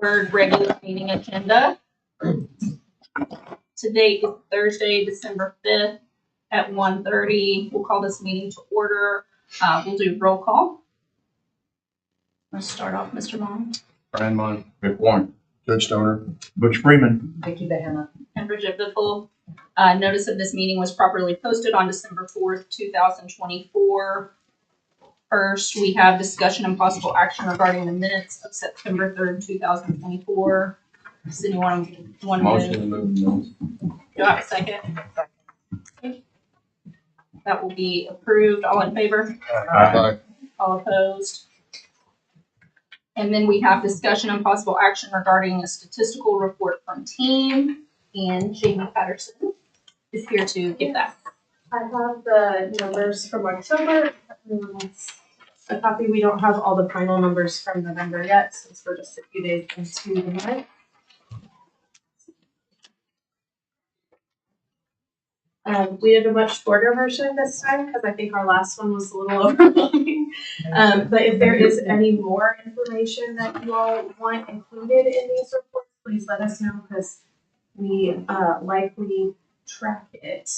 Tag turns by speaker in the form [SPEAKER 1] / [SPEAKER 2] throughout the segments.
[SPEAKER 1] Word regular meeting agenda. Today is Thursday, December 5th at 1:30. We'll call this meeting to order. We'll do roll call. Let's start off, Mr. Mon.
[SPEAKER 2] Brian Mon. Rick Warren.
[SPEAKER 3] Judge Stoner.
[SPEAKER 4] Butch Freeman.
[SPEAKER 5] Vicky Bahama.
[SPEAKER 1] And Bridget Biffle. Notice of this meeting was properly posted on December 4th, 2024. First, we have discussion and possible action regarding the minutes of September 3rd, 2024. Does anyone want to
[SPEAKER 2] Motion
[SPEAKER 1] move?
[SPEAKER 2] to move the minutes.
[SPEAKER 1] Do I have a second? Okay. That will be approved. All in favor?
[SPEAKER 3] Aye.
[SPEAKER 1] All opposed? And then we have discussion and possible action regarding a statistical report from team, and Jamie Patterson is here to give that.
[SPEAKER 6] I have the numbers from October. Everyone has a copy. We don't have all the final numbers from November yet, since we're just a few days into the month. We did a much shorter version this time because I think our last one was a little overwhelming. But if there is any more information that you all want included in these reports, please let us know because we likely track it.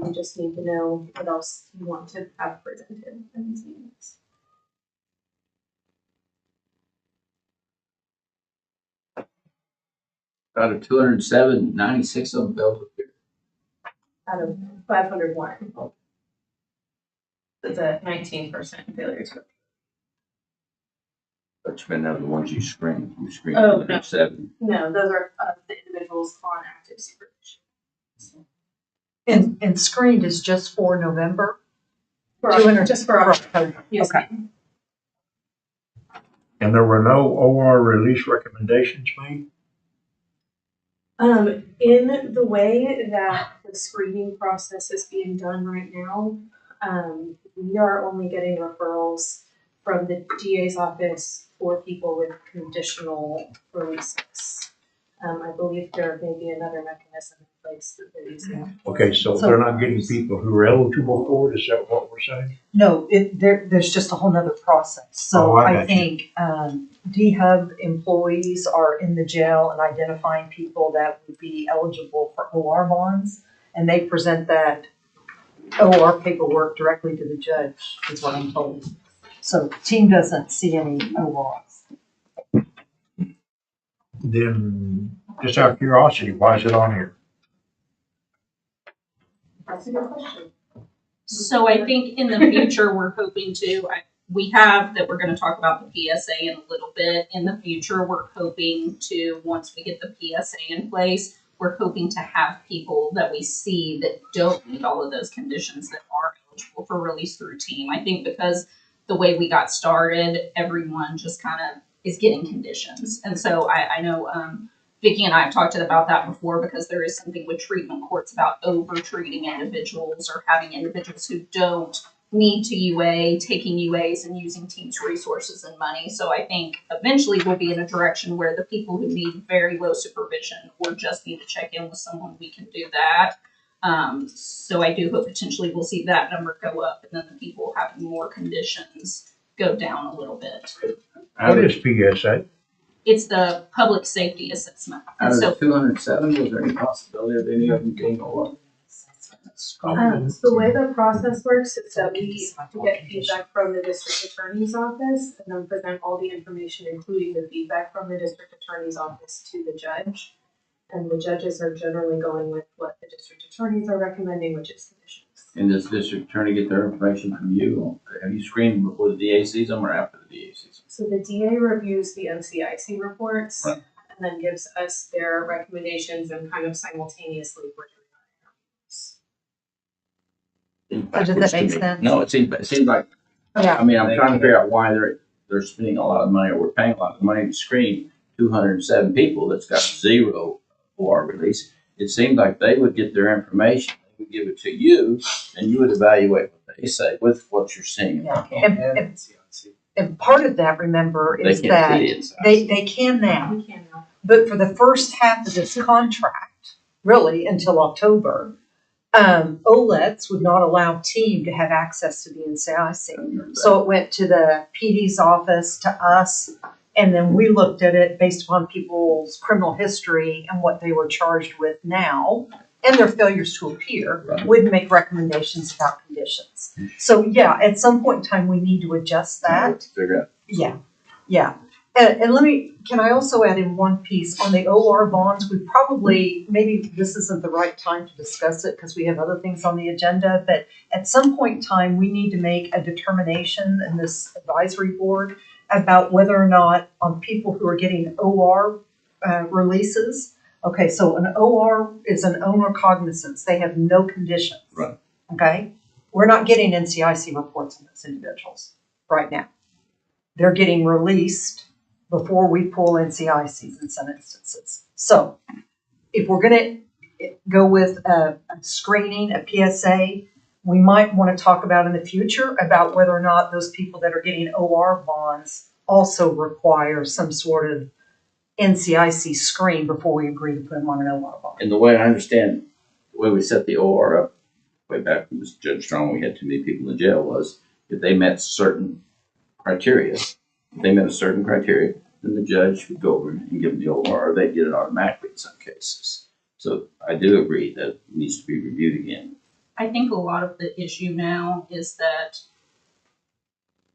[SPEAKER 6] We just need to know what else you want to have presented in these meetings.
[SPEAKER 2] Out of 207, 96 of them failed to appear.
[SPEAKER 6] Out of 501. That's a 19% failure to appear.
[SPEAKER 2] But you've been the ones you screened. You screened
[SPEAKER 6] Oh, no.
[SPEAKER 2] 207.
[SPEAKER 6] No, those are the individuals on active supervision.
[SPEAKER 5] And screened is just for November?
[SPEAKER 6] Just for October. Yes,
[SPEAKER 5] Okay.
[SPEAKER 6] ma'am.
[SPEAKER 4] And there were no OR release recommendations made?
[SPEAKER 6] In the way that the screening process is being done right now, we are only getting referrals from the DA's office for people with conditional releases. I believe there may be another mechanism in place that they're using.
[SPEAKER 4] Okay, so they're not getting people who are eligible for it, is that what we're saying?
[SPEAKER 5] No, there's just a whole nother process. So
[SPEAKER 4] Oh, I
[SPEAKER 5] I
[SPEAKER 4] got you.
[SPEAKER 5] think D-Hub employees are in the jail and identifying people that would be eligible for OR bonds. And they present that OR paperwork directly to the judge, is what I'm told. So team doesn't see any ORs.
[SPEAKER 4] Then, just out of curiosity, why is it on here?
[SPEAKER 6] That's a good question.
[SPEAKER 1] So I think in the future, we're hoping to, we have that we're going to talk about the PSA in a little bit. In the future, we're hoping to, once we get the PSA in place, we're hoping to have people that we see that don't meet all of those conditions that are eligible for release through team. I think because the way we got started, everyone just kind of is getting conditions. And so I know Vicki and I have talked about that before because there is something with treatment courts about over-treating individuals or having individuals who don't need to UA, taking UAs and using team's resources and money. So I think eventually we'll be in a direction where the people who need very low supervision or just need to check in with someone, we can do that. So I do hope potentially we'll see that number go up and then the people having more conditions go down a little bit.
[SPEAKER 4] What is PSA?
[SPEAKER 1] It's the public safety assessment. And
[SPEAKER 2] Out
[SPEAKER 1] so
[SPEAKER 2] of 207, was there any possibility of any of them getting OR?
[SPEAKER 6] The way the process works is that we get feedback from the district attorney's office and then present all the information, including the feedback from the district attorney's office to the judge. And the judges are generally going with what the district attorneys are recommending, which is conditions.
[SPEAKER 2] And does the district attorney get their information from you? Have you screened before the DA sees them or after the DA sees them?
[SPEAKER 6] So the DA reviews the NCIC reports
[SPEAKER 2] Right.
[SPEAKER 6] and then gives us their recommendations and kind of simultaneously we're doing our
[SPEAKER 5] So does that make sense?
[SPEAKER 2] No, it seems like,
[SPEAKER 5] Yeah.
[SPEAKER 2] I mean, I'm trying to figure out why they're spending a lot of money or we're paying a lot of money to screen 207 people that's got zero OR release. It seems like they would get their information, they would give it to you, and you would evaluate what they say with what you're seeing.
[SPEAKER 5] Yeah. And part of that, remember,
[SPEAKER 2] They
[SPEAKER 5] is
[SPEAKER 2] can't
[SPEAKER 5] that
[SPEAKER 2] see the inside.
[SPEAKER 5] they can now.
[SPEAKER 6] We can now.
[SPEAKER 5] But for the first half of this contract, really until October, OLEDs would not allow team to have access to the NCIC. So it went to the PD's office, to us, And then we looked at it based upon people's criminal history and what they were charged with now and their failures to appear,
[SPEAKER 2] Right.
[SPEAKER 5] would make recommendations about conditions. So yeah, at some point in time, we need to adjust that.
[SPEAKER 2] Figure out.
[SPEAKER 5] Yeah, yeah. And can I also add in one piece on the OR bonds? We probably, maybe this isn't the right time to discuss it because we have other things on the agenda, but at some point in time, we need to make a determination in this advisory board about whether or not on people who are getting OR releases. Okay, so an OR is an owner cognizance. They have no conditions.
[SPEAKER 2] Right.
[SPEAKER 5] Okay? We're not getting NCIC reports on those individuals right now. They're getting released before we pull NCICs in some instances. So if we're going to go with a screening, a PSA, we might want to talk about in the future about whether or not those people that are getting OR bonds also require some sort of NCIC screen before we agree to put them on an OR bond.
[SPEAKER 2] And the way I understand, the way we set the OR up, way back when Judge Strong, we had too many people in jail, was if they met certain criteria, then the judge would go over and give them the OR, or they'd get it automatically in some cases. So I do agree that it needs to be reviewed again.
[SPEAKER 1] I think a lot of the issue now is that,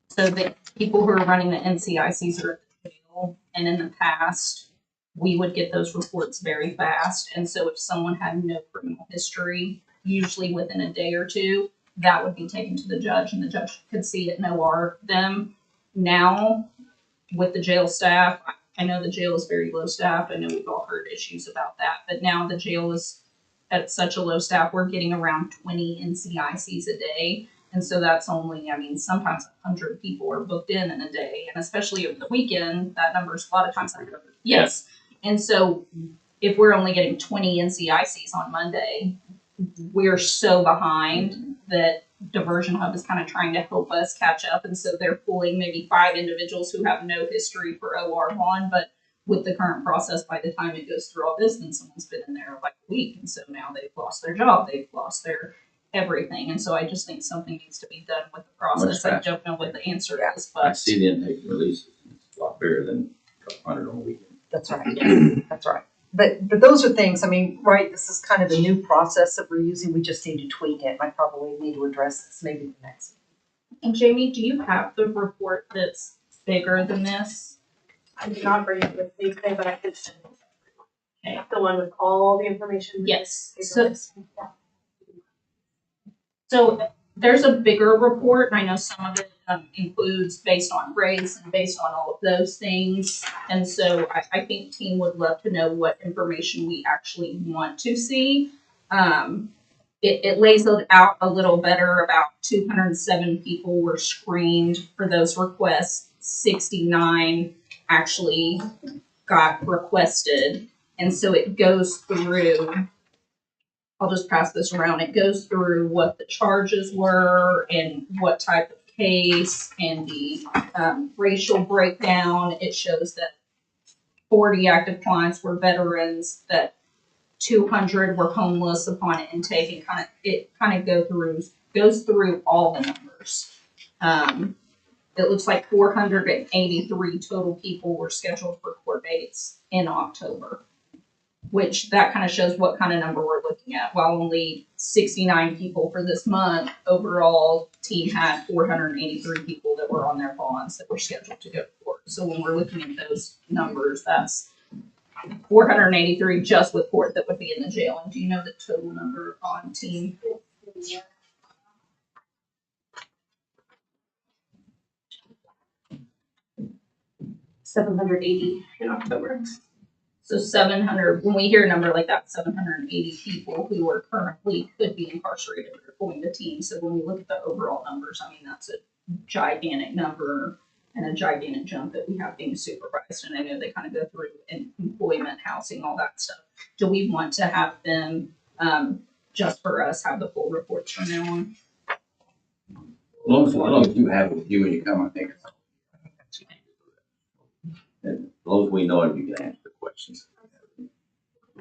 [SPEAKER 1] so the people who are running the NCICs are at the jail, and in the past, we would get those reports very fast. And so if someone had no criminal history, usually within a day or two, that would be taken to the judge, and the judge could see it and OR them. Now, with the jail staff, I know the jail is very low staffed. I know we've all heard issues about that, but now the jail is at such a low staff, we're getting around 20 NCICs a day. And so that's only, I mean, sometimes 100 people are booked in a day. And especially over the weekend, that number is a lot of times 100. Yes. And so if we're only getting 20 NCICs on Monday, we're so behind that Diversion Hub is kind of trying to help us catch up. And so they're pulling maybe 5 individuals who have no history for OR one, but with the current process, by the time it goes through all this, then someone's been in there like a week. And so now they've lost their job. They've lost their everything. And so I just think something needs to be done with the process. I don't know what the answer is,
[SPEAKER 2] I
[SPEAKER 1] but
[SPEAKER 2] see the intake releases. It's a lot bigger than a couple hundred on a weekend.
[SPEAKER 5] That's right. That's right. But those are things, I mean, right, this is kind of a new process that we're using. We just need to tweak it. I probably need to address this maybe the next.
[SPEAKER 1] and Jamie, do you have the report that's bigger than this?
[SPEAKER 6] I did not bring it with me today, but I could send it.
[SPEAKER 1] Okay.
[SPEAKER 6] The one with all the information.
[SPEAKER 1] Yes. So there's a bigger report, and I know some of it includes based on race and based on all of those things. And so I think team would love to know what information we actually want to see. It lays it out a little better. About 207 people were screened for those requests. 69 actually got requested. And so it goes through, I'll just pass this around. It goes through what the charges were and what type of case and the racial breakdown. It shows that 40 active clients were veterans, that 200 were homeless upon intake, and it goes through all the numbers. It looks like 483 total people were scheduled for court dates in October, which that kind of shows what kind of number we're looking at. While only 69 people for this month, overall team had 483 people that were on their bonds that were scheduled to go to court. So when we're looking at those numbers, that's 483 just with court that would be in the jail. And do you know the total number on team?
[SPEAKER 6] 780 in October.
[SPEAKER 1] So 700, when we hear a number like that, 780 people who are currently could be incarcerated are going to team. So when we look at the overall numbers, I mean, that's a gigantic number and a gigantic jump that we have being supervised. And I know they kind of go through employment, housing, all that stuff. Do we want to have them, just for us, have the full reports from now on?
[SPEAKER 2] As long as you have it with you when you come, I think. And as long as we know it, you can answer the questions.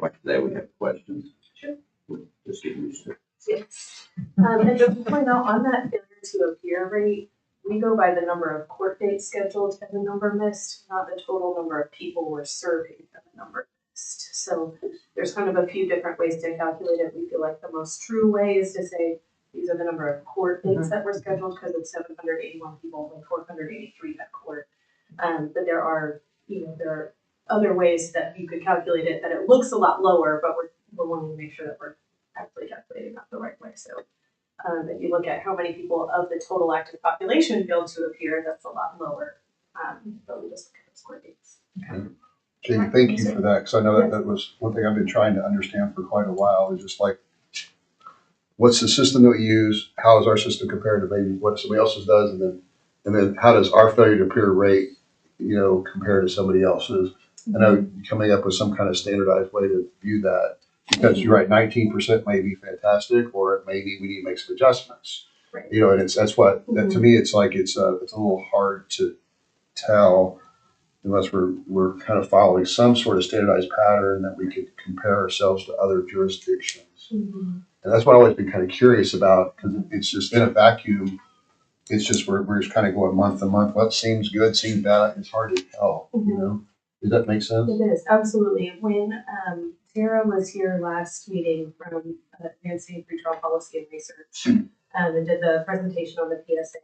[SPEAKER 2] Like today, we have questions.
[SPEAKER 6] Sure.
[SPEAKER 2] We'll just get used to it.
[SPEAKER 6] Yes. And just to point out, on that failure to appear rate, we go by the number of court dates scheduled and the number missed, not the total number of people we're serving and the number missed. So there's kind of a few different ways to calculate it. We feel like the most true way is to say these are the number of court dates that were scheduled, because it's 781 people, only 483 at court. But there are other ways that you could calculate it that it looks a lot lower, but we're wanting to make sure that we're actually calculating that the right way. So if you look at how many people of the total active population failed to appear, that's a lot lower. But we just look at the score dates.
[SPEAKER 3] Jamie, thank you for that, because I know that was one thing I've been trying to understand for quite a while, is just like, what's the system that we use? How is our system compared to maybe what somebody else's does? And then how does our failure to appear rate, compare to somebody else's? I know coming up with some kind of standardized way to view that, because you're right, 19% may be fantastic, or it may be we need to make some adjustments.
[SPEAKER 6] Right.
[SPEAKER 3] And that to me, it's like it's a little hard to tell unless we're kind of following some sort of standardized pattern that we could compare ourselves to other jurisdictions.
[SPEAKER 6] Mm-hmm.
[SPEAKER 3] And that's what I've always been kind of curious about, because it's just in a vacuum. It's just we're just kind of going month to month. What seems good, seems bad. It's hard to tell. Does that make sense?
[SPEAKER 6] It is, absolutely. When Sarah was here last meeting from Advancing Pretrial Policy and Research and did the presentation on the PSA,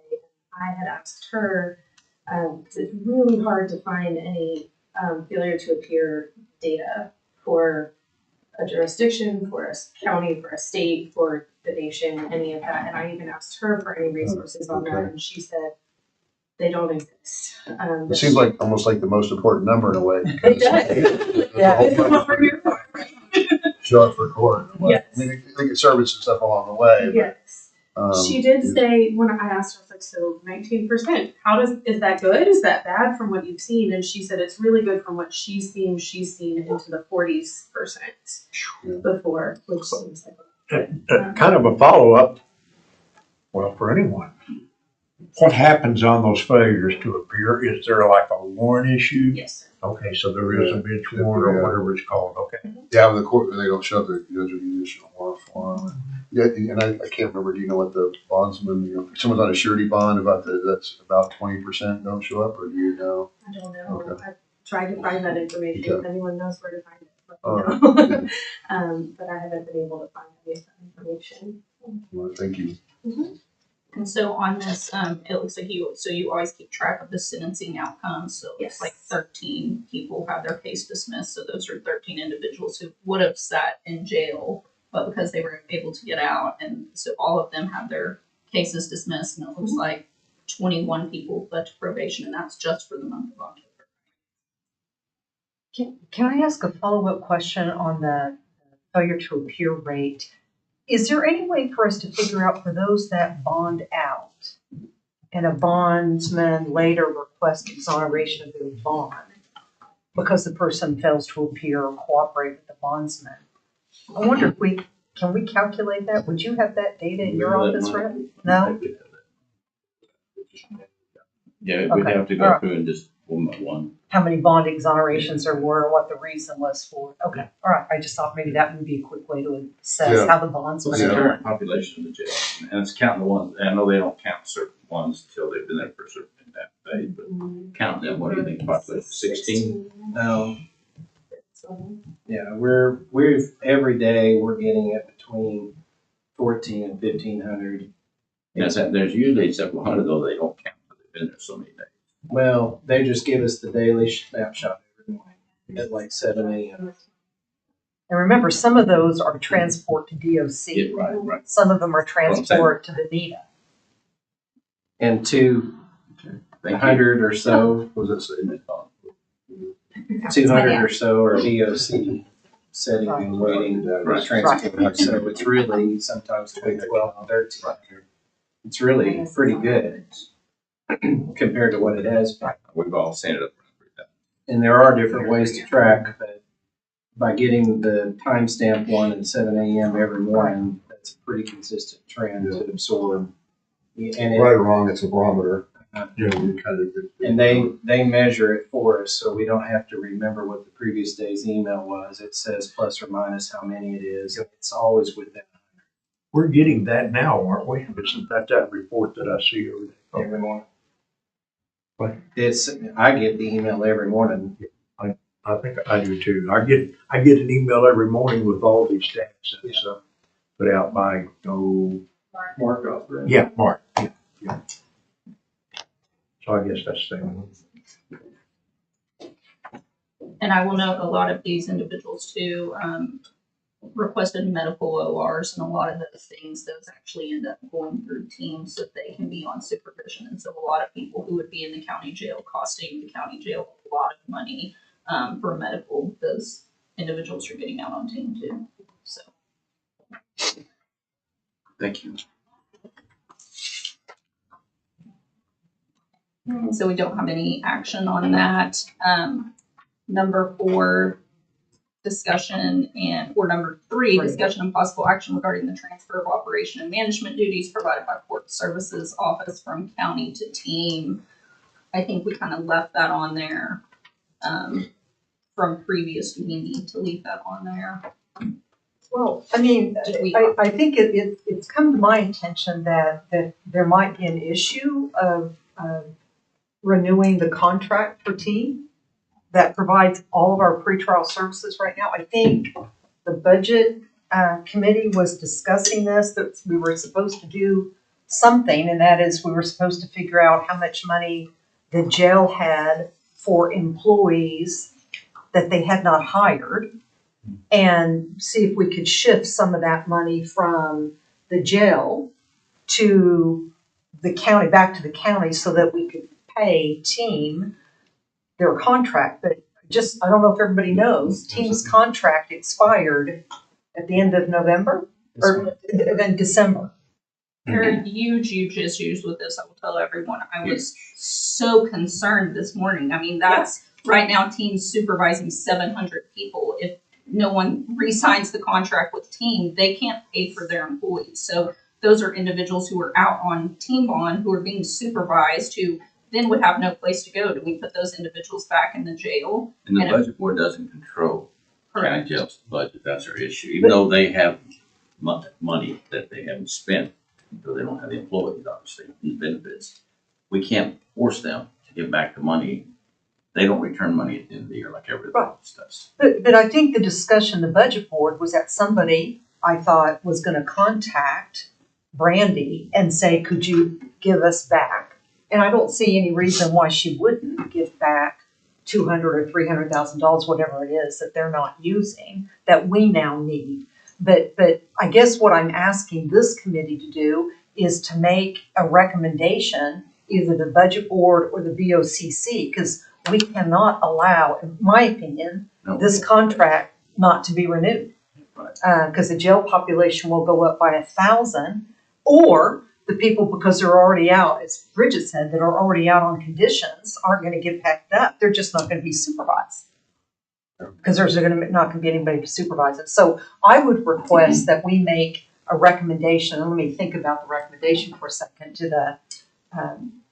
[SPEAKER 6] I had asked her, because it's really hard to find any failure to appear data for a jurisdiction, for a county, for a state, for the nation, any of that. And I even asked her for any resources on that, and she said they don't exist.
[SPEAKER 3] It seems like almost like the most important number in a way.
[SPEAKER 6] It does.
[SPEAKER 5] Yeah.
[SPEAKER 6] It's what we're here for.
[SPEAKER 3] Show up for court.
[SPEAKER 6] Yes.
[SPEAKER 3] I mean, they get service and stuff along the way.
[SPEAKER 6] Yes. She did say, when I asked her, I was like, so 19%, is that good? Is that bad from what you've seen? And she said it's really good from what she's seen. She's seen into the 40% before, which seems like
[SPEAKER 4] Kind of a follow-up, well, for anyone. What happens on those failures to appear? Is there like a warrant issue?
[SPEAKER 6] yes.
[SPEAKER 4] Okay, so there is a bench warrant or whatever it's called, okay.
[SPEAKER 3] Yeah, when the court, they don't show up, the judge will issue a warrant form. Yeah, and I can't remember, do you know what the bondsman, if someone's on a surety bond that's about 20% don't show up, or do you know?
[SPEAKER 6] I don't know.
[SPEAKER 3] Okay.
[SPEAKER 6] I tried to find that information.
[SPEAKER 3] Okay.
[SPEAKER 6] If anyone knows where to find it,
[SPEAKER 3] All
[SPEAKER 6] let
[SPEAKER 3] right.
[SPEAKER 6] me know. But I haven't been able to find any of that information.
[SPEAKER 3] Well, thank you.
[SPEAKER 1] And so on this, it looks like you always keep track of the sentencing outcomes. So
[SPEAKER 6] Yes.
[SPEAKER 1] it's like 13 people have their case dismissed. So those are 13 individuals who would have sat in jail, but because they were able to get out, and so all of them have their cases dismissed, and it looks like 21 people left to probation, and that's just for the month of October.
[SPEAKER 5] Can I ask a follow-up question on the failure to appear rate? Is there any way for us to figure out for those that bond out and a bondsman later requests exoneration of their bond because the person fails to appear or cooperate with the bondsman? I wonder if can we calculate that? Would you have that data in your office, Rick? No?
[SPEAKER 2] Yeah, we'd
[SPEAKER 5] Okay.
[SPEAKER 2] have to go through and just one by one.
[SPEAKER 5] How many bond exonerations there were, what the reason was for. Okay, all right. I just thought maybe that would be a quick way to assess
[SPEAKER 3] Yeah.
[SPEAKER 5] how the bondsman
[SPEAKER 2] What's the
[SPEAKER 5] are
[SPEAKER 2] current
[SPEAKER 5] doing.
[SPEAKER 2] population of the jail? And it's counting the ones, I know they don't count certain ones until they've been there for a certain phase, but counting them, what do you think, population, 16?
[SPEAKER 7] No,
[SPEAKER 6] So,
[SPEAKER 7] yeah, we've every day we're getting it between 14 and 1,500.
[SPEAKER 2] Yes, there's usually several hundred, though they don't count, because they've been there so many days.
[SPEAKER 7] Well, they just give us the daily snapshot every morning at like 7 a.m.
[SPEAKER 5] And remember, some of those are transport to DOC.
[SPEAKER 2] Yeah, right.
[SPEAKER 5] Some of them are
[SPEAKER 2] I'm saying.
[SPEAKER 5] transport to the NETA.
[SPEAKER 7] And
[SPEAKER 2] Thank you.
[SPEAKER 7] 200 or so,
[SPEAKER 3] What was that saying?
[SPEAKER 7] 200 or so are DOC setting and waiting for
[SPEAKER 2] Right.
[SPEAKER 7] transport. So it's really sometimes between 12 and 13. It's really pretty good compared to what it has been.
[SPEAKER 2] We've all seen it up.
[SPEAKER 7] And there are different ways to track, but by getting the timestamp one at 7 a.m. every morning, that's a pretty consistent trend to absorb. And
[SPEAKER 3] Right or wrong, it's a barometer.
[SPEAKER 7] and they measure it for us, so we don't have to remember what the previous day's email was. It says plus or minus how many it is. It's always within
[SPEAKER 4] We're getting that now, aren't we? Isn't that report that I see every day?
[SPEAKER 7] every morning. I get the email every morning.
[SPEAKER 4] I think I do too. I get an email every morning with all these stats and stuff put out by,
[SPEAKER 7] Mark Offred.
[SPEAKER 4] yeah, Mark. Yeah. So I guess that's the thing.
[SPEAKER 1] And I will note a lot of these individuals too, requested medical ORs, and a lot of those things, those actually end up going through teams so that they can be on supervision. And so a lot of people who would be in the county jail costing the county jail a lot of money for medical, those individuals are getting out on team too. So.
[SPEAKER 2] Thank you.
[SPEAKER 1] So we don't have any action on that. Number 4, discussion or number 3, discussion and possible action regarding the transfer of operation and management duties provided by Court Services Office from county to team. I think we kind of left that on there from previous. Do we need to leave that on there?
[SPEAKER 5] Well, I mean, I think it's come to my attention that there might be an issue of renewing the contract for team that provides all of our pretrial services right now. I think the budget committee was discussing this, that we were supposed to do something, and that is we were supposed to figure out how much money the jail had for employees that they had not hired, and see if we could shift some of that money from the jail to the county, back to the county, so that we could pay team their contract. But I don't know if everybody knows, team's contract expired at the end of November or then December.
[SPEAKER 1] There are huge issues with this. I will tell everyone. I was so concerned this morning. I mean, that's right now team's supervising 700 people. If no one re-signs the contract with team, they can't pay for their employees. So those are individuals who are out on team bond who are being supervised, who then would have no place to go. Do we put those individuals back in the jail?
[SPEAKER 2] And the budget board doesn't control county jail's budget. That's our issue. Even though they have money that they haven't spent, so they don't have the employees, obviously, and benefits. We can't force them to give back the money. They don't return money at the end of the year like everybody else does.
[SPEAKER 5] But I think the discussion, the budget board, was that somebody, I thought, was going to contact Brandy and say, could you give us back? And I don't see any reason why she wouldn't give back $200,000 or $300,000, whatever it is that they're not using, that we now need. But I guess what I'm asking this committee to do is to make a recommendation, either the budget board or the BOCC, because we cannot allow, in my opinion, this contract not to be renewed. Because the jail population will go up by 1,000, or the people, because they're already out, as Bridget said, that are already out on conditions aren't going to get packed up. They're just not going to be supervised, because there's not going to be anybody to supervise it. So I would request that we make a recommendation, and let me think about the recommendation for a second, to the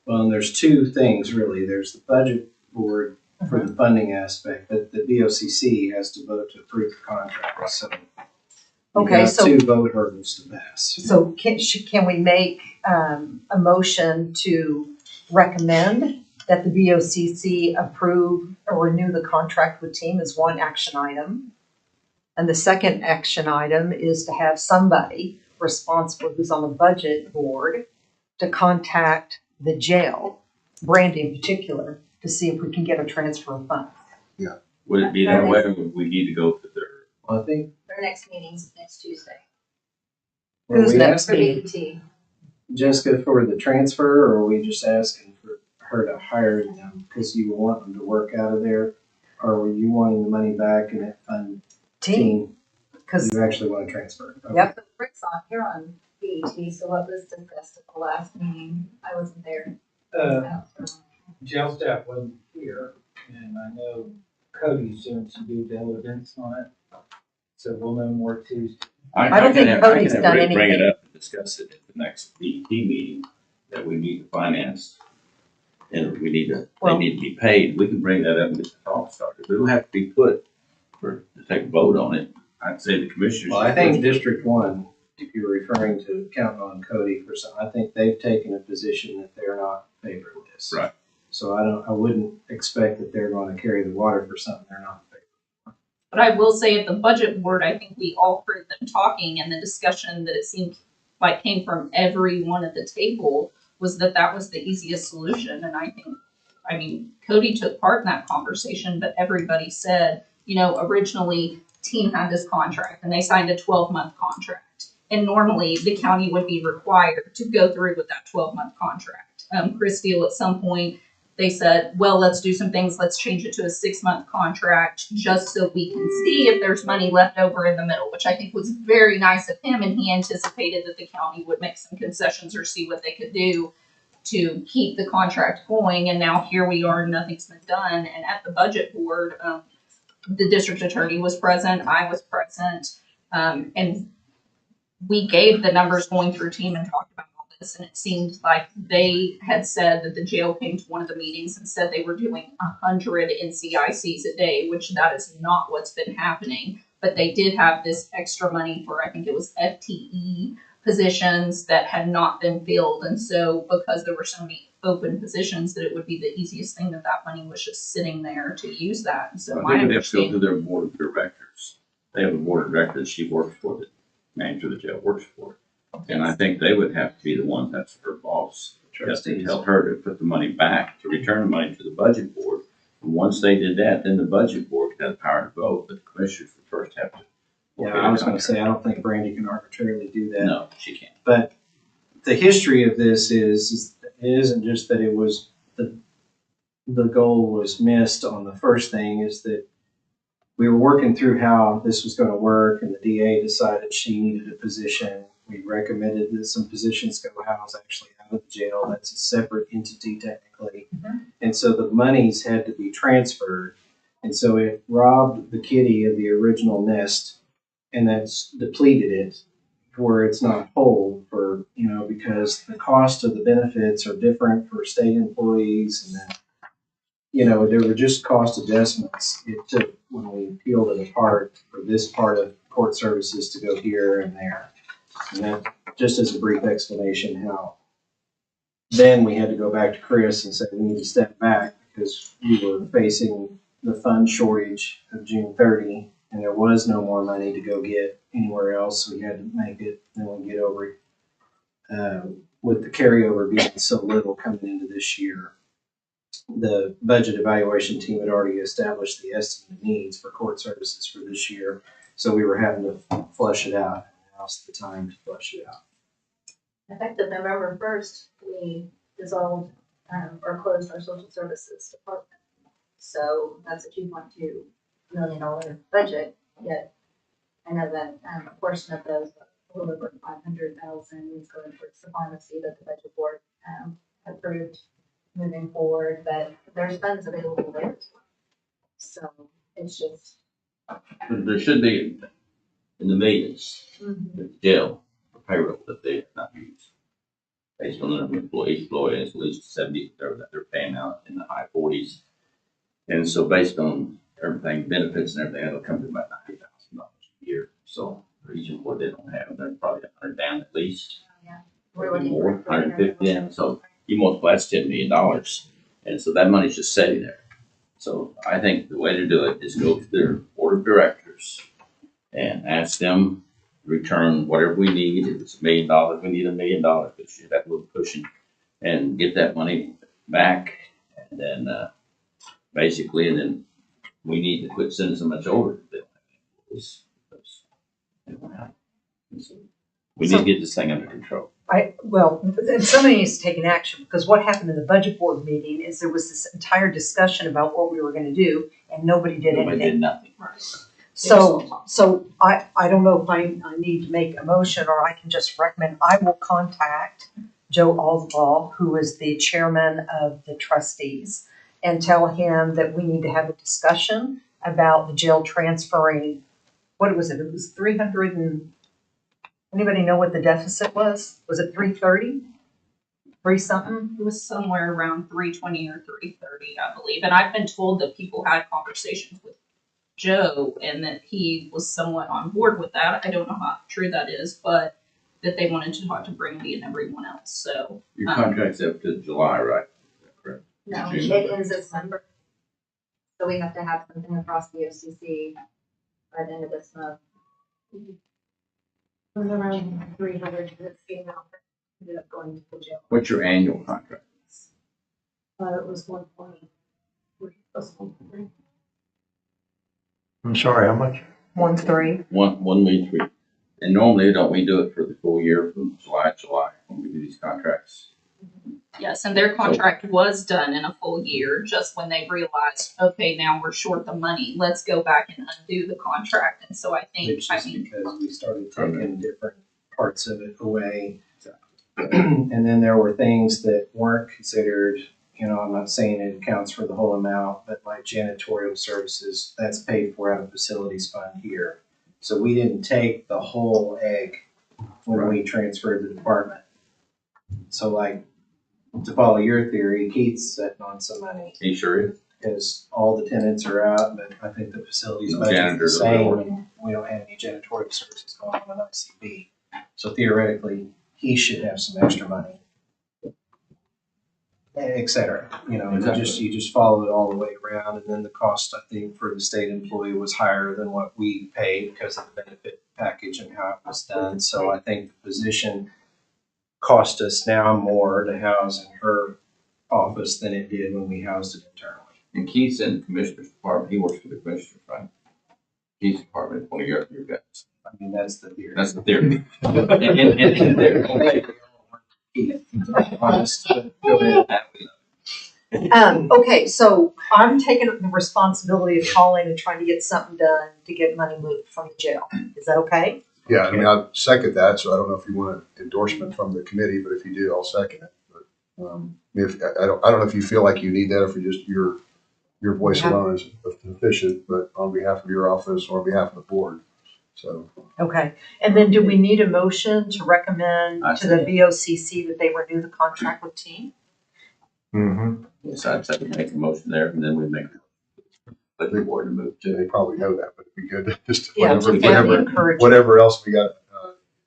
[SPEAKER 7] Well, and there's 2 things really. There's the budget board for the funding aspect, but the BOCC has to vote to approve the contract. So
[SPEAKER 5] Okay, so
[SPEAKER 7] 2 vote hurdles to pass.
[SPEAKER 5] So can we make a motion to recommend that the BOCC approve or renew the contract with team as one action item? And the second action item is to have somebody responsible who's on the budget board to contact the jail, Brandy in particular, to see if we can get a transfer of funds.
[SPEAKER 2] Would it be that way, or would we need to go to their?
[SPEAKER 7] Well, I think
[SPEAKER 8] Our next meeting's next Tuesday
[SPEAKER 5] Who's
[SPEAKER 7] we
[SPEAKER 5] next
[SPEAKER 8] for
[SPEAKER 7] asking
[SPEAKER 8] BET.
[SPEAKER 7] Jessica for the transfer, or are we just asking for her to hire them because you want them to work out of there? Or were you wanting the money back and fund team?
[SPEAKER 5] Because,
[SPEAKER 7] You actually want to transfer. Okay.
[SPEAKER 5] Yep.
[SPEAKER 8] Rick's on here on BET, so what was discussed at the last meeting? I wasn't there.
[SPEAKER 9] Jail staff wasn't here, and I know Cody's doing some due diligence on it, so we'll know more Tuesday.
[SPEAKER 5] I don't think Cody's done
[SPEAKER 2] Bring it
[SPEAKER 5] anything.
[SPEAKER 2] up and discuss it at the next BET meeting, that we need to finance. And we need to, they need to be paid. We can bring that up and get the talk started. We don't have to be put to take a vote on it. I'd say the commissioners.
[SPEAKER 7] Well, I think District 1, if you're referring to counting on Cody for some, I think they've taken a position that they're not favoring this.
[SPEAKER 2] Right.
[SPEAKER 7] So I wouldn't expect that they're going to carry the water for something they're not in favor.
[SPEAKER 1] But I will say at the budget board, I think we all heard them talking, and the discussion that it seemed like came from everyone at the table was that that was the easiest solution. And I mean, Cody took part in that conversation, but everybody said, you know, originally team had this contract and they signed a 12-month contract. And normally the county would be required to go through with that 12-month contract. Chris Steele at some point, they said, well, let's do some things. Let's change it to a 6-month contract just so we can see if there's money left over in the middle, which I think was very nice of him. And he anticipated that the county would make some concessions or see what they could do to keep the contract going. And now here we are, nothing's been done. And at the budget board, the district attorney was present, I was present, and we gave the numbers going through team and talked about all this. And it seemed like they had said that the jail came to one of the meetings and said they were doing 100 NCICs a day, which that is not what's been happening. But they did have this extra money for, I think it was FTE positions that had not been filled. And so because there were so many open positions, that it would be the easiest thing that money was just sitting there to use that. And so
[SPEAKER 2] I think
[SPEAKER 1] my
[SPEAKER 2] they have to go
[SPEAKER 1] understanding,
[SPEAKER 2] through their board of directors. They have a board of directors she works for, the manager of the jail works for. And I think they would have to be the ones, that's her boss, just to tell her to put the money back, to return the money to the budget board. And once they did that, then the budget board had the power to vote, but the commissioners would first have to.
[SPEAKER 7] Yeah, I was going to say, I don't think Brandy can arbitrarily do that.
[SPEAKER 2] No, she can't.
[SPEAKER 7] But the history of this is it isn't just that it was the goal was missed on the first thing, is that we were working through how this was going to work, and the DA decided she needed a position. We recommended that some positions go house actually out of the jail. That's a separate entity technically. And so the monies had to be transferred. And so it robbed the kitty of the original nest, and that's depleted it where it's not whole for, you know, because the cost of the benefits are different for state employees, and then, you know, there were just cost adjustments. It took, when we peeled it apart, for this part of court services to go here and there. And that, just as a brief explanation, how then we had to go back to Chris and say we need to step back because we were facing the fund shortage of June 30, and there was no more money to go get anywhere else. So we had to make it, and we get over it. With the carryover being so little coming into this year, the budget evaluation team had already established the estimated needs for court services for this year. So we were having to flush it out. Now's the time to flush it out.
[SPEAKER 8] Effective November 1st, we dissolved or closed our social services department. So that's a $2.2 million budget, yet I know that a portion of those, a little over 500,000 is going towards the pharmacy that the budget board approved moving forward, but there's funds available there as well. So it's just.
[SPEAKER 2] But there should be in the millions, the jail, for payroll that they have not used. Based on the number of employees, at least 70 that they're paying out in the high 40s. And so based on everything, benefits and everything, it'll come to about $90,000 a year. So for each employee they don't have, they're probably 100 down at least.
[SPEAKER 8] We're
[SPEAKER 2] Maybe
[SPEAKER 8] looking
[SPEAKER 2] more,
[SPEAKER 8] for
[SPEAKER 2] 150 down. So you multiply, that's $10 million. And so that money's just sitting there. So I think the way to do it is go to their board of directors and ask them to return whatever we need. If it's $1 million, we need $1 million, because you have a little pushing and get that money back. And then basically, and then we need to quit sending so much over to them. We need to get this thing under control.
[SPEAKER 5] Well, and somebody needs to take an action, because what happened in the budget board meeting is there was this entire discussion about what we were gonna do, and nobody did
[SPEAKER 2] Nobody
[SPEAKER 5] anything.
[SPEAKER 2] did nothing.
[SPEAKER 5] So I don't know if I need to make a motion, or I can just recommend, I will contact Joe Alsbaugh, who is the chairman of the trustees, and tell him that we need to have a discussion about the jail transferring, what was it? It was 300 and, anybody know what the deficit was? Was it 330? 3 something?
[SPEAKER 1] it was somewhere around 320 or 330, I believe. And I've been told that people had conversations with Joe and that he was somewhat on board with that. I don't know how true that is, but that they wanted to talk to Brandy and everyone else. So
[SPEAKER 2] Your contract's up to July, right? Is that correct?
[SPEAKER 8] No,
[SPEAKER 2] June.
[SPEAKER 8] it ends December. So we have to have something across the OCC by the end of this month.
[SPEAKER 6] It was around 300, that's the amount that ended up going to the jail.
[SPEAKER 2] What's your annual contract?
[SPEAKER 6] It was 1.3 plus 1.3.
[SPEAKER 4] I'm sorry, how much?
[SPEAKER 5] 1-3.
[SPEAKER 2] 1 million 3. And normally, don't we do it for the full year from July to July when we do these contracts?
[SPEAKER 1] Yes, and their contract was done in a full year, just when they realized, okay, now we're short the money, let's go back and undo the contract. And so I think,
[SPEAKER 7] It's just because we started taking different parts of it away.
[SPEAKER 2] Exactly.
[SPEAKER 7] And then there were things that weren't considered, you know, I'm not saying it accounts for the whole amount, but like janitorial services, that's paid for out of facilities fund here. So we didn't take the whole egg when we transferred the department. So like, to follow your theory, Keith's sitting on some money
[SPEAKER 2] He sure is.
[SPEAKER 7] because all the tenants are out, but I think the facilities
[SPEAKER 2] No
[SPEAKER 7] budget is the
[SPEAKER 2] janitors
[SPEAKER 7] same,
[SPEAKER 2] available.
[SPEAKER 7] and we don't have any janitorial services going on in ICB. So theoretically, he should have some extra money, et cetera. You know, you just follow it all the way around, and then the cost, I think, for the state employee was higher than what we paid because of the benefit package and how it was done. So I think the position cost us now more to house in her office than it did when we housed it internally.
[SPEAKER 2] And Keith's in the commissioner's department. He works for the commissioners, right? Keith's department is one of your guys.
[SPEAKER 7] I mean, that's the theory.
[SPEAKER 2] That's the theory. And there.
[SPEAKER 7] Honest, but go ahead.
[SPEAKER 5] Okay, so I'm taking the responsibility of calling and trying to get something done to get money moved from the jail. Is that okay?
[SPEAKER 3] Yeah, I mean, I second that, so I don't know if you want an endorsement from the committee, but if you do, I'll second it. But, if, I don't know if you feel like you need that, or if you just, your voice alone is sufficient, but on behalf of your office or on behalf of the board, so.
[SPEAKER 5] Okay, and then do we need a motion to recommend
[SPEAKER 2] I
[SPEAKER 5] to the
[SPEAKER 2] see.
[SPEAKER 5] BOCC that they renew the contract with Team?
[SPEAKER 4] Mm-hmm.
[SPEAKER 2] Yes, I'd say we make a motion there, and then we make the board to move
[SPEAKER 3] They
[SPEAKER 2] to.
[SPEAKER 3] probably know that, but it'd be good to just
[SPEAKER 5] Yeah,
[SPEAKER 3] whatever,
[SPEAKER 5] to get
[SPEAKER 3] whatever,
[SPEAKER 5] encouraged.
[SPEAKER 3] whatever else we got.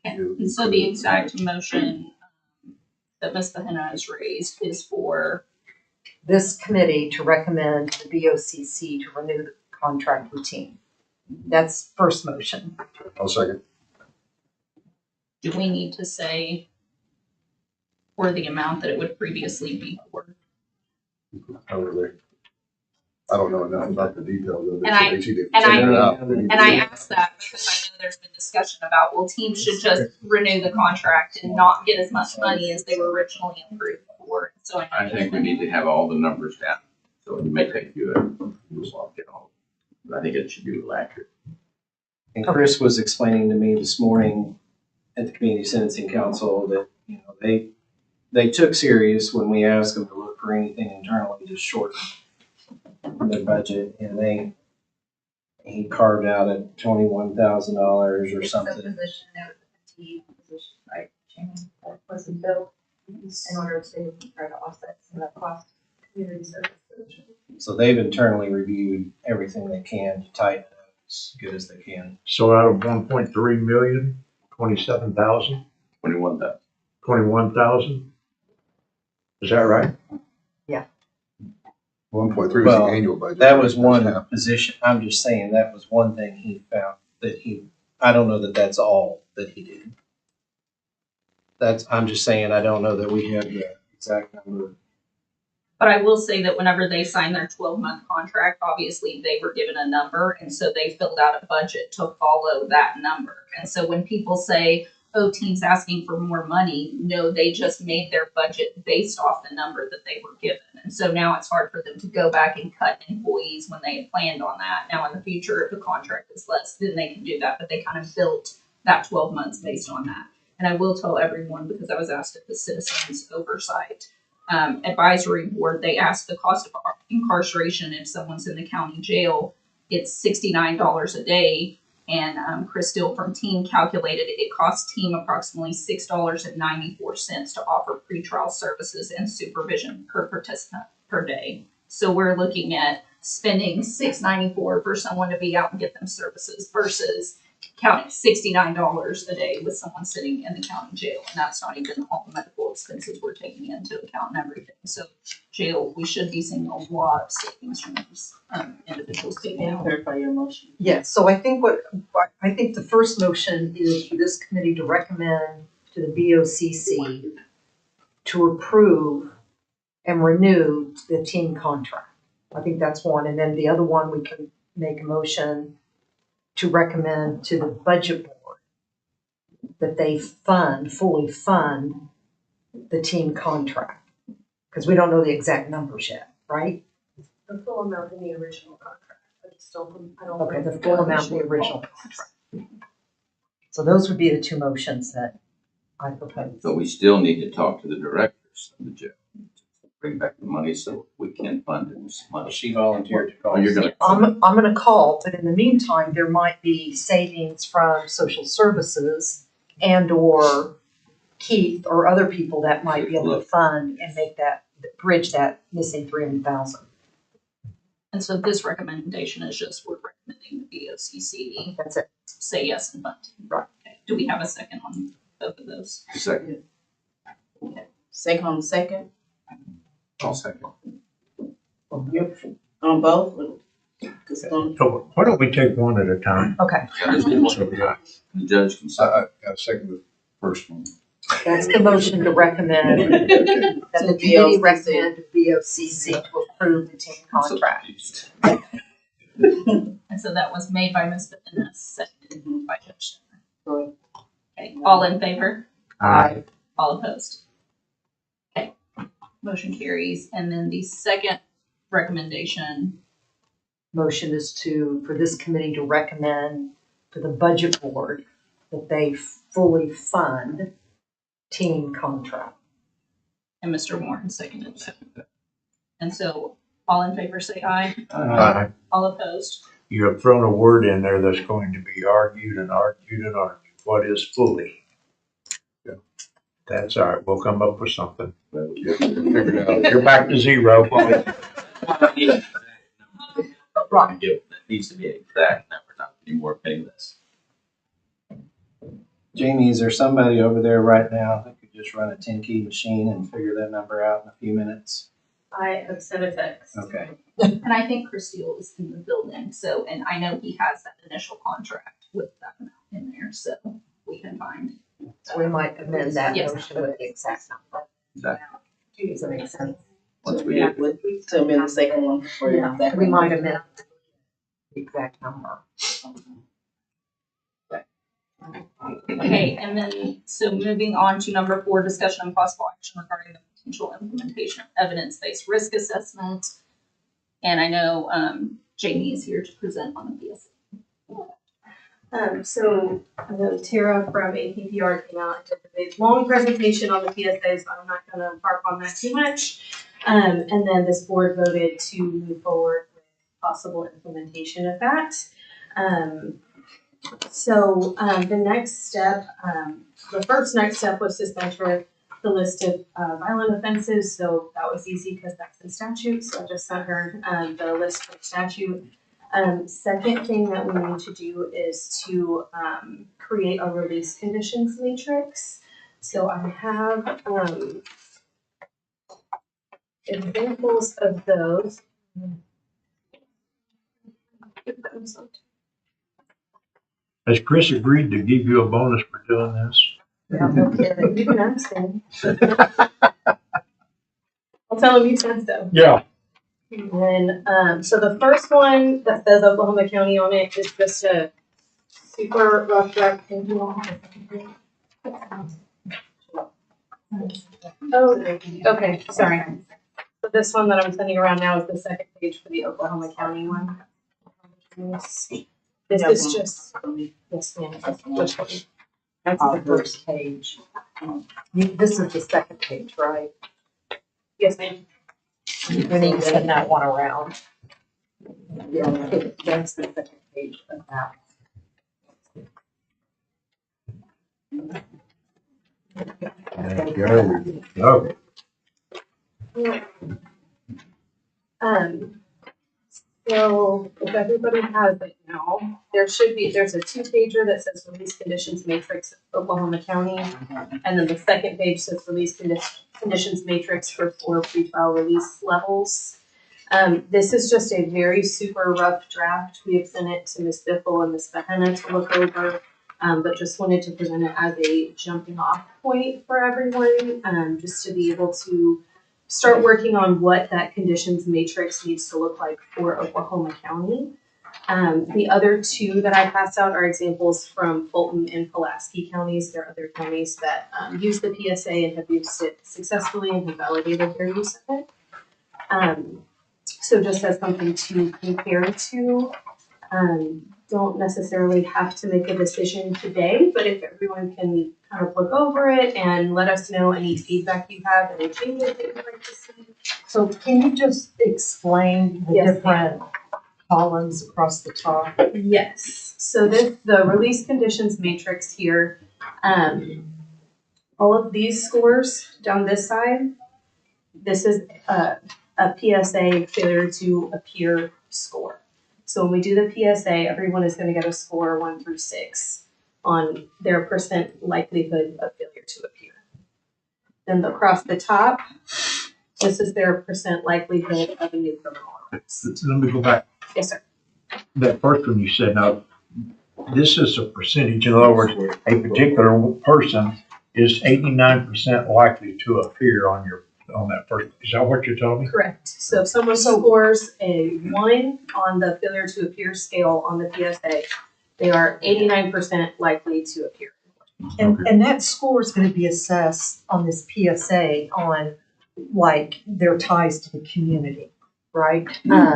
[SPEAKER 1] and so the exact motion that Ms. Bahena has raised is for,
[SPEAKER 5] This committee to recommend to the BOCC to renew the contract with Team. That's first motion.
[SPEAKER 3] I'll second.
[SPEAKER 1] do we need to say for the amount that it would previously be for?
[SPEAKER 3] However, I don't know enough about the details of it.
[SPEAKER 1] And
[SPEAKER 3] so
[SPEAKER 1] I-
[SPEAKER 3] they need to
[SPEAKER 1] and I-
[SPEAKER 3] figure it out. They need
[SPEAKER 1] And
[SPEAKER 3] to
[SPEAKER 1] I
[SPEAKER 3] do it.
[SPEAKER 1] asked that because I know there's been discussion about, well, teams should just renew the contract and not get as much money as they were originally approved for. So
[SPEAKER 2] I think we need to have all the numbers down, so it may take you a while to get all. But I think it should be a little accurate.
[SPEAKER 7] And Chris was explaining to me this morning at the Community Sentencing Council that, you know, they took serious when we asked them to look for anything internally to shorten their budget, and he carved out at $21,000 or
[SPEAKER 8] It's the
[SPEAKER 7] something.
[SPEAKER 8] position, that was the fatigue position, right, Jamie, that wasn't built in order to try to offset some of the cost of community services.
[SPEAKER 7] So they've internally reviewed everything they can to tighten it up as good as they can.
[SPEAKER 4] So out of 1.3 million, 27,000,
[SPEAKER 2] 21,000.
[SPEAKER 4] 21,000? Is that right?
[SPEAKER 3] 1.3 was the
[SPEAKER 7] Well,
[SPEAKER 3] annual budget.
[SPEAKER 7] That was one
[SPEAKER 3] Yeah.
[SPEAKER 7] position. I'm just saying that was one thing he found that I don't know that that's all that he did. I'm just saying, I don't know that we have the exact number.
[SPEAKER 1] But I will say that whenever they signed their 12-month contract, obviously they were given a number, and so they filled out a budget to follow that number. And so when people say, oh, team's asking for more money, no, they just made their budget based off the number that they were given. And so now it's hard for them to go back and cut employees when they had planned on that. Now in the future, if the contract is less, then they can do that, but they kind of built that 12 months based on that. And I will tell everyone, because I was asked at the Citizens Oversight Advisory Board, they asked the cost of incarceration if someone's in the county jail. It's $69 a day, and Chris Steele from Team calculated it costs Team approximately $6.94 to offer pretrial services and supervision per participant per day. So we're looking at spending $6.94 for someone to be out and get them services versus county $69 a day with someone sitting in the county jail, and that's not even all the medical expenses we're taking into account and everything. So jail, we should be seeing a lot of savings from these individuals taking out.
[SPEAKER 8] Clarify your motion.
[SPEAKER 5] Yes, so I think I think the first motion is for this committee to recommend to the BOCC to approve and renew the team contract. I think that's one, and then the other one, we can make a motion to recommend to the budget board that they fully fund the team contract. Because we don't know the exact numbers yet, right?
[SPEAKER 6] The full amount in the original contract. I don't.
[SPEAKER 5] Okay, the full amount of the original contract. So those would be the two motions that I propose.
[SPEAKER 2] So we still need to talk to the directors of the jail, bring back the money so we can fund it with some money.
[SPEAKER 7] She volunteered to call.
[SPEAKER 2] Oh, you're gonna.
[SPEAKER 5] I'm gonna call, but in the meantime, there might be savings from social services and or Keith or other people that might be able to fund and make that, bridge that missing 300,000.
[SPEAKER 1] And so this recommendation is just, we're recommending the BOCC
[SPEAKER 5] That's it.
[SPEAKER 1] say yes and fund.
[SPEAKER 5] Right.
[SPEAKER 1] Okay. Do we have a second on both of those?
[SPEAKER 2] Second.
[SPEAKER 8] Second on the second,
[SPEAKER 2] I'll second.
[SPEAKER 8] on both? Just on-
[SPEAKER 4] So why don't we take one at a time?
[SPEAKER 5] Okay,
[SPEAKER 4] So, yeah.
[SPEAKER 2] The judge can say.
[SPEAKER 3] I second the first one.
[SPEAKER 5] that's the motion to recommend, that the committee recommend to BOCC to approve the team
[SPEAKER 2] I'm so
[SPEAKER 5] contract.
[SPEAKER 2] confused.
[SPEAKER 1] And so that was made by Ms. Bennett, seconded by Judge Stemmer. Okay, all in favor?
[SPEAKER 5] Aye.
[SPEAKER 1] All opposed? Okay, motion carries. And then the second recommendation,
[SPEAKER 5] Motion is for this committee to recommend to the budget board that they fully fund team contract.
[SPEAKER 1] and Mr. Moore has seconded that. And so all in favor say aye. All opposed?
[SPEAKER 4] You have thrown a word in there that's going to be argued and argued and argued. What is fully?
[SPEAKER 3] Yeah.
[SPEAKER 4] That's all right. We'll come up with something.
[SPEAKER 3] Figure it out.
[SPEAKER 4] You're back to zero.
[SPEAKER 5] Right.
[SPEAKER 2] That needs to be an exact number, not any more painless.
[SPEAKER 7] Jamie, is there somebody over there right now that could just run a 10-key machine and figure that number out in a few minutes?
[SPEAKER 6] I have sent a text.
[SPEAKER 7] Okay.
[SPEAKER 1] And I think Chris Steele is in the building, so, and I know he has that initial contract with that amount in there, so we can find.
[SPEAKER 5] So we might amend that
[SPEAKER 1] Yes.
[SPEAKER 5] motion with the exact number.
[SPEAKER 2] Exactly.
[SPEAKER 5] Does that make sense?
[SPEAKER 2] Once we get.
[SPEAKER 8] So amend the second one for
[SPEAKER 5] Yeah,
[SPEAKER 8] that.
[SPEAKER 5] we might amend the exact number.
[SPEAKER 1] Okay, and then, so moving on to number 4, discussion and possible action regarding the potential implementation of evidence-based risk assessment. And I know Jamie is here to present on the PSA.
[SPEAKER 6] So I know Tara from APPR came out and did a big long presentation on the PSA, so I'm not gonna harp on that too much. And then this board voted to move forward with possible implementation of that. So the next step, the first next step was to censor the list of violent offenses. So that was easy because that's in statute. So I just sent her the list for statute. Second thing that we need to do is to create a release conditions matrix. So I have examples of those.
[SPEAKER 4] Has Chris agreed to give you a bonus for doing this?
[SPEAKER 5] Yeah, no kidding.
[SPEAKER 6] You can ask him. I'll tell him you said so.
[SPEAKER 4] Yeah.
[SPEAKER 6] And so the first one that says Oklahoma County on it is just a super rough draft. Oh, okay, sorry. So this one that I'm sending around now is the second page for the Oklahoma County one. This is just, yes, ma'am. Which one?
[SPEAKER 5] That's the first page. This is the second page, right?
[SPEAKER 6] Yes, ma'am.
[SPEAKER 5] We need to send that one around. Yeah, that's the second page of that.
[SPEAKER 4] Okay.
[SPEAKER 6] So if everybody has it now, there's a 2-pager that says release conditions matrix Oklahoma County. And then the second page says release conditions matrix for 4 pretrial release levels. This is just a very super rough draft. We have sent it to Ms. Biffle and Ms. Behenna to look over, but just wanted to present it as a jumping off point for everyone, just to be able to start working on what that conditions matrix needs to look like for Oklahoma County. The other 2 that I passed out are examples from Fulton and Pulaski counties. There are other counties that use the PSA and have used it successfully and have validated their use of it. So just as something to compare to, don't necessarily have to make a decision today, but if everyone can kind of look over it and let us know any feedback you have, any changes that you'd like to see.
[SPEAKER 5] So can you just explain the
[SPEAKER 6] Yes,
[SPEAKER 5] different columns across the top?
[SPEAKER 6] Yes, so the release conditions matrix here, all of these scores down this side, this is a PSA failure to appear score. So when we do the PSA, everyone is gonna get a score 1 through 6 on their percent likelihood of failure to appear. Then across the top, this is their percent likelihood of a new criminal arrest.
[SPEAKER 4] Let me go back.
[SPEAKER 6] Yes, sir.
[SPEAKER 4] That first one you said, now, this is a percentage. In other words, a particular person is 89% likely to appear on that first. Is that what you're telling me?
[SPEAKER 6] Correct. So if someone scores a 1 on the failure to appear scale on the PSA, they are 89% likely to appear.
[SPEAKER 5] And that score is going to be assessed on this PSA on like their ties to the community, right?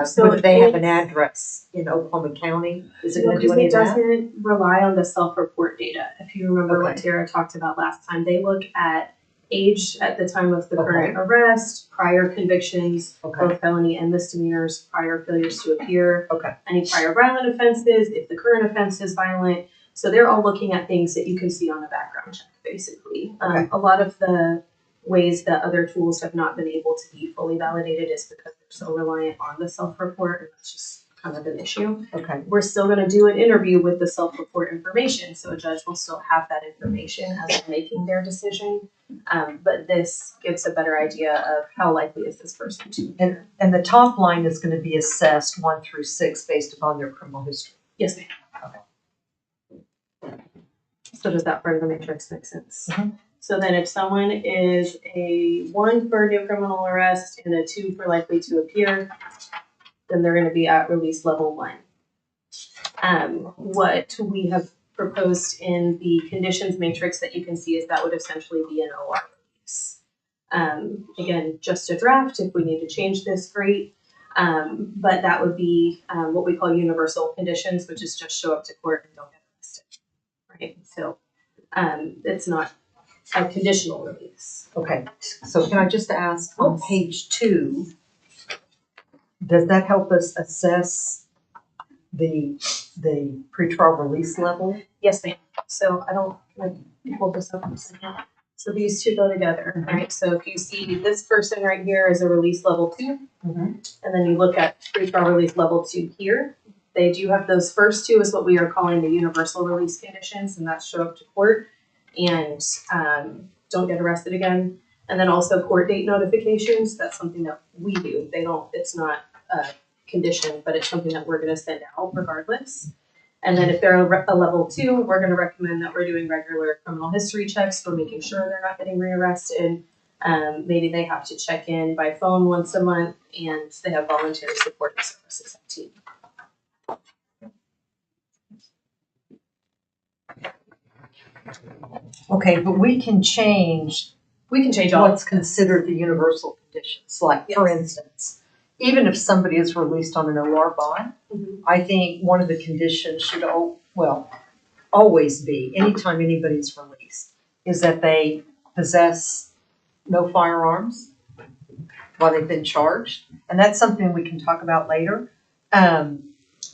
[SPEAKER 5] So if they have an address in Oklahoma County, is it going to do any of that?
[SPEAKER 6] It doesn't rely on the self-report data. If you remember what
[SPEAKER 5] Okay.
[SPEAKER 6] Tara talked about last time, they look at age at the time of the current arrest, prior convictions,
[SPEAKER 5] Okay.
[SPEAKER 6] both felony and misdemeanors, prior failures to appear,
[SPEAKER 5] Okay.
[SPEAKER 6] any prior violent offenses, if the current offense is violent. So they're all looking at things that you can see on a background check, basically.
[SPEAKER 5] Okay.
[SPEAKER 6] A lot of the ways that other tools have not been able to be fully validated is because they're so reliant on the self-report, and that's just kind of an issue.
[SPEAKER 5] Okay.
[SPEAKER 6] We're still going to do an interview with the self-report information, so a judge will still have that information as they're making their decision. But this gives a better idea of how likely is this person to appear.
[SPEAKER 5] And the top line is going to be assessed 1 through 6 based upon their criminal history.
[SPEAKER 6] Yes, ma'am. So does that part of the matrix make sense?
[SPEAKER 5] Mhm.
[SPEAKER 6] So then if someone is a 1 for new criminal arrest and a 2 for likely to appear, then they're gonna be at release level 1. What we have proposed in the conditions matrix that you can see is that would essentially be an OR release. Again, just a draft. If we need to change this, great. But that would be what we call universal conditions, which is just show up to court and don't get arrested. Right? So it's not a conditional release.
[SPEAKER 5] Okay, so can I just ask, on page 2, does that help us assess the pretrial release level?
[SPEAKER 6] Yes, ma'am. So can I hold this up a second? So these 2 go together, right? So if you see this person right here is a release level 2,
[SPEAKER 5] Mhm.
[SPEAKER 6] and then you look at pretrial release level 2 here, they do have those first 2 is what we are calling the universal release conditions, and that's show up to court and don't get arrested again. And then also court date notifications, that's something that we do. It's not a condition, but it's something that we're gonna send out regardless. And then if they're a level 2, we're gonna recommend that we're doing regular criminal history checks for making sure they're not getting rearrested. Maybe they have to check in by phone once a month, and they have voluntary support services at team.
[SPEAKER 5] Okay, but we can change
[SPEAKER 6] all.
[SPEAKER 5] what's considered the universal conditions. Like, for instance, even if somebody is released on an OR bond,
[SPEAKER 6] Mhm.
[SPEAKER 5] I think one of the conditions should always be, anytime anybody's released, is that they possess no firearms while they've been charged. And that's something we can talk about later.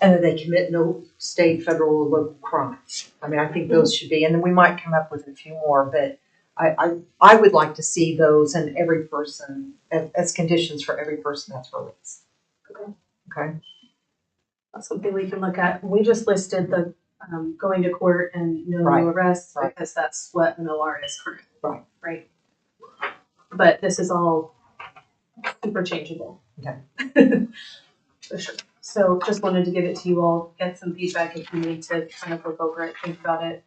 [SPEAKER 5] And that they commit no state, federal, or local crimes. I mean, I think those should be, and then we might come up with a few more, but I would like to see those in every person, as conditions for every person that's released. Okay?
[SPEAKER 6] That's something we can look at. We just listed the, going to court and no
[SPEAKER 5] Right,
[SPEAKER 6] new arrests,
[SPEAKER 5] right.
[SPEAKER 6] because that's what an OR is currently.
[SPEAKER 5] Right.
[SPEAKER 6] Right. But this is all super changeable.
[SPEAKER 5] Okay.
[SPEAKER 6] For sure. So just wanted to give it to you all, get some feedback if you need to kind of look over it, think about it.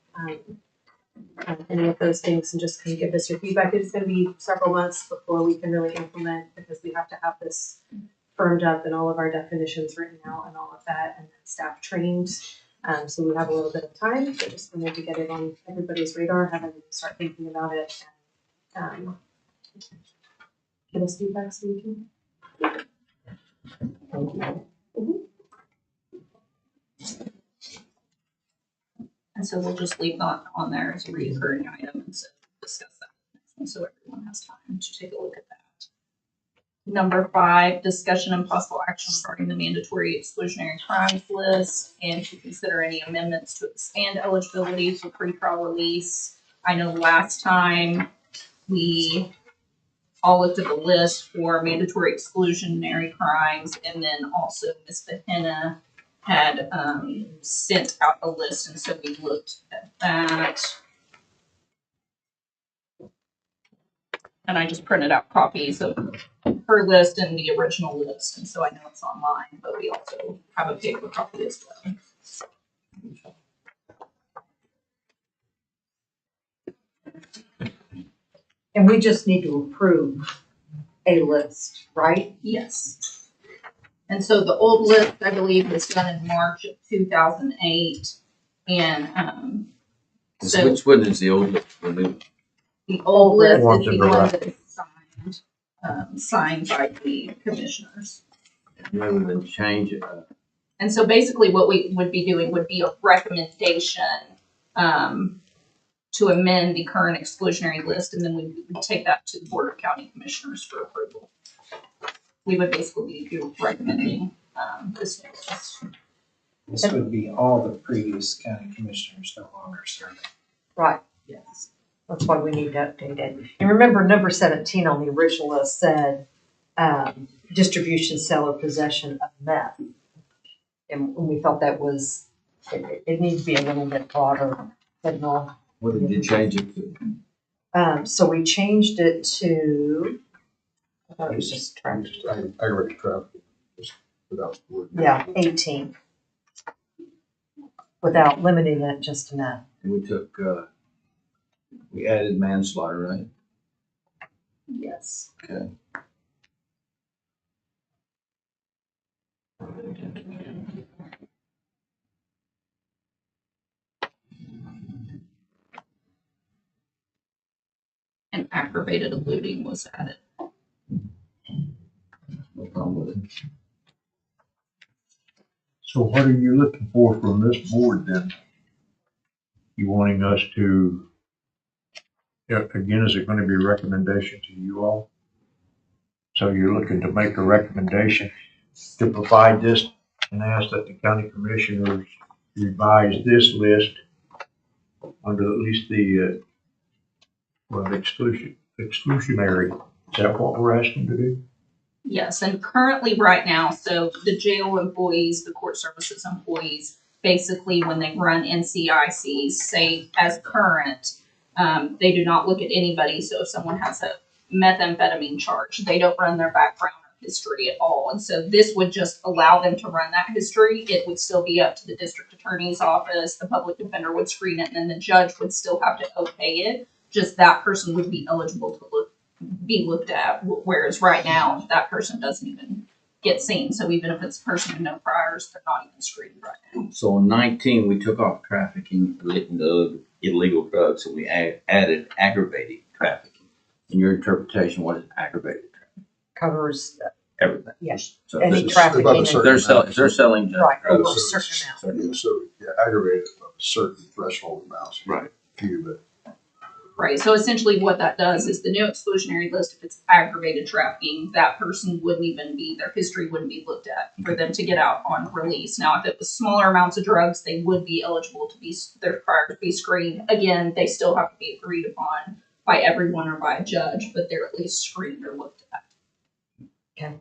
[SPEAKER 6] Any of those things, and just kind of give us your feedback. It's gonna be several months before we can really implement, because we have to have this firmed up and all of our definitions written out and all of that, and then staff trained. So we have a little bit of time, so just wanted to get it on everybody's radar, have them start thinking about it, and give us feedback so we can.
[SPEAKER 1] And so we'll just leave that on there as a recurring item and so discuss that next one, so everyone has time to take a look at that. Number 5, discussion and possible action regarding the mandatory exclusionary crimes list and to consider any amendments to expand eligibility for pretrial release. I know last time we all looked at the list for mandatory exclusionary crimes, and then also Ms. Behenna had sent out a list, and so we looked at that. And I just printed out copies of her list and the original list, and so I know it's online, but we also have a paper copy as well.
[SPEAKER 5] And we just need to approve a list, right?
[SPEAKER 1] Yes. And so the old list, I believe, was done in March of 2008, and so
[SPEAKER 2] Which one is the old, the new?
[SPEAKER 1] the old list
[SPEAKER 4] Ones
[SPEAKER 1] is
[SPEAKER 4] in
[SPEAKER 1] the
[SPEAKER 4] the
[SPEAKER 1] one
[SPEAKER 4] right.
[SPEAKER 1] that is signed by the commissioners.
[SPEAKER 2] Maybe we can change it.
[SPEAKER 1] And so basically what we would be doing would be a recommendation to amend the current exclusionary list, and then we would take that to the Board of County Commissioners for approval. We would basically be recommending this new list.
[SPEAKER 7] This would be all the previous county commissioners no longer serving.
[SPEAKER 5] Right.
[SPEAKER 1] Yes.
[SPEAKER 5] That's why we need to update it. And remember, number 17 on the original list said, distribution, sale, or possession of meth. And we felt that was, it needs to be a little bit broader, but no.
[SPEAKER 2] What did you change it to?
[SPEAKER 5] So we changed it to, I thought it was just traffic.
[SPEAKER 3] Just aggravated traffic, just without the word.
[SPEAKER 5] Yeah, 18. Without limiting it just to meth.
[SPEAKER 2] And we took, we added manslaughter, right?
[SPEAKER 1] Yes.
[SPEAKER 2] Okay.
[SPEAKER 1] And aggravated eluding was added.
[SPEAKER 2] No problem with it.
[SPEAKER 4] So what are you looking for from this board then? You wanting us to, again, is it going to be a recommendation to you all? So you're looking to make a recommendation to provide this and ask that the county commissioners revise this list under at least the, exclusionary. Is that what we're asking to do?
[SPEAKER 1] Yes, and currently right now, so the jail employees, the court services employees, basically when they run NCICs, say as current, they do not look at anybody. So if someone has a methamphetamine charge, they don't run their background or history at all. And so this would just allow them to run that history. It would still be up to the district attorney's office. The public defender would screen it, and then the judge would still have to okay it. Just that person would be eligible to be looked at, whereas right now that person doesn't even get seen. So even if it's a person with no priors, they're not even screened right now.
[SPEAKER 2] So in 19, we took off trafficking, the illegal drugs, and we added aggravated trafficking. In your interpretation, what is aggravated trafficking?
[SPEAKER 5] Covers
[SPEAKER 2] Everything.
[SPEAKER 5] Yes.
[SPEAKER 2] So
[SPEAKER 5] any
[SPEAKER 2] this is-
[SPEAKER 5] trafficking.
[SPEAKER 3] about a
[SPEAKER 5] in-
[SPEAKER 3] certain
[SPEAKER 2] they're selling
[SPEAKER 5] Right, over a
[SPEAKER 2] drugs.
[SPEAKER 5] certain amount.
[SPEAKER 3] Yeah, so, yeah, aggravated of a certain threshold amounts.
[SPEAKER 2] Right.
[SPEAKER 3] Few, but
[SPEAKER 1] Right. So essentially what that does is the new exclusionary list, if it's aggravated trafficking, that person wouldn't even be, their history wouldn't be looked at for them to get out on release. Now, if it was smaller amounts of drugs, they would be eligible to be, their prior to be screened. Again, they still have to be agreed upon by everyone or by a judge, but they're at least screened or looked at.
[SPEAKER 5] Okay.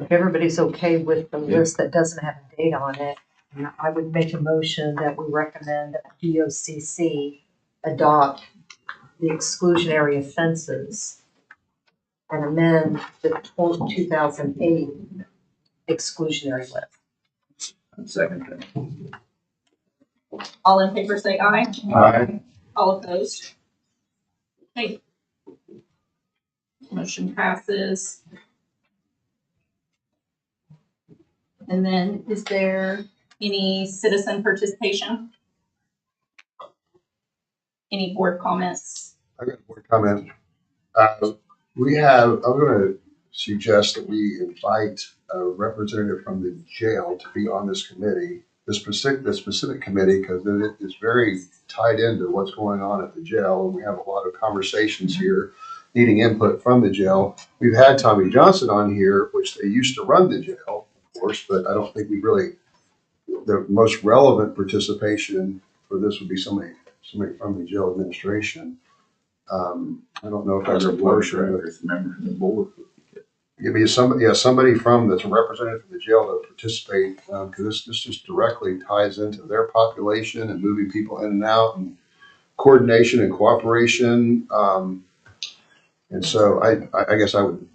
[SPEAKER 5] If everybody's okay with the list that doesn't have a date on it, I would make a motion that we recommend that DOCC adopt the exclusionary offenses and amend the 2008 exclusionary list.
[SPEAKER 2] Second thing.
[SPEAKER 1] All in favor say aye.
[SPEAKER 3] Aye.
[SPEAKER 1] All opposed? Okay. Motion passes. And then is there any citizen participation? Any board comments?
[SPEAKER 3] I got one comment. I'm gonna suggest that we invite a representative from the jail to be on this committee, the specific committee, because it is very tied into what's going on at the jail. And we have a lot of conversations here needing input from the jail. We've had Tommy Johnson on here, which they used to run the jail, of course, but I don't think we really, the most relevant participation for this would be somebody from the jail administration. I don't know if that's a motion.
[SPEAKER 2] There's a member of the board.
[SPEAKER 3] Give me somebody from that's a representative from the jail to participate, because this just directly ties into their population and moving people in and out and coordination and cooperation. And so I guess I would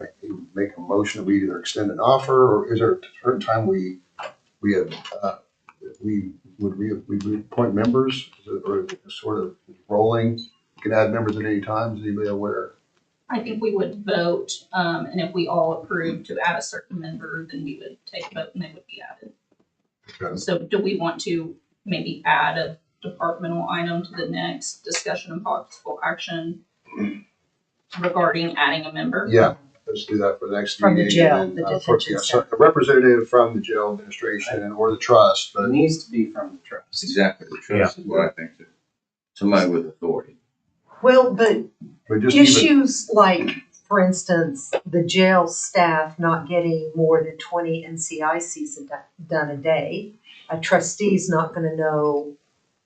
[SPEAKER 3] make a motion that we either extend an offer, or is there a certain time we would appoint members? Is it, or is it sort of rolling? You can add members at any time. Is anybody aware?
[SPEAKER 1] I think we would vote, and if we all approve to add a certain member, then we would take a vote and they would be added.
[SPEAKER 3] Okay.
[SPEAKER 1] So do we want to maybe add a departmental item to the next discussion and possible action regarding adding a member?
[SPEAKER 3] Yeah, let's do that for the next
[SPEAKER 5] From the
[SPEAKER 3] meeting.
[SPEAKER 5] jail,
[SPEAKER 3] And
[SPEAKER 5] the
[SPEAKER 3] then,
[SPEAKER 5] detention
[SPEAKER 3] yeah,
[SPEAKER 5] center.
[SPEAKER 3] so a representative from the jail administration or the trust,
[SPEAKER 7] It
[SPEAKER 3] but
[SPEAKER 7] needs to be from the trust.
[SPEAKER 2] Exactly. The trust is what I think too. Somebody with authority.
[SPEAKER 5] Well, but
[SPEAKER 3] just even,
[SPEAKER 5] issues like, for instance, the jail staff not getting more than 20 NCICs done a day, a trustee's not gonna know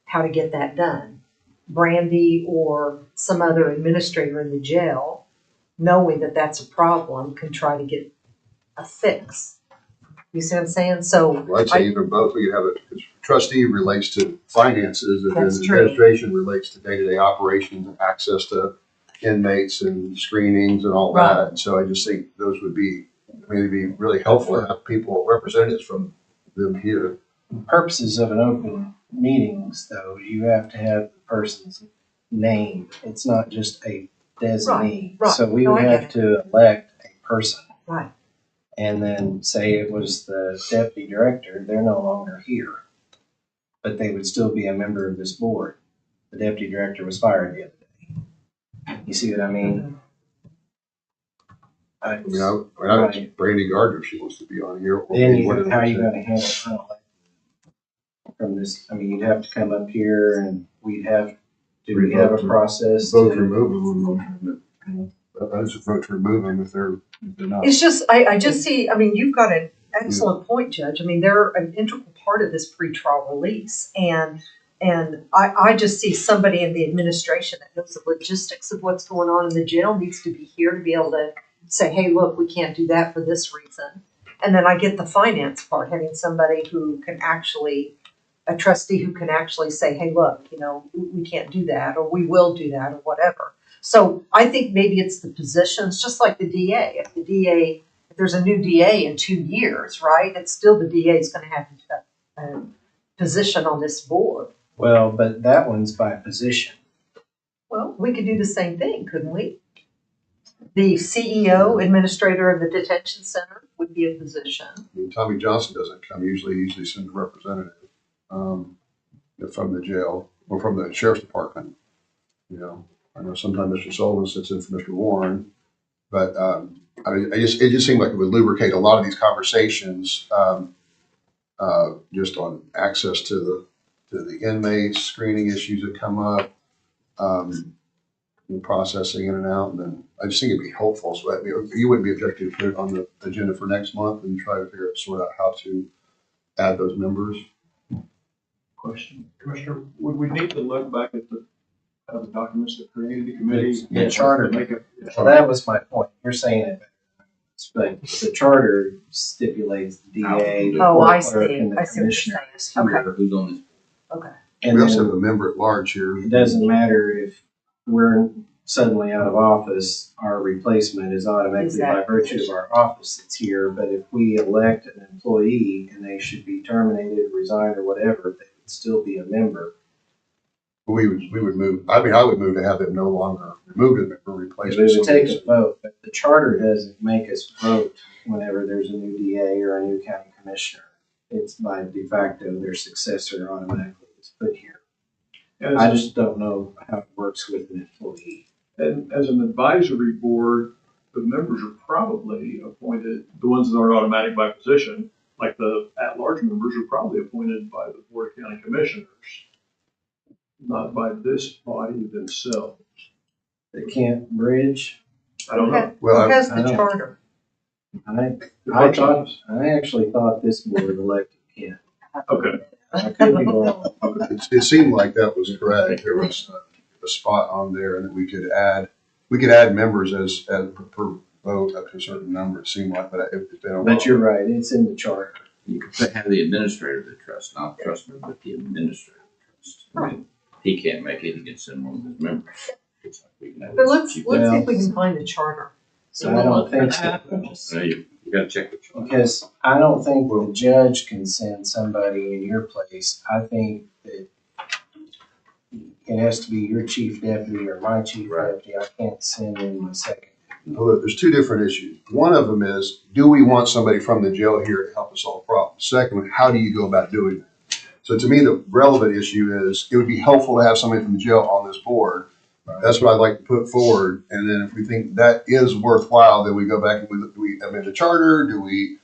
[SPEAKER 5] how to get that done. Brandy or some other administrator in the jail, knowing that that's a problem, can try to get a fix. You see what I'm saying? So,
[SPEAKER 3] well, I'd say even both, we could have because trustee relates to finances, and then
[SPEAKER 5] That's true.
[SPEAKER 3] administration relates to day-to-day operations and access to inmates and screenings and all
[SPEAKER 5] Right.
[SPEAKER 3] that. And so I just think those would be, it'd be really helpful to have people, representatives from them here.
[SPEAKER 7] Purposes of an open meetings, though, you have to have the person's name. It's not just a designee.
[SPEAKER 5] Right, right.
[SPEAKER 7] So we
[SPEAKER 5] No,
[SPEAKER 7] would
[SPEAKER 5] I get
[SPEAKER 7] have to elect a person.
[SPEAKER 5] Right.
[SPEAKER 7] And then say it was the deputy director, they're no longer here. But they would still be a member of this board. The deputy director was fired the other day. You see what I mean?
[SPEAKER 3] I mean, I would Brandy Gardner, if she wants to be on here. Or
[SPEAKER 7] Then
[SPEAKER 3] maybe one of
[SPEAKER 7] how are you
[SPEAKER 3] the-
[SPEAKER 7] gonna handle from this? I mean, you'd have to come up here and we'd have, do we have a process?
[SPEAKER 3] Vote to
[SPEAKER 7] to-
[SPEAKER 3] remove them. I just vote to remove them if they're not.
[SPEAKER 5] it's just, I just see, I mean, you've got an excellent point, Judge. I mean, they're an integral part of this pretrial release. And I just see somebody in the administration that knows the logistics of what's going on in the jail needs to be here to be able to say, hey, look, we can't do that for this reason. And then I get the finance part, having somebody who can actually, a trustee who can actually say, hey, look, you know, we can't do that, or we will do that, or whatever. So I think maybe it's the positions, just like the DA. If there's a new DA in 2 years, right, it's still the DA is going to have a position on this board.
[SPEAKER 7] Well, but that one's by position.
[SPEAKER 5] Well, we could do the same thing, couldn't we? The CEO, administrator of the detention center, would be a position.
[SPEAKER 3] I mean, Tommy Johnson doesn't come usually sends a representative from the jail or from the sheriff's department. You know, I know sometimes Mr. Sullivan sits in for Mr. Warren, but it just seemed like it would lubricate a lot of these conversations just on access to the inmates, screening issues that come up, and processing in and out. And then I just think it'd be helpful. So that you wouldn't be objective to put it on the agenda for next month and try to sort out how to add those members.
[SPEAKER 10] Question, Commissioner, would we need to look back at the documents that created the committee?
[SPEAKER 7] The charter.
[SPEAKER 10] Make it.
[SPEAKER 7] Well, that was my point. You're saying it. but the charter stipulates the DA, the
[SPEAKER 5] Oh, I
[SPEAKER 7] court clerk,
[SPEAKER 5] see.
[SPEAKER 7] and the
[SPEAKER 5] I see what you're
[SPEAKER 7] commissioner
[SPEAKER 5] saying.
[SPEAKER 7] is
[SPEAKER 5] Okay.
[SPEAKER 7] here.
[SPEAKER 2] Who's on this?
[SPEAKER 7] And
[SPEAKER 3] We also
[SPEAKER 7] then
[SPEAKER 3] have a member at large here.
[SPEAKER 7] it doesn't matter if we're suddenly out of office, our replacement is automatically by
[SPEAKER 5] Exactly.
[SPEAKER 7] virtue of our office that's here. But if we elect an employee and they should be terminated, resigned, or whatever, they would still be a member.
[SPEAKER 3] We would move, I mean, I would move to have them no longer removed and replaced
[SPEAKER 7] It
[SPEAKER 3] with
[SPEAKER 7] would take
[SPEAKER 3] somebody.
[SPEAKER 7] a vote, but the charter doesn't make us vote whenever there's a new DA or a new county commissioner. It's by de facto, their successor automatically is put here. I just don't know how it works with an employee.
[SPEAKER 10] And as an advisory board, the members are probably appointed, the ones that aren't automatic by position, like the at-large members are probably appointed by the Board of County Commissioners, not by this body themselves.
[SPEAKER 7] They can't bridge.
[SPEAKER 10] I don't know.
[SPEAKER 3] Well,
[SPEAKER 5] Who has
[SPEAKER 7] I
[SPEAKER 5] the
[SPEAKER 7] don't-
[SPEAKER 5] charter?
[SPEAKER 7] I actually thought this board elected Ken.
[SPEAKER 10] Okay.
[SPEAKER 7] I could be wrong.
[SPEAKER 3] it seemed like that was correct. There was a spot on there and that we could add members as per vote up to a certain number, it seemed like, but if they don't.
[SPEAKER 7] But you're right, it's in the charter.
[SPEAKER 2] You could have the administrator of the trust, not the trust member, but the administrator of the trust. I mean, he can't make it, he can send one of his members. It's like we can have
[SPEAKER 5] But let's
[SPEAKER 2] chief-
[SPEAKER 5] see if we can find the charter.
[SPEAKER 1] So
[SPEAKER 7] I
[SPEAKER 1] we'll
[SPEAKER 7] don't
[SPEAKER 1] look for
[SPEAKER 7] think so.
[SPEAKER 1] that. Just-
[SPEAKER 2] You gotta check the chart.
[SPEAKER 7] Because I don't think the judge can send somebody in your place. I think that it has to be your chief deputy or my chief
[SPEAKER 2] Right.
[SPEAKER 7] deputy. I can't send in my second.
[SPEAKER 3] Well, look, there's two different issues. One of them is, do we want somebody from the jail here to help us solve problems? Second, how do you go about doing that? So to me, the relevant issue is, it would be helpful to have somebody from the jail on this board. That's what I'd like to put forward. And then if we think that is worthwhile, then we go back and do we amend the charter? Do we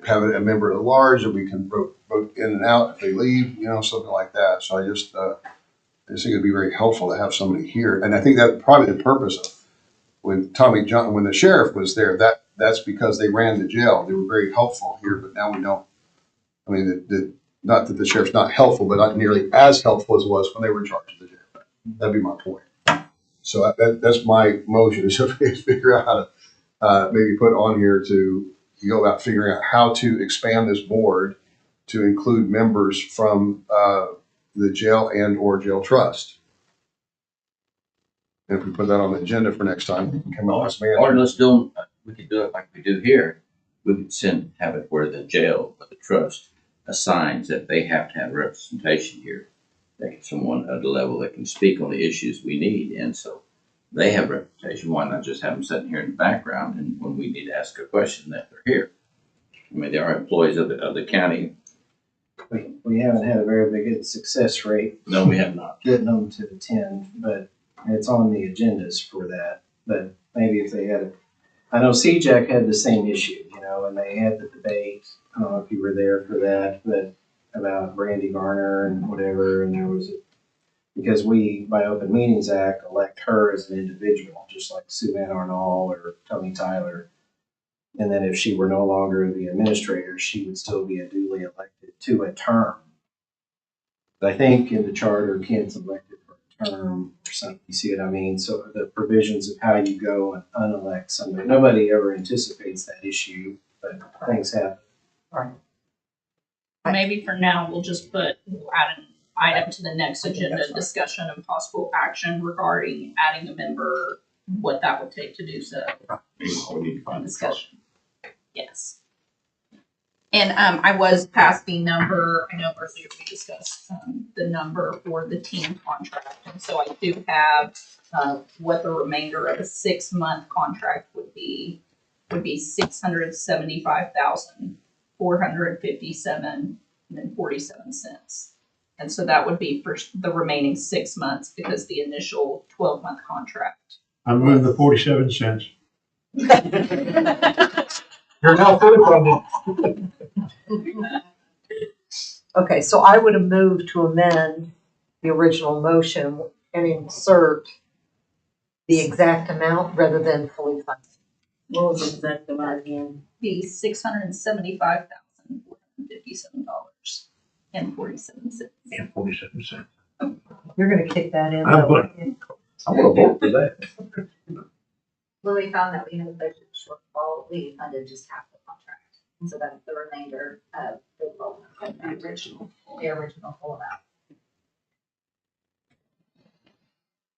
[SPEAKER 3] have a member at large that we can vote in and out if they leave, something like that. So I just think it'd be very helpful to have somebody here. And I think that probably the purpose of when when the sheriff was there, that's because they ran the jail. They were very helpful here, but now we don't. I mean, not that the sheriff's not helpful, but not nearly as helpful as it was when they were in charge of the jail. That'd be my point. So that's my motion, is to figure out how to maybe put on here to go about figuring out how to expand this board to include members from the jail and or jail trust. And if we put that on the agenda for next time, we can come up with some
[SPEAKER 2] Or
[SPEAKER 3] answers.
[SPEAKER 2] let's do, we could do it like we do here. We could have it where the jail, or the trust assigns that they have to have representation here. They get someone at a level that can speak on the issues we need. And so they have representation. Why not just have them sitting here in the background, and when we need to ask a question that they're here? I mean, they are employees of the county.
[SPEAKER 7] We haven't had a very big success rate
[SPEAKER 2] No, we have not.
[SPEAKER 7] getting them to attend, but it's on the agendas for that. But maybe if they had I know CJAC had the same issue, and they had the debate. I don't know if you were there for that, but about Brandy Garner and whatever, and there was because we, by Open Meetings Act, elect her as an individual, just like Sue Ann Arnold or Tony Tyler. And then if she were no longer the administrator, she would still be a duly elected to a term. But I think in the charter, Ken's elected for a term or something. You see what I mean? So the provisions of how you go and unelect somebody, nobody ever anticipates that issue, but things happen.
[SPEAKER 5] Right.
[SPEAKER 1] Maybe for now, we'll add an item to the next agenda, discussion and possible action regarding adding a member, what that would take to do so.
[SPEAKER 2] Maybe we need to find the chart.
[SPEAKER 1] Discussion. Yes. And I was past the number, I know earlier we discussed the number for the team contract. And so I do have what the remainder of a 6-month contract would be $675,457.47. And so that would be for the remaining 6 months because the initial 12-month contract.
[SPEAKER 4] I moved the 47 cents. You're now fully funded.
[SPEAKER 5] Okay, so I would have moved to amend the original motion and insert the exact amount rather than fully funded.
[SPEAKER 8] What was the exact amount again?
[SPEAKER 1] Be $675,457.47.
[SPEAKER 4] And 47 cents.
[SPEAKER 5] You're gonna kick that in.
[SPEAKER 4] I'm
[SPEAKER 5] though,
[SPEAKER 4] gonna-
[SPEAKER 5] aren't you?
[SPEAKER 4] I want to vote for that.
[SPEAKER 8] Well, we found that we had a budget all, we funded just half the contract. And so that's the remainder of the 12-month contract. The original full amount.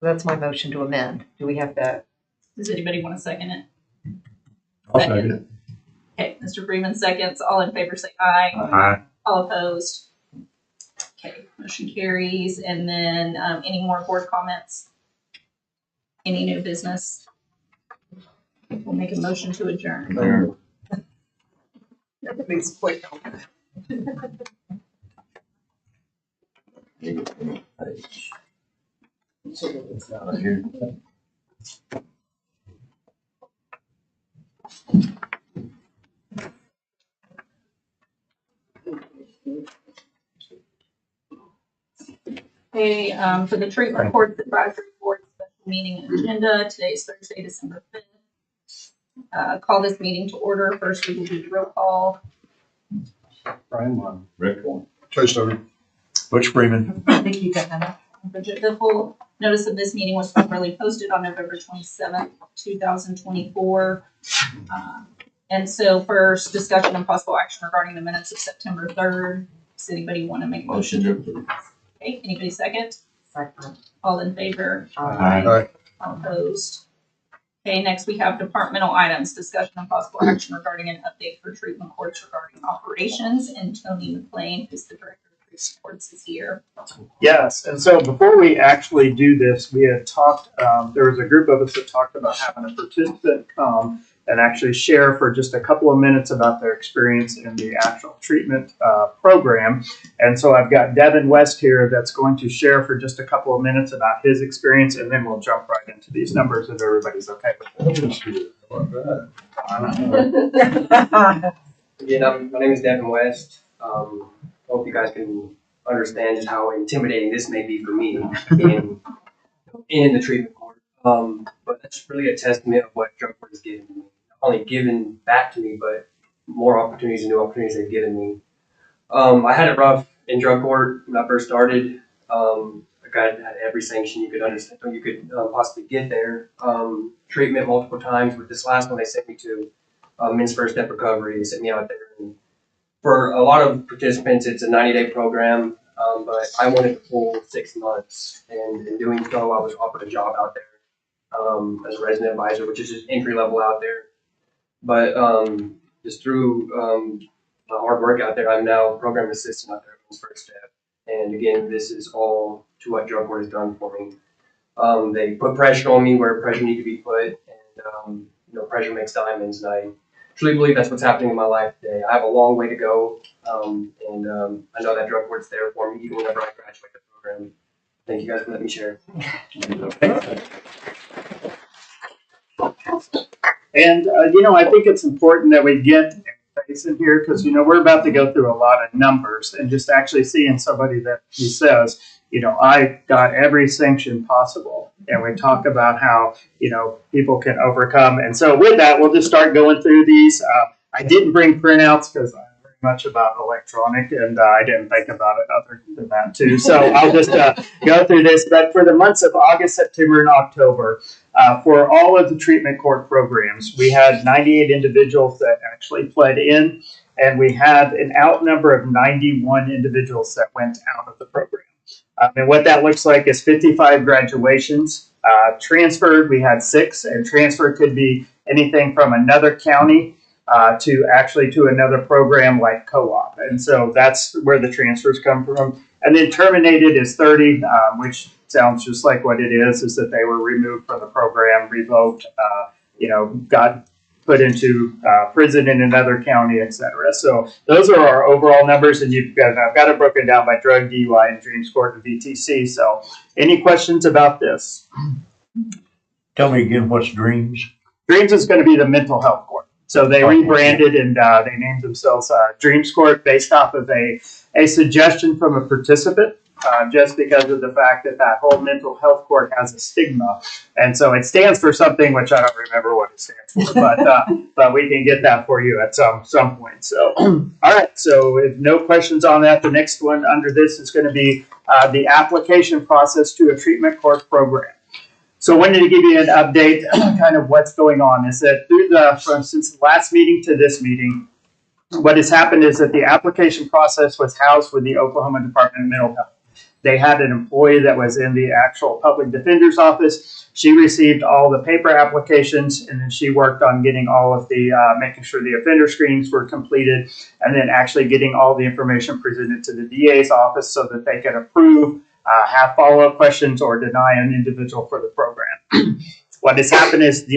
[SPEAKER 5] That's my motion to amend. Do we have that?
[SPEAKER 1] Does anybody want to second it?
[SPEAKER 4] I'll second it.
[SPEAKER 1] Okay, Mr. Freeman seconds. All in favor say aye.
[SPEAKER 4] Aye.
[SPEAKER 1] All opposed? Okay, motion carries. And then, any more board comments? Any new business? We'll make a motion to adjourn.
[SPEAKER 5] Everybody's quick.
[SPEAKER 1] Okay, for the treatment court advisory board special meeting agenda, today is Thursday, December 5th. Call this meeting to order. First, we will do roll call.
[SPEAKER 7] Brian Long.
[SPEAKER 2] Rick one.
[SPEAKER 3] Jay Stover.
[SPEAKER 4] Butch Freeman.
[SPEAKER 5] Nikki Beckman.
[SPEAKER 1] Bridget Biffle. Notice of this meeting was properly posted on November 27th, 2024. And so first, discussion and possible action regarding the minutes of September 3rd. Does anybody want to make a motion?
[SPEAKER 2] Motion to approve.
[SPEAKER 1] Okay, anybody second?
[SPEAKER 5] Second.
[SPEAKER 1] All in favor?
[SPEAKER 4] Aye.
[SPEAKER 3] Aye.
[SPEAKER 1] All opposed? Okay, next we have departmental items, discussion and possible action regarding an update for treatment courts regarding operations, and Tony McLean, who's the director of treatment courts, is here.
[SPEAKER 11] Yes, and so before we actually do this, we had talked, there was a group of us that talked about having a participant come and actually share for just a couple of minutes about their experience in the actual treatment program. And so I've got Devin West here that's going to share for just a couple of minutes about his experience, and then we'll jump right into these numbers if everybody's okay with it.
[SPEAKER 12] Again, my name is Devin West. Hope you guys can understand just how intimidating this may be for me in the treatment court. But that's really a testament of what drug court has given me. Not only given back to me, but more opportunities and new opportunities they've given me. I had it rough in drug court when I first started. I got had every sanction you could understand, you could possibly get there. Treatment multiple times. With this last one, they sent me to men's first step recovery. They sent me out there. And for a lot of participants, it's a 90-day program, but I wanted the full 6 months. And in doing so, I was offered a job out there as a resident advisor, which is just entry level out there. But just through my hard work out there, I'm now program assistant out there at men's first step. And again, this is all to what drug court has done for me. They put pressure on me where pressure needed to be put, and pressure makes diamonds. And I truly believe that's what's happening in my life today. I have a long way to go, and I know that drug court's there for me even whenever I graduate the program. Thank you guys for letting me share.
[SPEAKER 11] And I think it's important that we get face in here because we're about to go through a lot of numbers, and just actually seeing somebody that he says, I got every sanction possible, and we talk about how people can overcome. And so with that, we'll just start going through these. I didn't bring printouts because I'm very much about electronic, and I didn't think about it other than that too. So I'll just go through this. But for the months of August, September, and October, for all of the treatment court programs, we had 98 individuals that actually pled in, and we had an out number of 91 individuals that went out of the program. And what that looks like is 55 graduations. Transferred, we had 6, and transfer could be anything from another county to another program like co-op. And so that's where the transfers come from. And then terminated is 30, which sounds just like what it is that they were removed from the program, revoked, got put into prison in another county, etc. So those are our overall numbers, and I've got it broken down by drug, DUI, and Dreams Court and VTC. So any questions about this?
[SPEAKER 4] Tell me again, what's Dreams?
[SPEAKER 11] Dreams is going to be the mental health court. So they rebranded and they named themselves Dreams Court based off of a suggestion from a participant. Just because of the fact that whole mental health court has a stigma. And so it stands for something which I don't remember what it stands for, but we can get that for you at some point. So, all right, so if no questions on that, the next one under this is going to be the application process to a treatment court program. So I wanted to give you an update, kind of what's going on. Is that since the last meeting to this meeting, what has happened is that the application process was housed with the Oklahoma Department of Mental Health. They had an employee that was in the actual public defender's office. She received all the paper applications, and then she worked on getting all of the, making sure the offender screenings were completed, and then actually getting all the information presented to the DA's office so that they could approve, have follow-up questions, or deny an individual for the program. What has happened is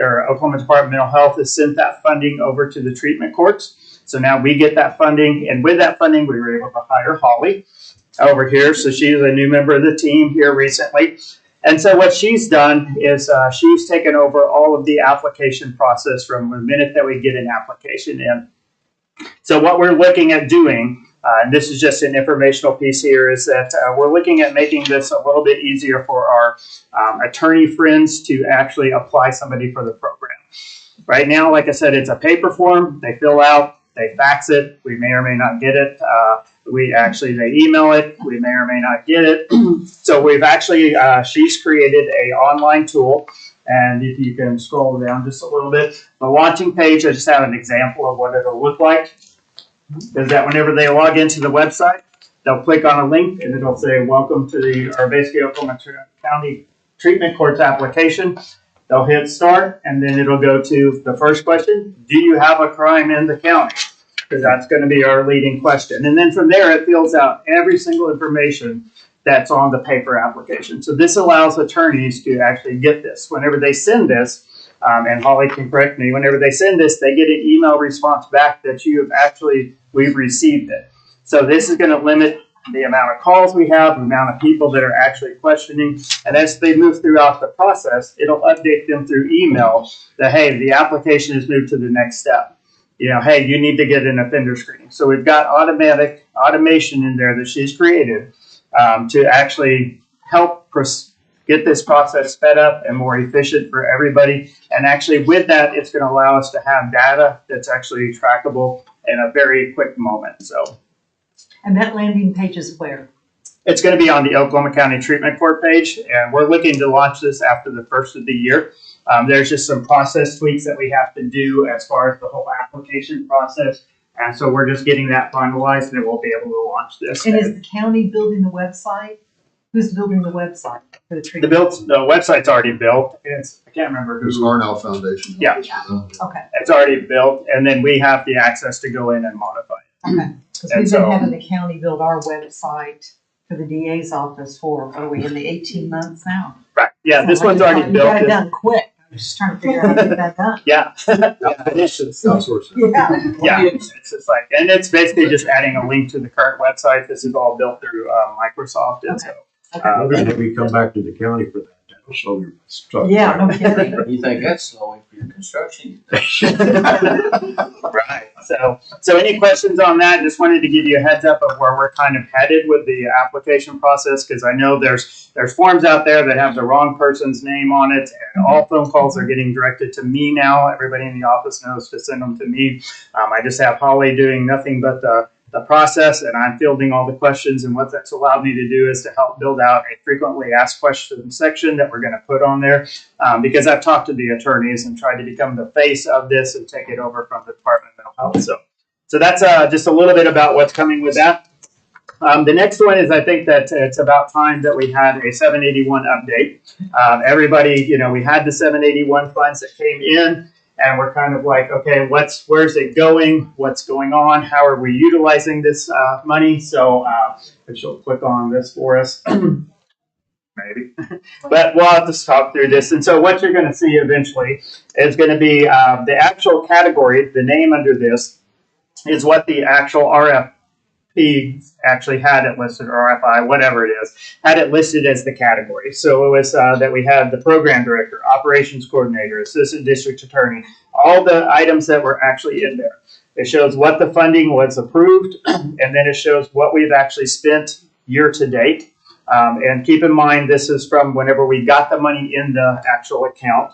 [SPEAKER 11] Oklahoma Department of Mental Health has sent that funding over to the treatment courts. So now we get that funding, and with that funding, we were able to hire Holly over here. So she's a new member of the team here recently. And so what she's done is she's taken over all of the application process from the minute that we get an application in. So what we're looking at doing, and this is just an informational piece here, is that we're looking at making this a little bit easier for our attorney friends to actually apply somebody for the program. Right now, like I said, it's a paper form. They fill out, they fax it. We may or may not get it. They email it. We may or may not get it. So we've actually, she's created a online tool. And if you can scroll down just a little bit, the launching page, I just have an example of what it'll look like. Is that whenever they log into the website, they'll click on a link and it'll say, welcome to basically Oklahoma County Treatment Courts application. They'll hit start, and then it'll go to the first question: do you have a crime in the county? Because that's going to be our leading question. And then from there, it fills out every single information that's on the paper application. So this allows attorneys to actually get this. Whenever they send this, and Holly can correct me, whenever they send this, they get an email response back that we've received it. So this is going to limit the amount of calls we have, the amount of people that are actually questioning. And as they move throughout the process, it'll update them through email that, hey, the application has moved to the next step. Hey, you need to get an offender screening. So we've got automation in there that she's created to actually help get this process sped up and more efficient for everybody. And actually with that, it's going to allow us to have data that's actually trackable in a very quick moment. So.
[SPEAKER 5] And that landing page is where?
[SPEAKER 11] It's going to be on the Oklahoma County Treatment Court page, and we're looking to launch this after the first of the year. There's just some process tweaks that we have to do as far as the whole application process, and so we're just getting that finalized, and we'll be able to launch this.
[SPEAKER 5] And is the county building the website? Who's building the website for the treatment?
[SPEAKER 11] The website's already built. I can't remember who.
[SPEAKER 3] It's Larnell Foundation.
[SPEAKER 11] Yeah.
[SPEAKER 5] Okay.
[SPEAKER 11] It's already built, and then we have the access to go in and modify it.
[SPEAKER 5] Okay. Because we've been having the county build our website for the DA's office for, what are we, in the 18 months now?
[SPEAKER 11] Right. Yeah, this one's already built.
[SPEAKER 5] You got it done quick. I'm just trying to figure out how to get that done.
[SPEAKER 11] Yeah. It's just
[SPEAKER 3] outsourcing.
[SPEAKER 5] Yeah.
[SPEAKER 11] Yeah, it's just like, and it's basically just adding a link to the current website. This is all built through Microsoft, and so.
[SPEAKER 4] Maybe come back to the county for that. That'll slow your stuff.
[SPEAKER 5] Yeah, no kidding.
[SPEAKER 2] You think that's slowing for your construction?
[SPEAKER 11] Right. So any questions on that? Just wanted to give you a heads up of where we're kind of headed with the application process, because I know there's forms out there that have the wrong person's name on it, and all phone calls are getting directed to me now. Everybody in the office knows to send them to me. I just have Holly doing nothing but the process, and I'm fielding all the questions. And what that's allowed me to do is to help build out a frequently asked questions section that we're going to put on there, because I've talked to the attorneys and tried to become the face of this and take it over from the Department of Mental Health. So that's just a little bit about what's coming with that. The next one is, I think that it's about time that we had a 781 update. Everybody, we had the 781 funds that came in. And we're kind of like, okay, where's it going? What's going on? How are we utilizing this money? So she'll click on this for us, maybe. But we'll have to talk through this. And so what you're going to see eventually is going to be the actual category. The name under this is what the actual RFP actually had it listed, or RFI, whatever it is, had it listed as the category. So it was that we had the program director, operations coordinator, assistant district attorney, all the items that were actually in there. It shows what the funding was approved, and then it shows what we've actually spent year to date. And keep in mind, this is from whenever we got the money in the actual account.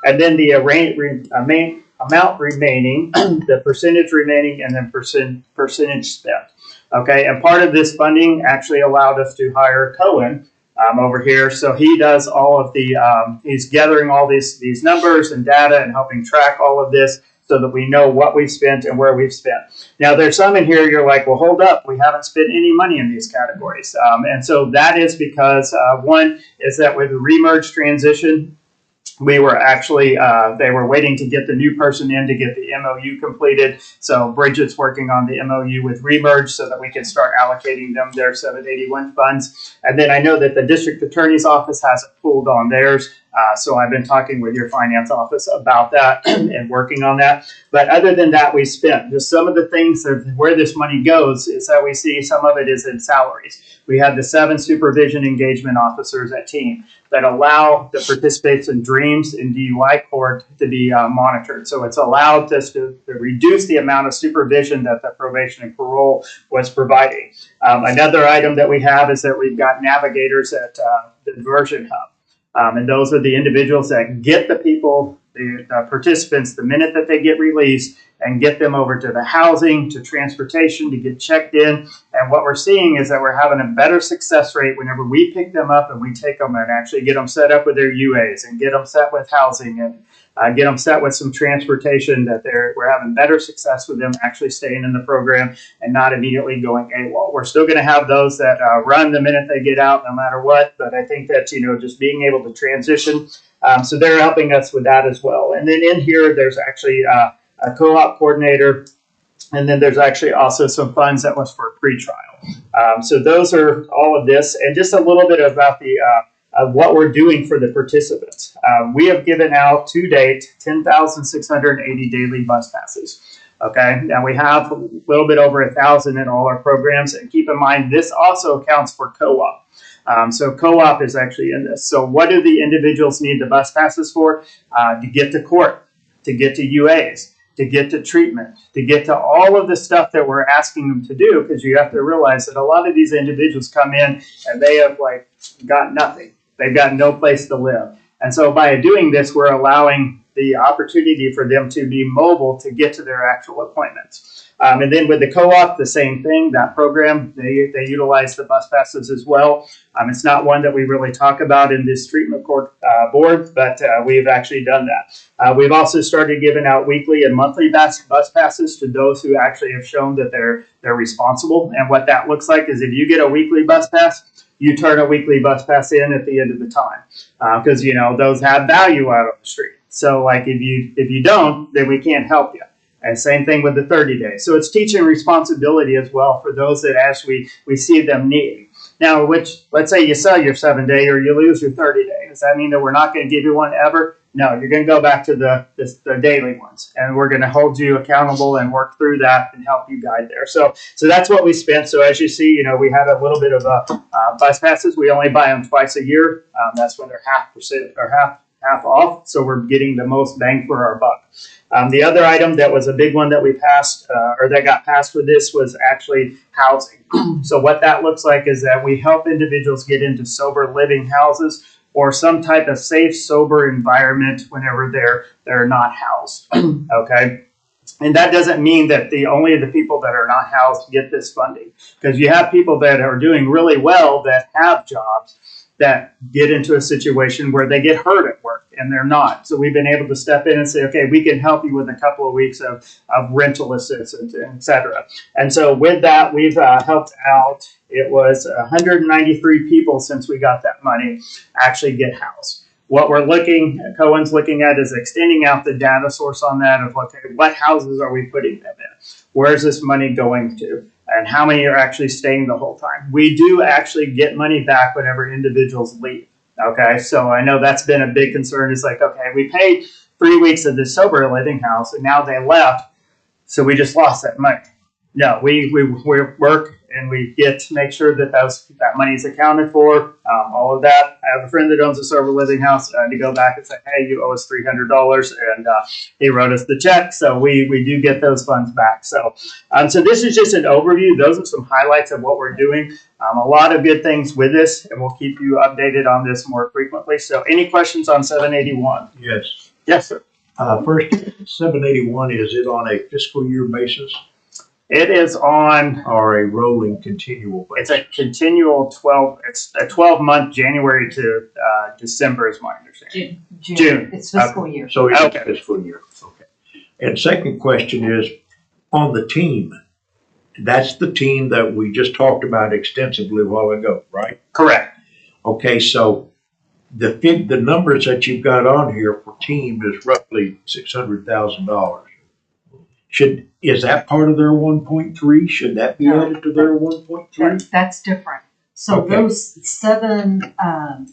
[SPEAKER 11] And then the amount remaining, the percentage remaining, and then percentage spent. Okay, and part of this funding actually allowed us to hire Cohen over here. So he does all of the, he's gathering all these numbers and data and helping track all of this so that we know what we've spent and where we've spent. Now, there's some in here you're like, well, hold up, we haven't spent any money in these categories. And so that is because one is that with the remerge transition, we were actually, they were waiting to get the new person in to get the MOU completed. So Bridget's working on the MOU with remerge so that we can start allocating them their 781 funds. And then I know that the district attorney's office hasn't pulled on theirs. So I've been talking with your finance office about that and working on that. But other than that, we spent just some of the things that where this money goes is that we see some of it is in salaries. We had the 7 supervision engagement officers at team that allow the participants in DREAMS and DUI court to be monitored. So it's allowed us to reduce the amount of supervision that the probation and parole was providing. Another item that we have is that we've got navigators at the diversion hub. And those are the individuals that get the people, the participants, the minute that they get released and get them over to the housing, to transportation, to get checked in. And what we're seeing is that we're having a better success rate whenever we pick them up and we take them and actually get them set up with their UAs and get them set with housing and get them set with some transportation, that we're having better success with them actually staying in the program and not immediately going AWOL. We're still going to have those that run the minute they get out, no matter what. But I think that, just being able to transition. So they're helping us with that as well. And then in here, there's actually a co-op coordinator. And then there's actually also some funds that was for pretrial. So those are all of this. And just a little bit about the what we're doing for the participants. We have given out to date 10,680 daily bus passes. Okay, now we have a little bit over 1,000 in all our programs. And keep in mind, this also accounts for co-op. So co-op is actually in this. So what do the individuals need the bus passes for? To get to court, to get to UAs, to get to treatment, to get to all of the stuff that we're asking them to do, because you have to realize that a lot of these individuals come in and they have got nothing. They've got no place to live. And so by doing this, we're allowing the opportunity for them to be mobile to get to their actual appointments. And then with the co-op, the same thing. That program, they utilize the bus passes as well. It's not one that we really talk about in this treatment court board, but we've actually done that. We've also started giving out weekly and monthly bus passes to those who actually have shown that they're responsible. And what that looks like is if you get a weekly bus pass, you turn a weekly bus pass in at the end of the time, because those have value out on the street. So if you don't, then we can't help you. And same thing with the 30 days. So it's teaching responsibility as well for those that actually we see them needing. Now, let's say you sell your 7-day or you lose your 30 day. Does that mean that we're not going to give you one ever? No, you're going to go back to the daily ones, and we're going to hold you accountable and work through that and help you guide there. So that's what we spent. So as you see, we had a little bit of bus passes. We only buy them twice a year. That's when they're half off. So we're getting the most bang for our buck. The other item that was a big one that we passed, or that got passed with this, was actually housing. So what that looks like is that we help individuals get into sober living houses or some type of safe, sober environment whenever they're not housed. Okay. And that doesn't mean that only the people that are not housed get this funding, because you have people that are doing really well that have jobs that get into a situation where they get hurt at work and they're not. So we've been able to step in and say, okay, we can help you with a couple of weeks of rental assistance, et cetera. And so with that, we've helped out. It was 193 people since we got that money actually get housed. What Cohen's looking at is extending out the data source on that of, okay, what houses are we putting them in? Where's this money going to? And how many are actually staying the whole time? We do actually get money back whenever individuals leave. Okay, so I know that's been a big concern. It's like, okay, we paid 3 weeks of this sober living house and now they left, so we just lost that money. No, we work and we get to make sure that that money is accounted for, all of that. I have a friend that owns a sober living house. I had to go back and say, hey, you owe us $300, and he wrote us the check. So we do get those funds back. So this is just an overview. Those are some highlights of what we're doing. A lot of good things with this, and we'll keep you updated on this more frequently. So any questions on 781?
[SPEAKER 4] Yes.
[SPEAKER 11] Yes, sir.
[SPEAKER 4] First, 781, is it on a fiscal year basis?
[SPEAKER 11] It is on,
[SPEAKER 4] or a rolling continual
[SPEAKER 11] it's
[SPEAKER 4] basis?
[SPEAKER 11] a continual 12-month, January to December is my understanding. June.
[SPEAKER 5] It's fiscal year.
[SPEAKER 4] So it's
[SPEAKER 11] Okay.
[SPEAKER 4] fiscal year, okay. And second question is, on the team, that's the team that we just talked about extensively a while ago, right?
[SPEAKER 11] Correct.
[SPEAKER 4] Okay, so the numbers that you've got on here for team is roughly $600,000. Is that part of their 1.3? Should that be
[SPEAKER 5] No.
[SPEAKER 4] added to their 1.3?
[SPEAKER 5] That's different. So
[SPEAKER 4] Okay.
[SPEAKER 5] those 7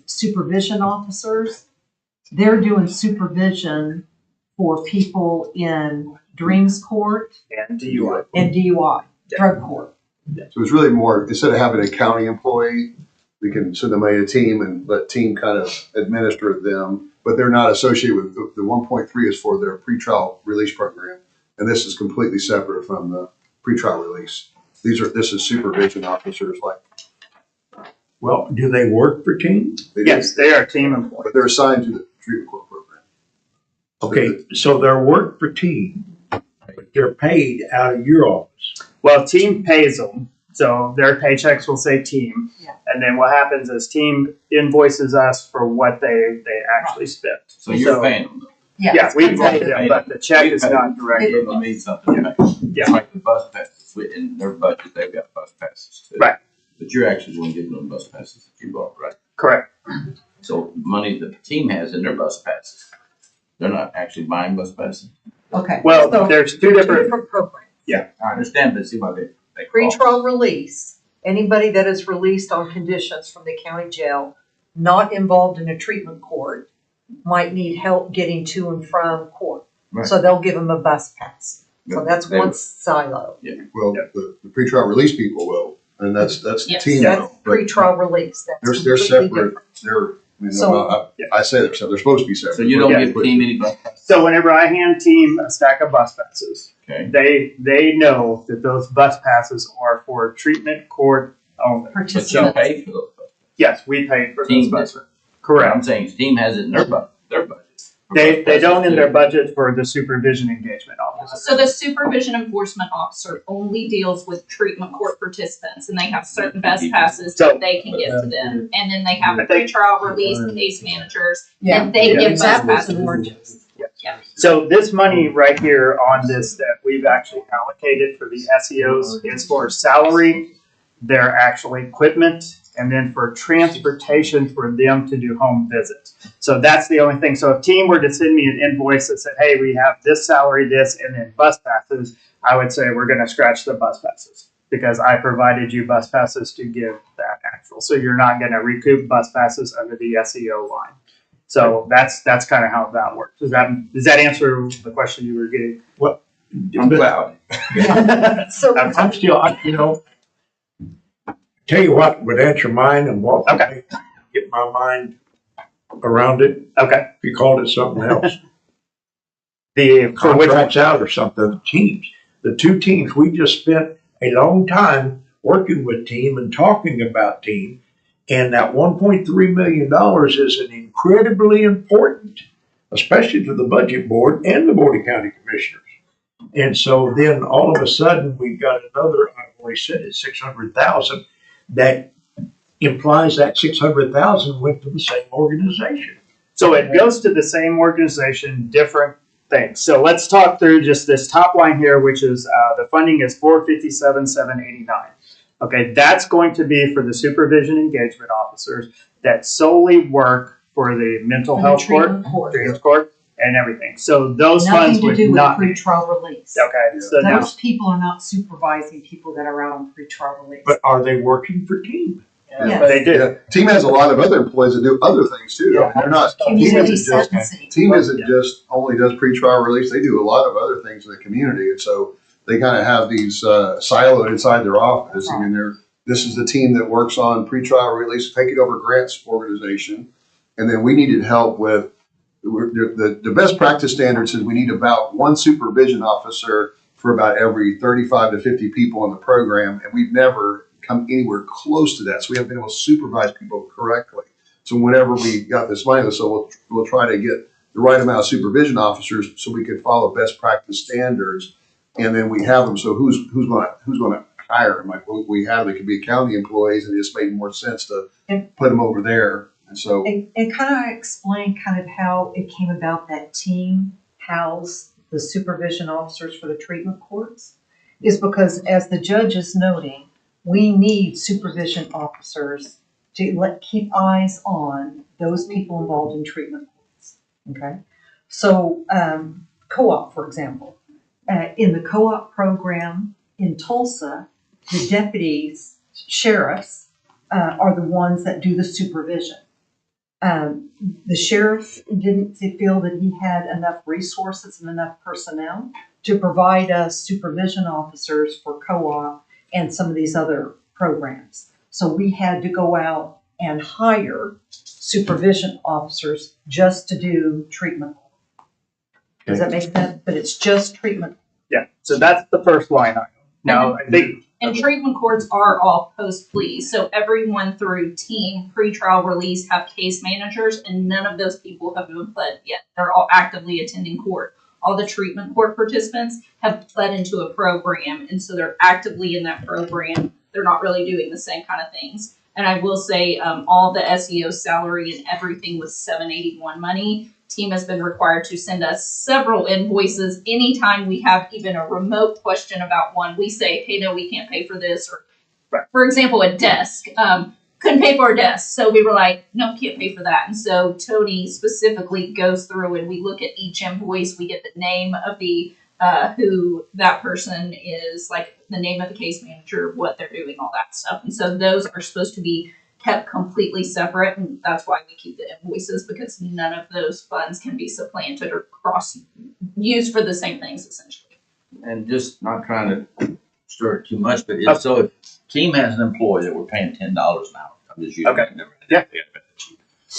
[SPEAKER 5] supervision officers, they're doing supervision for people in Dreams Court
[SPEAKER 11] And DUI.
[SPEAKER 5] and DUI, drug court.
[SPEAKER 3] So it's really more, instead of having a county employee, we can send them a team and let team kind of administer them, but they're not associated with, the 1.3 is for their pretrial release program. And this is completely separate from the pretrial release. This is supervision officers like.
[SPEAKER 4] Well, do they work for team?
[SPEAKER 3] They do,
[SPEAKER 11] Yes, they are team employees.
[SPEAKER 3] but they're assigned to the treatment court program.
[SPEAKER 4] Okay, so they're work for team, but they're paid out of your office.
[SPEAKER 11] Well, team pays them, so their paychecks will say team.
[SPEAKER 5] Yeah.
[SPEAKER 11] And then what happens is team invoices us for what they actually spent.
[SPEAKER 2] So you're paying them.
[SPEAKER 11] Yeah, we
[SPEAKER 5] it's
[SPEAKER 11] pay
[SPEAKER 5] exactly.
[SPEAKER 11] them, but the check is not directly.
[SPEAKER 2] It means something.
[SPEAKER 11] Yeah.
[SPEAKER 2] Like the bus passes, in their budget, they've got bus passes too.
[SPEAKER 11] Right.
[SPEAKER 2] But you're actually going to give them bus passes that you bought, right?
[SPEAKER 11] Correct.
[SPEAKER 2] So money that the team has in their bus passes, they're not actually buying bus passes.
[SPEAKER 5] Okay.
[SPEAKER 11] Well,
[SPEAKER 5] So,
[SPEAKER 11] there's two
[SPEAKER 5] two
[SPEAKER 11] different,
[SPEAKER 5] different programs.
[SPEAKER 2] I understand, but see why they.
[SPEAKER 5] Pretrial release, anybody that is released on conditions from the county jail, not involved in a treatment court, might need help getting to and from court.
[SPEAKER 2] Right.
[SPEAKER 5] So they'll give them a bus pass. So
[SPEAKER 2] Yeah,
[SPEAKER 5] that's
[SPEAKER 2] they
[SPEAKER 5] one
[SPEAKER 2] would.
[SPEAKER 5] silo.
[SPEAKER 3] Well, the pretrial release people will, and that's the
[SPEAKER 1] Yes.
[SPEAKER 3] team.
[SPEAKER 5] That's
[SPEAKER 3] will, but
[SPEAKER 5] pretrial release. That's
[SPEAKER 3] They're
[SPEAKER 5] completely
[SPEAKER 3] separate.
[SPEAKER 5] different.
[SPEAKER 3] I say they're separate. They're supposed to be separate.
[SPEAKER 2] So you don't
[SPEAKER 11] Yeah.
[SPEAKER 2] give team any bus passes?
[SPEAKER 11] so whenever I hand team a stack of bus passes,
[SPEAKER 2] Okay.
[SPEAKER 11] they know that those bus passes are for treatment court only.
[SPEAKER 2] But you
[SPEAKER 5] Participants.
[SPEAKER 2] pay for those bus
[SPEAKER 11] Yes, we pay for those
[SPEAKER 2] Team
[SPEAKER 11] buses.
[SPEAKER 2] does.
[SPEAKER 11] Correct.
[SPEAKER 2] I'm saying team has it in their budget.
[SPEAKER 11] They don't in their budget for the supervision engagement officer.
[SPEAKER 1] So the supervision enforcement officer only deals with treatment court participants, and they have certain best passes
[SPEAKER 11] So-
[SPEAKER 1] that they can give to them. And then they have
[SPEAKER 11] I think-
[SPEAKER 1] pretrial release case managers,
[SPEAKER 5] Yeah.
[SPEAKER 1] and they give
[SPEAKER 5] It's
[SPEAKER 1] best
[SPEAKER 5] apples
[SPEAKER 1] passes.
[SPEAKER 5] and oranges.
[SPEAKER 11] So this money right here on this that we've actually allocated for the SEOs is for salary, their actual equipment, and then for transportation for them to do home visits. So that's the only thing. So if team were to send me an invoice that said, hey, we have this salary, this, and then bus passes, I would say we're going to scratch the bus passes because I provided you bus passes to give that actual. So you're not going to recoup bus passes under the SEO line. So that's kind of how that works. Does that answer the question you were getting?
[SPEAKER 2] I'm glad.
[SPEAKER 5] So
[SPEAKER 4] I'm still, tell you what would answer mine and what would
[SPEAKER 11] Okay.
[SPEAKER 4] make me get my mind around it.
[SPEAKER 11] Okay.
[SPEAKER 4] If you called it something else.
[SPEAKER 11] For which one?
[SPEAKER 4] Contracts out or something, teams. The two teams, we just spent a long time working with team and talking about team. And that $1.3 million is an incredibly important, especially to the budget board and the Board of County Commissioners. And so then all of a sudden, we've got another, I've already said it, 600,000. That implies that 600,000 went to the same organization.
[SPEAKER 11] So it goes to the same organization, different things. So let's talk through just this top line here, which is the funding is $457,789. Okay, that's going to be for the supervision engagement officers that solely work for the mental
[SPEAKER 5] And the
[SPEAKER 11] health court,
[SPEAKER 5] treatment court.
[SPEAKER 11] treatment court, and everything. So those
[SPEAKER 5] nothing
[SPEAKER 11] funds
[SPEAKER 5] to
[SPEAKER 11] would
[SPEAKER 5] do with
[SPEAKER 11] not.
[SPEAKER 5] pretrial release.
[SPEAKER 11] Okay, so now
[SPEAKER 5] Those people are not supervising people that are out on pretrial release.
[SPEAKER 4] But are they working for team?
[SPEAKER 5] Yes.
[SPEAKER 11] they do.
[SPEAKER 3] Yeah, team has a lot of other employees that do other things too.
[SPEAKER 11] Yeah.
[SPEAKER 3] They're not.
[SPEAKER 5] Community
[SPEAKER 3] isn't just-
[SPEAKER 5] sentencing.
[SPEAKER 3] Team isn't just only does pretrial release. They do a lot of other things in the community, and so they kind of have these siloed inside their office. I mean, this is the team that works on pretrial release, taking over grants organization, and then we needed help with the best practice standards. Is we need about one supervision officer for about every 35 to 50 people in the program, and we've never come anywhere close to that. So we haven't been able to supervise people correctly. So whenever we got this money, so we'll try to get the right amount of supervision officers so we could follow best practice standards And then we have them, so who's gonna hire them? Like, well, we have, they could be county employees, and it just made more sense to put them over there. And so,
[SPEAKER 5] And kind of explain kind of how it came about that team housed the supervision officers for the treatment courts is because, as the judge is noting, we need supervision officers to keep eyes on those people involved in treatment courts. Okay, so co-op, for example, in the co-op program in Tulsa, the deputies, sheriffs, are the ones that do the supervision. The sheriff didn't feel that he had enough resources and enough personnel to provide us supervision officers for co-op and some of these other programs. So we had to go out and hire supervision officers just to do treatment. Does that make sense? But it's just treatment.
[SPEAKER 11] Yeah, so that's the first line item. Now, I think.
[SPEAKER 1] And treatment courts are all post-plea, so everyone through team pretrial release have case managers, and none of those people have been pled yet. They're all actively attending court. All the treatment court participants have pled into a program, and so they're actively in that program. They're not really doing the same kind of things. And I will say, all the SEO salary and everything was 781 money. Team has been required to send us several invoices anytime we have even a remote question about one. We say, hey, no, we can't pay for this. Or, for example, a desk. Couldn't pay for a desk. So we were like, no, can't pay for that. And so Tony specifically goes through and we look at each invoice. We get the name of the who that person is, like the name of the case manager, what they're doing, all that stuff. And so those are supposed to be kept completely separate, and that's why we keep the invoices, because none of those funds can be supplanted or used for the same things, essentially.
[SPEAKER 2] And just not trying to stir it too much, but if, so if Team has an employee that we're paying $10 an hour, I'm just using that number.
[SPEAKER 11] Yeah.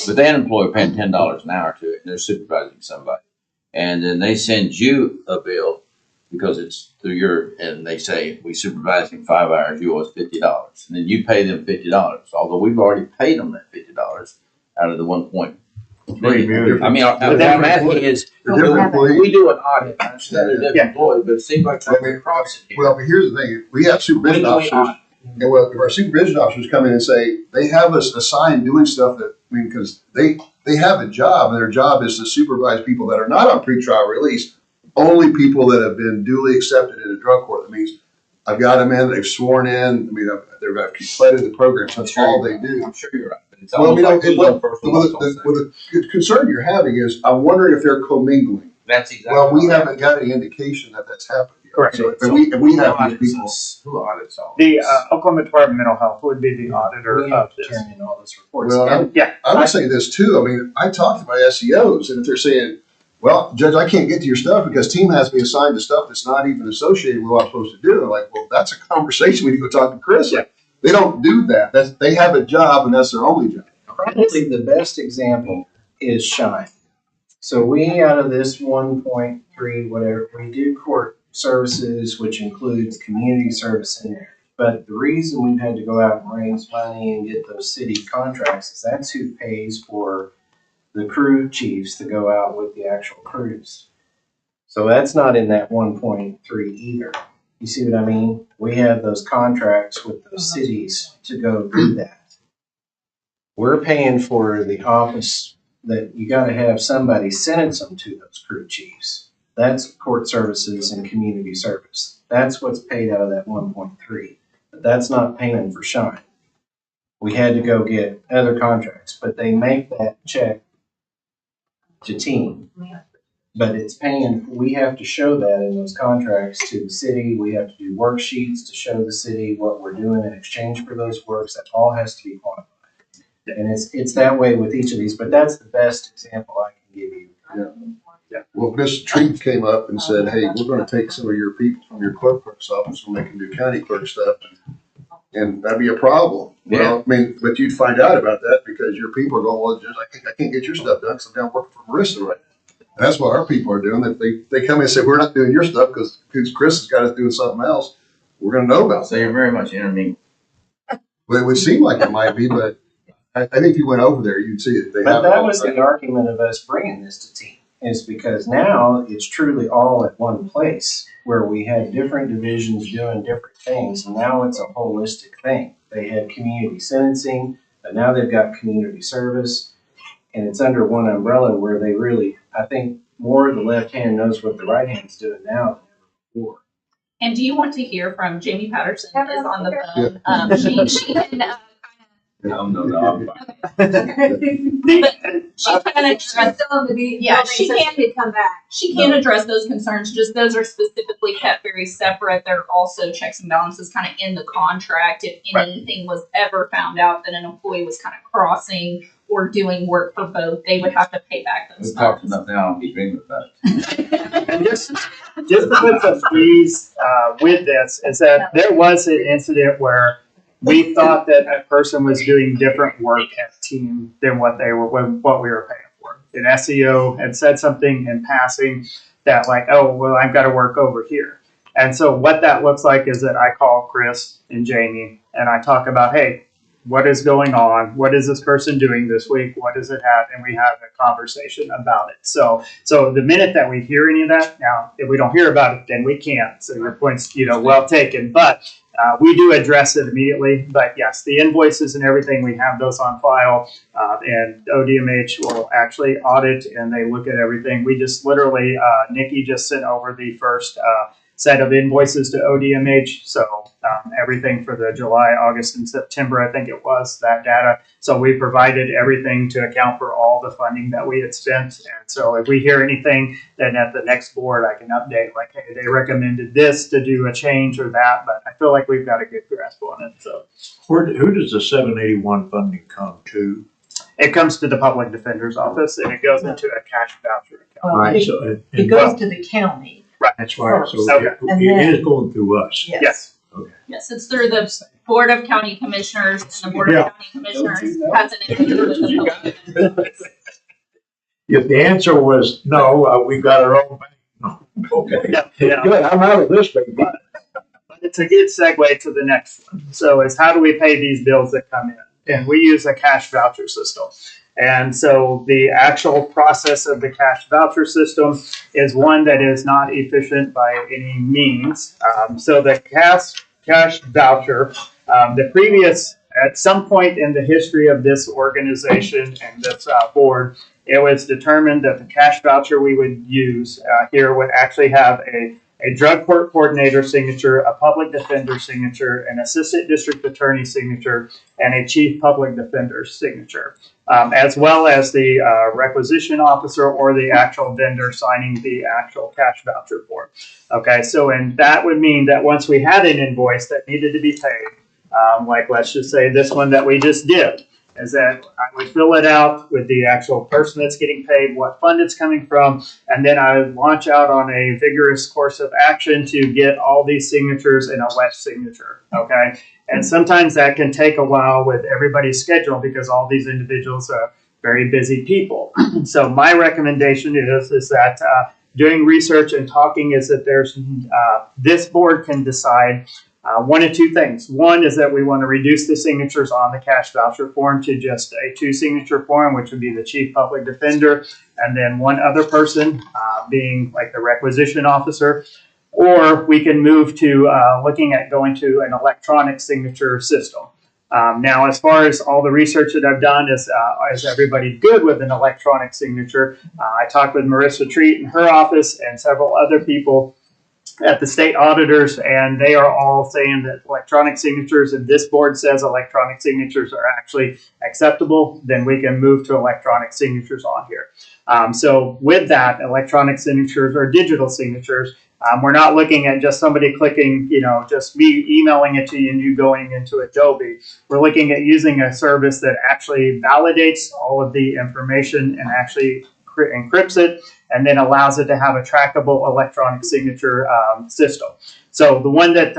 [SPEAKER 2] But they had an employee paying $10 an hour to it, and they're supervising somebody. And then they send you a bill because it's through your, and they say, we supervise in 5 hours, you owe us $50. And then you pay them $50, although we've already paid them that $50 out of the 1.3. I mean, what I'm asking is, we do an audit, I understand they're different employees, but it seems like they're crossing here.
[SPEAKER 3] well, but here's the thing, we have supervision officers, and well, if our supervision officers come in and say, they have us assigned doing stuff that, I mean, because they have a job, and their job is to supervise people that are not on pretrial release, only people that have been duly accepted in a drug court. That means I've got them in, they've sworn in, I mean, they've completed the program, so that's all they do.
[SPEAKER 2] I'm sure you're right. But it's
[SPEAKER 3] Well, you know,
[SPEAKER 2] the
[SPEAKER 3] the concern you're having is, I'm wondering if they're commingling.
[SPEAKER 2] That's exactly.
[SPEAKER 3] Well, we haven't got any indication that that's happened yet.
[SPEAKER 11] Correct.
[SPEAKER 3] So if we have these people.
[SPEAKER 2] Who audits all
[SPEAKER 11] The
[SPEAKER 2] this?
[SPEAKER 11] Oklahoma Department of Mental Health would be the auditor
[SPEAKER 7] We have
[SPEAKER 11] of
[SPEAKER 7] to
[SPEAKER 11] this.
[SPEAKER 7] turn in all those reports.
[SPEAKER 3] Well,
[SPEAKER 7] And
[SPEAKER 3] I would say this too. I mean, I talk to my SEOs, and if they're saying, well, Judge, I can't get to your stuff because team has me assigned to stuff that's not even associated with what I'm supposed to do. I'm like, well, that's a conversation when you go talk to Chris. Like, they don't do that. They have a job, and that's their only job.
[SPEAKER 7] probably the best example is Shine. So we, out of this 1.3, whatever, we do court services, which includes community service in there. But the reason we've had to go out and raise money and get those city contracts is that's who pays for the crew chiefs to go out with the actual crews. So that's not in that 1.3 either. You see what I mean? We have those contracts with those cities to go do that. We're paying for the office that you got to have somebody sentence them to those crew chiefs. That's court services and community service. That's what's paid out of that 1.3. But that's not paying for Shine. We had to go get other contracts, but they make that check to team. But it's paying, we have to show that in those contracts to the city. We have to do worksheets to show the city what we're doing in exchange for those works. That all has to be quantified. And it's that way with each of these, but that's the best example I can give you.
[SPEAKER 3] Yeah. Well, Miss Treat came up and said, hey, we're going to take some of your people from your clerk's office when they can do county clerk stuff. And that'd be a problem. Well, I mean, but you'd find out about that because your people are going, well, Judge, I can't get your stuff done because I'm down working for Marissa right now. And that's what our people are doing. That they come in and say, we're not doing your stuff because Chris has got us doing something else. We're going to know about
[SPEAKER 2] So
[SPEAKER 3] that.
[SPEAKER 2] you're very much intervening.
[SPEAKER 3] Well, it would seem like it might be, but I think if you went over there, you'd see it. They
[SPEAKER 7] But
[SPEAKER 3] have
[SPEAKER 7] that
[SPEAKER 3] it.
[SPEAKER 7] was the argument of us bringing this to team. is because now it's truly all at one place where we had different divisions doing different things. And now it's a holistic thing. They had community sentencing, but now they've got community service, and it's under one umbrella where they really, I think, more of the left hand knows what the right hand's doing now than ever before.
[SPEAKER 1] And do you want to hear from Jamie Patterson is on the phone? She can
[SPEAKER 2] No, I'm fine.
[SPEAKER 1] she can address yeah, she can
[SPEAKER 8] come back.
[SPEAKER 1] she can address those concerns. Just those are specifically kept very separate. There are also checks and balances kind of in the contract. If anything was ever found out that an employee was kind of crossing or doing work for both, they would have to pay back those
[SPEAKER 2] We've talked
[SPEAKER 1] funds.
[SPEAKER 2] enough now, I'll be dreaming about it.
[SPEAKER 11] And just to put some freeze with this is that there was an incident where we thought that a person was doing different work as a team than what we were paying for. An SEO had said something in passing that like, oh, well, I've got to work over here. And so what that looks like is that I call Chris and Jamie and I talk about, hey, what is going on? What is this person doing this week? What does it have? And we have a conversation about it. So the minute that we hear any of that, now, if we don't hear about it, then we can't. So your point's, well taken. But we do address it immediately. But yes, the invoices and everything, we have those on file. And ODMH will actually audit and they look at everything. We just literally, Nikki just sent over the first set of invoices to ODMH. So everything for the July, August, and September, I think it was, that data. So we provided everything to account for all the funding that we had spent. And so if we hear anything, then at the next board, I can update like, hey, they recommended this to do a change or that. But I feel like we've got a good grasp on it. So
[SPEAKER 4] Who does the 781 funding come to?
[SPEAKER 11] it comes to the public defender's office and it goes into a cash voucher account.
[SPEAKER 4] Right, so
[SPEAKER 5] It goes to the county.
[SPEAKER 4] that's right. So
[SPEAKER 11] Okay.
[SPEAKER 4] it is going through us.
[SPEAKER 11] Yes.
[SPEAKER 1] Yes, it's through the Board of County Commissioners, and the Board of County Commissioners has an individual with the public.
[SPEAKER 4] If the answer was no, we've got our own bank. No. Okay.
[SPEAKER 11] Yeah.
[SPEAKER 4] Good. I'm out of this baby.
[SPEAKER 11] But it's a good segue to the next one. So it's how do we pay these bills that come in? And we use a cash voucher system. And so the actual process of the cash voucher system is one that is not efficient by any means. So the cash voucher, at some point in the history of this organization and this board, it was determined that the cash voucher we would use here would actually have a drug court coordinator signature, a public defender signature, an assistant district attorney signature, and a chief public defender signature, as well as the requisition officer or the actual vendor signing the actual cash voucher form. Okay, so and that would mean that once we had an invoice that needed to be paid, like let's just say this one that we just did, is that I would fill it out with the actual person that's getting paid, what fund it's coming from, and then I would launch out on a vigorous course of action to get all these signatures in a wet signature, okay? And sometimes that can take a while with everybody's schedule because all these individuals are very busy people. So my recommendation is that doing research and talking is that there's this board can decide one of two things. One is that we want to reduce the signatures on the cash voucher form to just a 2-signature form, which would be the chief public defender, and then one other person being like the requisition officer. Or we can move to looking at going to an electronic signature system. Now, as far as all the research that I've done, is everybody good with an electronic signature? I talked with Marissa Treat in her office and several other people at the state auditors, and they are all saying that electronic signatures, if this board says electronic signatures are actually acceptable, then we can move to electronic signatures on here. So with that, electronic signatures or digital signatures, we're not looking at just somebody clicking, just me emailing it to you and you going into Adobe. We're looking at using a service that actually validates all of the information and actually encrypts it, and then allows it to have a trackable electronic signature system. So the one that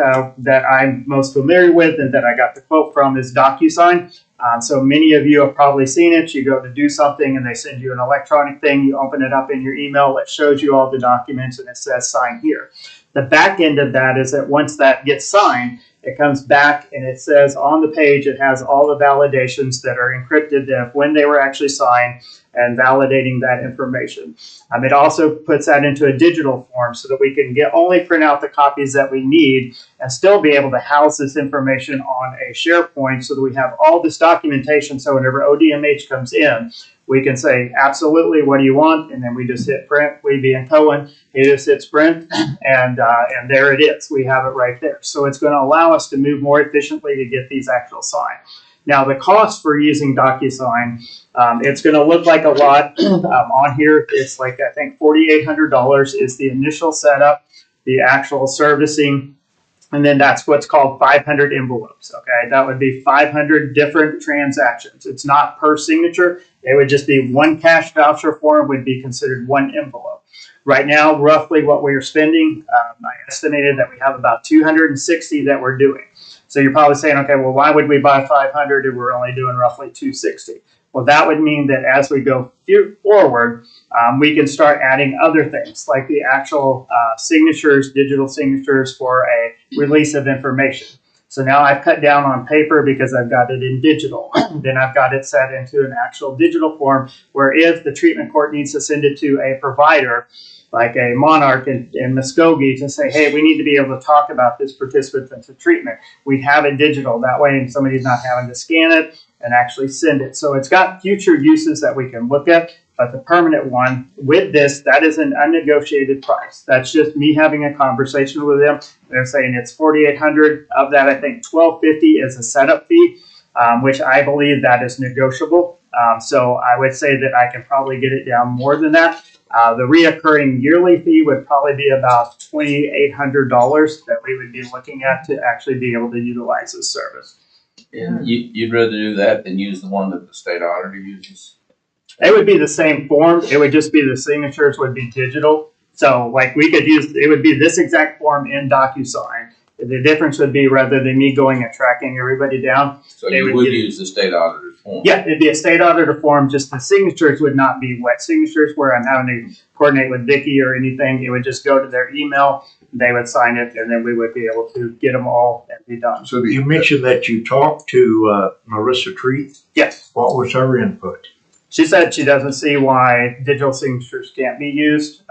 [SPEAKER 11] I'm most familiar with and that I got the quote from is DocuSign. So many of you have probably seen it. You go to do something and they send you an electronic thing. You open it up in your email. It shows you all the documents and it says sign here. The back end of that is that once that gets signed, It comes back and it says on the page, it has all the validations that are encrypted of when they were actually signed and validating that information. It also puts that into a digital form so that we can only print out the copies that we need and still be able to house this information on a SharePoint so that we have all this documentation. So whenever ODMH comes in, we can say, absolutely, what do you want? And then we just hit print. We being Cohen, he just hits print, and there it is. We have it right there. So it's going to allow us to move more efficiently to get these actual signed. Now, the cost for using DocuSign, it's going to look like a lot on here. It's like, I think, $4,800 is the initial setup, the actual servicing. And then that's what's called 500 envelopes, okay? That would be 500 different transactions. It's not per signature. It would just be one cash voucher form would be considered one envelope. Right now, roughly what we're spending, I estimated that we have about 260 that we're doing. So you're probably saying, okay, well, why would we buy 500 if we're only doing roughly 260? Well, that would mean that as we go forward, we can start adding other things like the actual signatures, digital signatures for a release of information. So now I've cut down on paper because I've got it in digital. Then I've got it set into an actual digital form where if the treatment court needs to send it to a provider, like a Monarch in Muskogee, to say, hey, we need to be able to talk about this participant into treatment, we have it digital. That way somebody's not having to scan it and actually send it. So it's got future uses that we can look at, but the permanent one with this, that is an unnegotiated price. That's just me having a conversation with them. They're saying it's $4,800. Of that, I think $1,250 is a setup fee, which I believe that is negotiable. So I would say that I can probably get it down more than that. The reoccurring yearly fee would probably be about $2,800 that we would be looking at to actually be able to utilize this service.
[SPEAKER 2] And you'd rather do that than use the one that the state auditor uses?
[SPEAKER 11] It would be the same form. It would just be the signatures would be digital. So like we could use, it would be this exact form in DocuSign. The difference would be rather than me going and tracking everybody down.
[SPEAKER 2] So you would use the state auditor's form?
[SPEAKER 11] Yeah, it'd be a state auditor form. Just the signatures would not be wet signatures where I'm having to coordinate with Vicki or anything. It would just go to their email. They would sign it, and then we would be able to get them all and be done.
[SPEAKER 3] So
[SPEAKER 4] You mentioned that you talked to Marissa Treat.
[SPEAKER 11] Yes.
[SPEAKER 4] What was her input?
[SPEAKER 11] She said she doesn't see why digital signatures can't be used,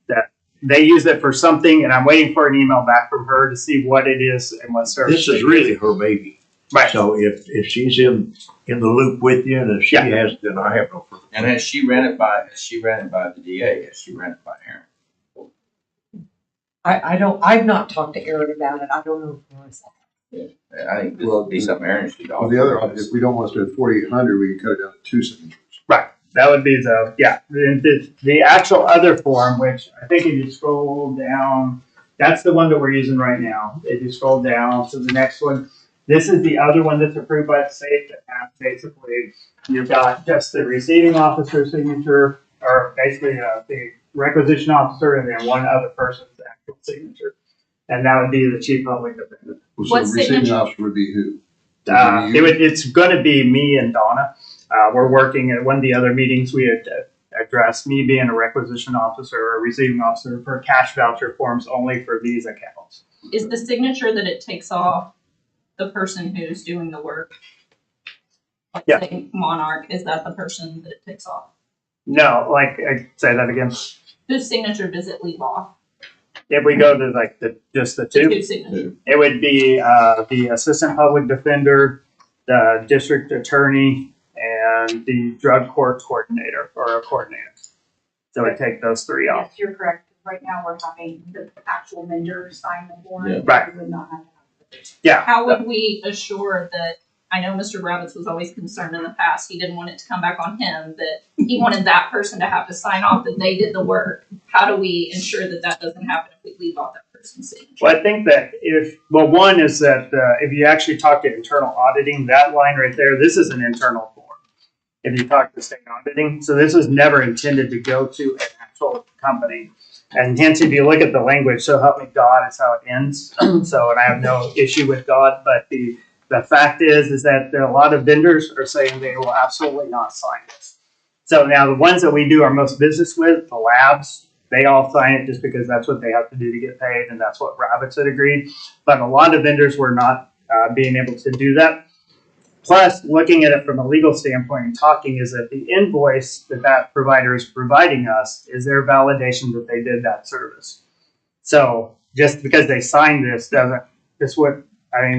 [SPEAKER 11] that they use it for something, and I'm waiting for an email back from her to see what it is and what service.
[SPEAKER 4] This is really her baby.
[SPEAKER 11] Right.
[SPEAKER 4] So if she's in the loop with you, and if she has, then I have no further.
[SPEAKER 2] And has she ran it by the DA? Has she ran it by Aaron?
[SPEAKER 5] I've not talked to Aaron about it. I don't know if Melissa.
[SPEAKER 2] I think this would be something Aaron should do.
[SPEAKER 3] on the other, if we don't want to spend 4,800, we can cut it down to 2 signatures.
[SPEAKER 11] Right. That would be the actual other form, which I think if you scroll down, that's the one that we're using right now. If you scroll down to the next one, this is the other one that's approved by the state that has basically, you've got just the receiving officer signature, or basically the requisition officer, and then one other person's actual signature. And that would be the chief public defender.
[SPEAKER 3] Well, so
[SPEAKER 1] What
[SPEAKER 3] the receiving
[SPEAKER 1] signature?
[SPEAKER 3] officer would be who?
[SPEAKER 11] It's going to be me and Donna. We're working at one of the other meetings we had addressed me being a requisition officer or a receiving officer for cash voucher forms only for these accounts.
[SPEAKER 1] Is the signature that it takes off the person who's doing the work? Like
[SPEAKER 11] Yeah.
[SPEAKER 1] say Monarch, is that the person that it takes off?
[SPEAKER 11] No, say that again.
[SPEAKER 1] Whose signature does it leave off?
[SPEAKER 11] If we go to just the two,
[SPEAKER 1] Two signatures.
[SPEAKER 11] it would be the assistant public defender, the district attorney, and the drug court coordinator or a coordinator. So we take those three off.
[SPEAKER 13] Yes, you're correct. Right now, we're having the actual vendor sign the form.
[SPEAKER 2] Yeah.
[SPEAKER 11] Right.
[SPEAKER 13] We would not have to have it.
[SPEAKER 11] Yeah.
[SPEAKER 1] How would we assure that, I know Mr. Rabbits was always concerned in the past, he didn't want it to come back on him, that he wanted that person to have to sign off that they did the work. How do we ensure that that doesn't happen if we leave off that person's signature?
[SPEAKER 11] Well, I think that one is that if you actually talk to internal auditing, that line right there, this is an internal form. If you talk to state auditing, so this was never intended to go to an actual company. And hence, if you look at the language, so help me God is how it ends. So, and I have no issue with God, but the fact is that there are a lot of vendors are saying they will absolutely not sign this. So now the ones that we do our most business with, the labs, they all sign it just because that's what they have to do to get paid, and that's what Rabbits had agreed. But a lot of vendors were not being able to do that. Plus, looking at it from a legal standpoint and talking is that the invoice that provider is providing us is their validation that they did that service. So just because they signed this doesn't,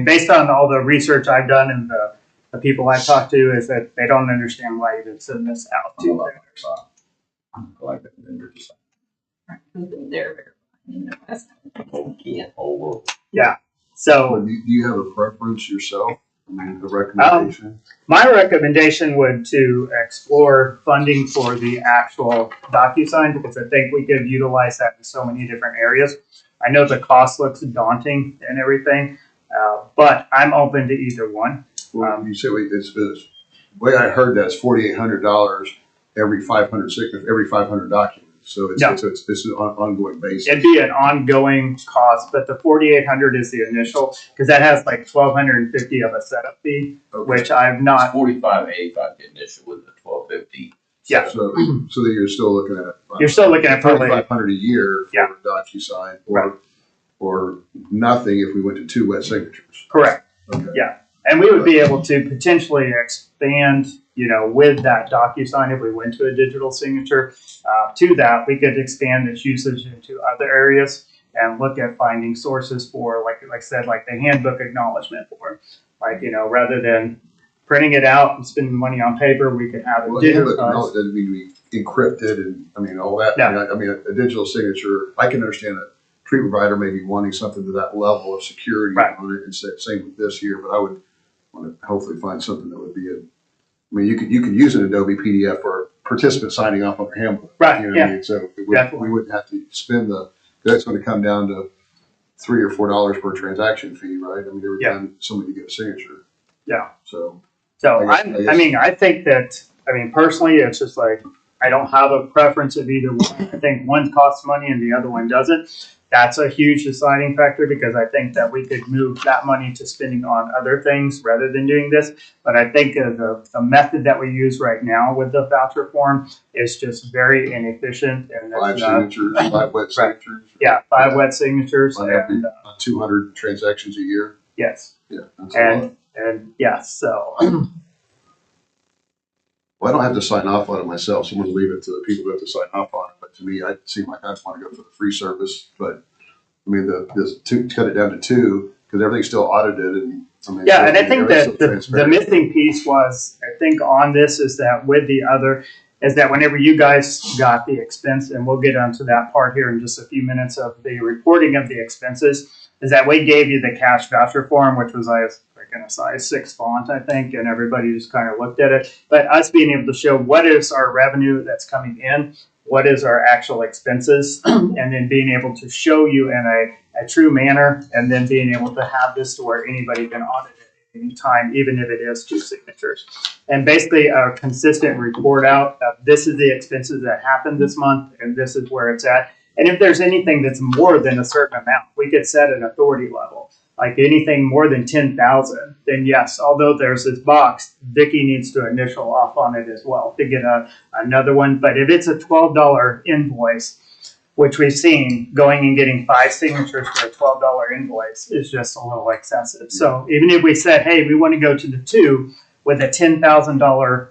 [SPEAKER 11] based on all the research I've done and the people I've talked to, is that they don't understand why you would send this out to vendors.
[SPEAKER 2] I like that vendor design.
[SPEAKER 1] They're
[SPEAKER 11] So
[SPEAKER 3] Do you have a preference yourself? I mean, the recommendation?
[SPEAKER 11] my recommendation would to explore funding for the actual DocuSign, because I think we could utilize that in so many different areas. I know the cost looks daunting and everything, but I'm open to either one.
[SPEAKER 3] Well, you say, the way I heard that's $4,800 every 500 documents. So it's an ongoing basis.
[SPEAKER 11] It'd be an ongoing cost, but the 4,800 is the initial, because that has like 1,250 of a setup fee, which I've not.
[SPEAKER 2] It's 45.85 the initial with the 1250.
[SPEAKER 11] Yeah.
[SPEAKER 3] So then you're still looking at.
[SPEAKER 11] You're still looking at probably
[SPEAKER 3] $4,500 a year for DocuSign, or nothing if we went to 2 wet signatures.
[SPEAKER 11] Correct.
[SPEAKER 3] Okay.
[SPEAKER 11] Yeah, and we would be able to potentially expand, with that DocuSign if we went to a digital signature. To that, we could expand its usage into other areas and look at finding sources for, like I said, like the handbook acknowledgement for, rather than printing it out and spending money on paper, we could have it digitized.
[SPEAKER 3] Handbook doesn't mean to be encrypted and all that.
[SPEAKER 11] Yeah.
[SPEAKER 3] I mean, a digital signature, I can understand a treatment provider may be wanting something to that level of security on it, and same with this here, but I would want to hopefully find something that would be you could use an Adobe PDF for a participant signing off on their handbook.
[SPEAKER 11] Right.
[SPEAKER 3] You know what I mean? So we wouldn't have to spend that's going to come down to $3 or $4 per transaction fee, right? I mean, every time somebody gets a signature.
[SPEAKER 11] Yeah.
[SPEAKER 3] So
[SPEAKER 11] I think that, personally, it's just like, I don't have a preference of either one. I think one costs money and the other one doesn't. That's a huge deciding factor, because I think that we could move that money to spending on other things rather than doing this. But I think the method that we use right now with the voucher form is just very inefficient. And
[SPEAKER 3] 5 signatures, 5 wet signatures.
[SPEAKER 11] Yeah, 5 wet signatures.
[SPEAKER 3] And 200 transactions a year.
[SPEAKER 11] Yes.
[SPEAKER 3] Yeah. That's a lot.
[SPEAKER 11] And yes, so.
[SPEAKER 3] Well, I don't have to sign off on it myself. Someone will leave it to the people who have to sign off on it. But to me, I seem like I just want to go for the free service. But I mean, cut it down to 2, because everything's still audited. And and
[SPEAKER 11] I think that the missing piece was, I think on this is that with the other, is that whenever you guys got the expense, and we'll get onto that part here in just a few minutes of the reporting of the expenses, is that we gave you the cash voucher form, which was in a size 6 font, I think, and everybody just kind of looked at it. But us being able to show what is our revenue that's coming in, what is our actual expenses, and then being able to show you in a true manner, and then being able to have this to where anybody can audit it at any time, even if it is 2 signatures. And basically a consistent report out of this is the expenses that happened this month, and this is where it's at. And if there's anything that's more than a certain amount, we could set an authority level. Like anything more than 10,000, then yes, although there's this box, Vicki needs to initial off on it as well to get another one. But if it's a $12 invoice, which we've seen going and getting 5 signatures for a $12 invoice is just a little excessive. So even if we said, hey, we want to go to the 2 with a $10,000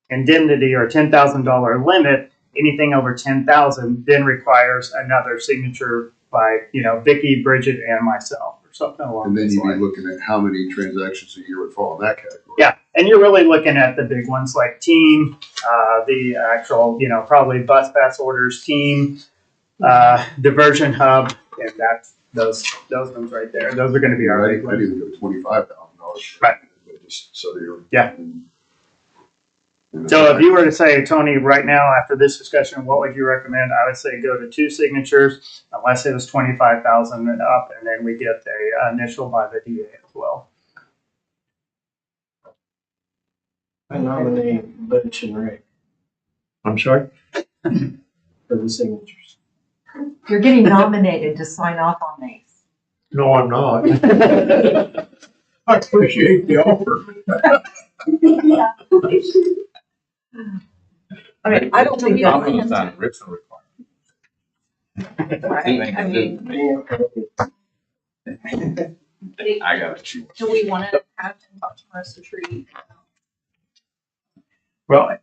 [SPEAKER 11] indemnity or $10,000 limit, anything over 10,000 then requires another signature by, Vicki, Bridget, and myself. Something along
[SPEAKER 3] and then
[SPEAKER 11] those
[SPEAKER 3] you'd be
[SPEAKER 11] lines.
[SPEAKER 3] looking at how many transactions a year would fall in that category.
[SPEAKER 11] Yeah, and you're really looking at the big ones like team, the actual, probably bus pass orders, team, diversion hub, and that's those ones right there. Those are going to be our big ones.
[SPEAKER 3] I'd even go $25,000.
[SPEAKER 11] Right.
[SPEAKER 3] Just so you're.
[SPEAKER 11] Yeah. So if you were to say, Tony, right now after this discussion, what would you recommend? I would say go to 2 signatures, unless it was 25,000 and up, and then we get the initial by the DA as well.
[SPEAKER 7] I nominate Butch and Rick
[SPEAKER 4] I'm sorry?
[SPEAKER 7] for the signatures.
[SPEAKER 5] You're getting nominated to sign off on these.
[SPEAKER 4] No, I'm not. I appreciate the offer.
[SPEAKER 5] I don't think
[SPEAKER 2] I'm
[SPEAKER 5] that,
[SPEAKER 2] going to sign Rick's requirement.
[SPEAKER 1] Right, I mean,
[SPEAKER 2] I got you.
[SPEAKER 1] do we want to have him talk to Marissa Tree?
[SPEAKER 4] Well,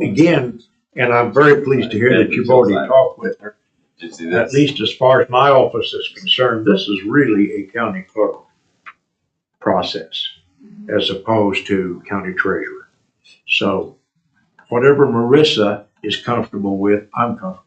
[SPEAKER 4] again, and I'm very pleased to hear that you've already talked with her. At least as far as my office is concerned, this is really a county clerk process as opposed to county treasurer. So whatever Marissa is comfortable with, I'm comfortable.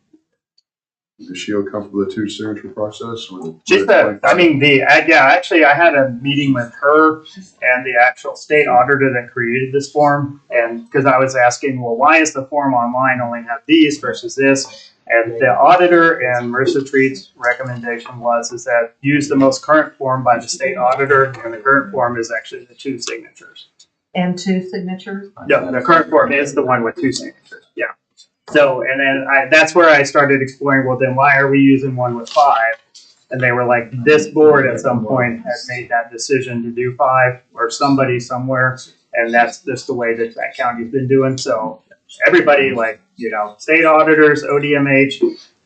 [SPEAKER 3] Is she comfortable with the two signature process? Or
[SPEAKER 11] Just actually, I had a meeting with her and the actual state auditor that created this form. And because I was asking, well, why is the form online only have these versus this? And the auditor and Marissa Treat's recommendation is that use the most current form by the state auditor, and the current form is actually the two signatures.
[SPEAKER 5] And two signatures?
[SPEAKER 11] No, the current form is the one with two signatures, yeah. So, and then that's where I started exploring, well, then why are we using one with 5? And they were like, this board at some point had made that decision to do 5, or somebody somewhere, and that's just the way that county's been doing. So everybody, like, state auditors, ODMH,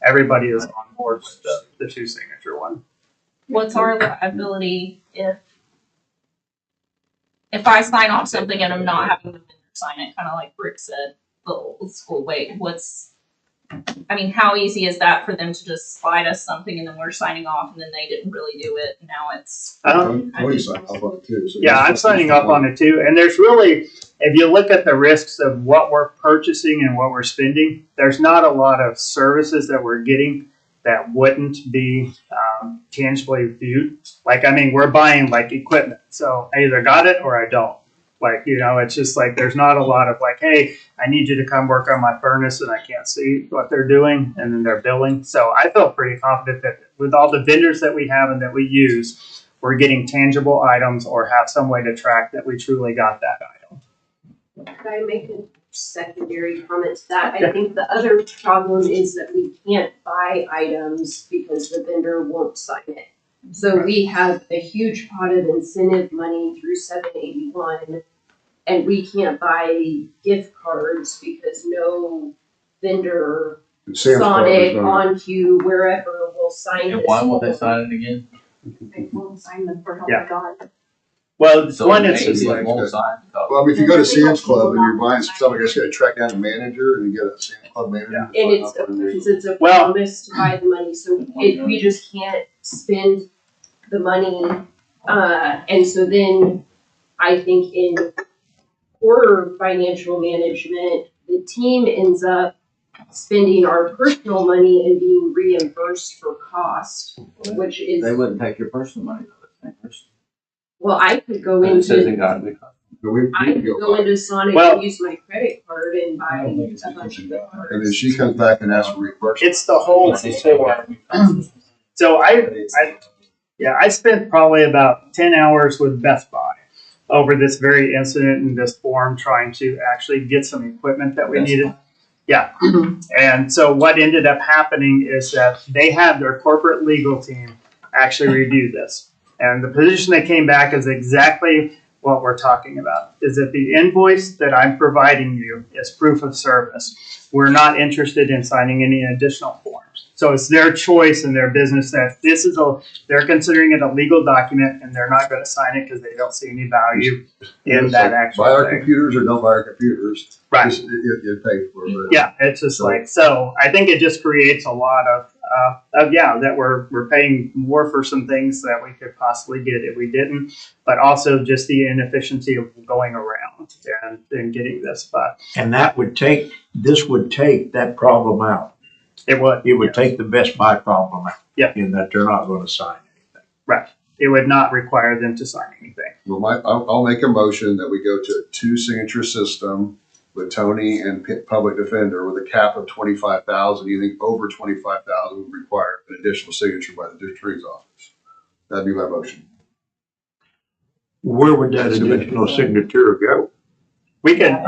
[SPEAKER 11] everybody is on board with the two signature one.
[SPEAKER 1] What's our liability if I sign off something and I'm not having the vendor sign it, kind of like Rick said the old school way? How easy is that for them to just slide us something and then we're signing off and then they didn't really do it? And now it's.
[SPEAKER 3] Tony signed off on it too. So
[SPEAKER 11] Yeah, I'm signing up on it too. And there's really, if you look at the risks of what we're purchasing and what we're spending, there's not a lot of services that we're getting that wouldn't be tangibly viewed. We're buying equipment. So I either got it or I don't. It's just there's not a lot of hey, I need you to come work on my furnace and I can't see what they're doing and then they're billing. So I feel pretty confident that with all the vendors that we have and that we use, we're getting tangible items or have some way to track that we truly got that item.
[SPEAKER 14] Could I make a secondary comment to that? I think the other problem is that we can't buy items because the vendor won't sign it. So we have a huge pot of incentive money through 781, and we can't buy gift cards because no vendor, Sonic, OnQ, wherever, will sign
[SPEAKER 2] And
[SPEAKER 14] this.
[SPEAKER 2] why won't they sign it again?
[SPEAKER 13] They won't sign them for help
[SPEAKER 11] Yeah.
[SPEAKER 13] God.
[SPEAKER 11] Well,
[SPEAKER 2] So
[SPEAKER 11] one
[SPEAKER 2] maybe
[SPEAKER 11] is
[SPEAKER 2] they won't sign because
[SPEAKER 3] Well, if you go to Sam's Club and you're buying something, I guess you gotta track down a manager and you get a Sam's Club manager.
[SPEAKER 11] Yeah.
[SPEAKER 3] to sign
[SPEAKER 14] And
[SPEAKER 3] off on it.
[SPEAKER 14] it's a
[SPEAKER 11] Well-
[SPEAKER 14] promise to buy the money, so we just can't spend the money. And so then I think in poor financial management, the team ends up spending our personal money and being reimbursed for cost, which is,
[SPEAKER 2] they wouldn't take your personal money. Though.
[SPEAKER 14] well, I could go
[SPEAKER 2] But it says it
[SPEAKER 14] into,
[SPEAKER 2] got to be.
[SPEAKER 3] But we
[SPEAKER 14] I
[SPEAKER 3] can
[SPEAKER 14] could
[SPEAKER 3] go
[SPEAKER 14] go
[SPEAKER 3] buy it.
[SPEAKER 14] into Sonic
[SPEAKER 11] Well-
[SPEAKER 14] and use my credit card and buy
[SPEAKER 9] I don't think it's
[SPEAKER 14] a bunch of
[SPEAKER 9] efficient.
[SPEAKER 14] gift cards.
[SPEAKER 3] And then she comes back and asks for reimbursement.
[SPEAKER 11] it's the whole form. So I spent probably about 10 hours with Best Buy over this very incident and this form trying to actually get some equipment that we
[SPEAKER 2] Best
[SPEAKER 11] needed. Yeah. And so what ended up happening is that they had their corporate legal team actually review this. And the position that came back is exactly what we're talking about, is that the invoice that I'm providing you is proof of service. We're not interested in signing any additional forms. So it's their choice and their business that they're considering it a legal document and they're not going to sign it because they don't see any value in
[SPEAKER 3] It's
[SPEAKER 11] that
[SPEAKER 3] like,
[SPEAKER 11] actual
[SPEAKER 3] buy our
[SPEAKER 11] thing.
[SPEAKER 3] computers or don't buy our computers.
[SPEAKER 11] Right.
[SPEAKER 3] Just, you pay for it.
[SPEAKER 11] Yeah, it's just so I think it just creates a lot of that we're paying more for some things that we could possibly get if we didn't, but also just the inefficiency of going around and getting this. But
[SPEAKER 4] And this would take that problem out.
[SPEAKER 11] it would
[SPEAKER 4] take the Best Buy problem out.
[SPEAKER 11] Yeah.
[SPEAKER 4] In that they're not going to sign anything.
[SPEAKER 11] it would not require them to sign anything.
[SPEAKER 3] Well, I'll make a motion that we go to a 2-signature system with Tony and Public Defender with a cap of 25,000. You think over 25,000 would require an additional signature by the district attorney's office? That'd be my motion.
[SPEAKER 4] Where would that additional signature go?
[SPEAKER 11] We can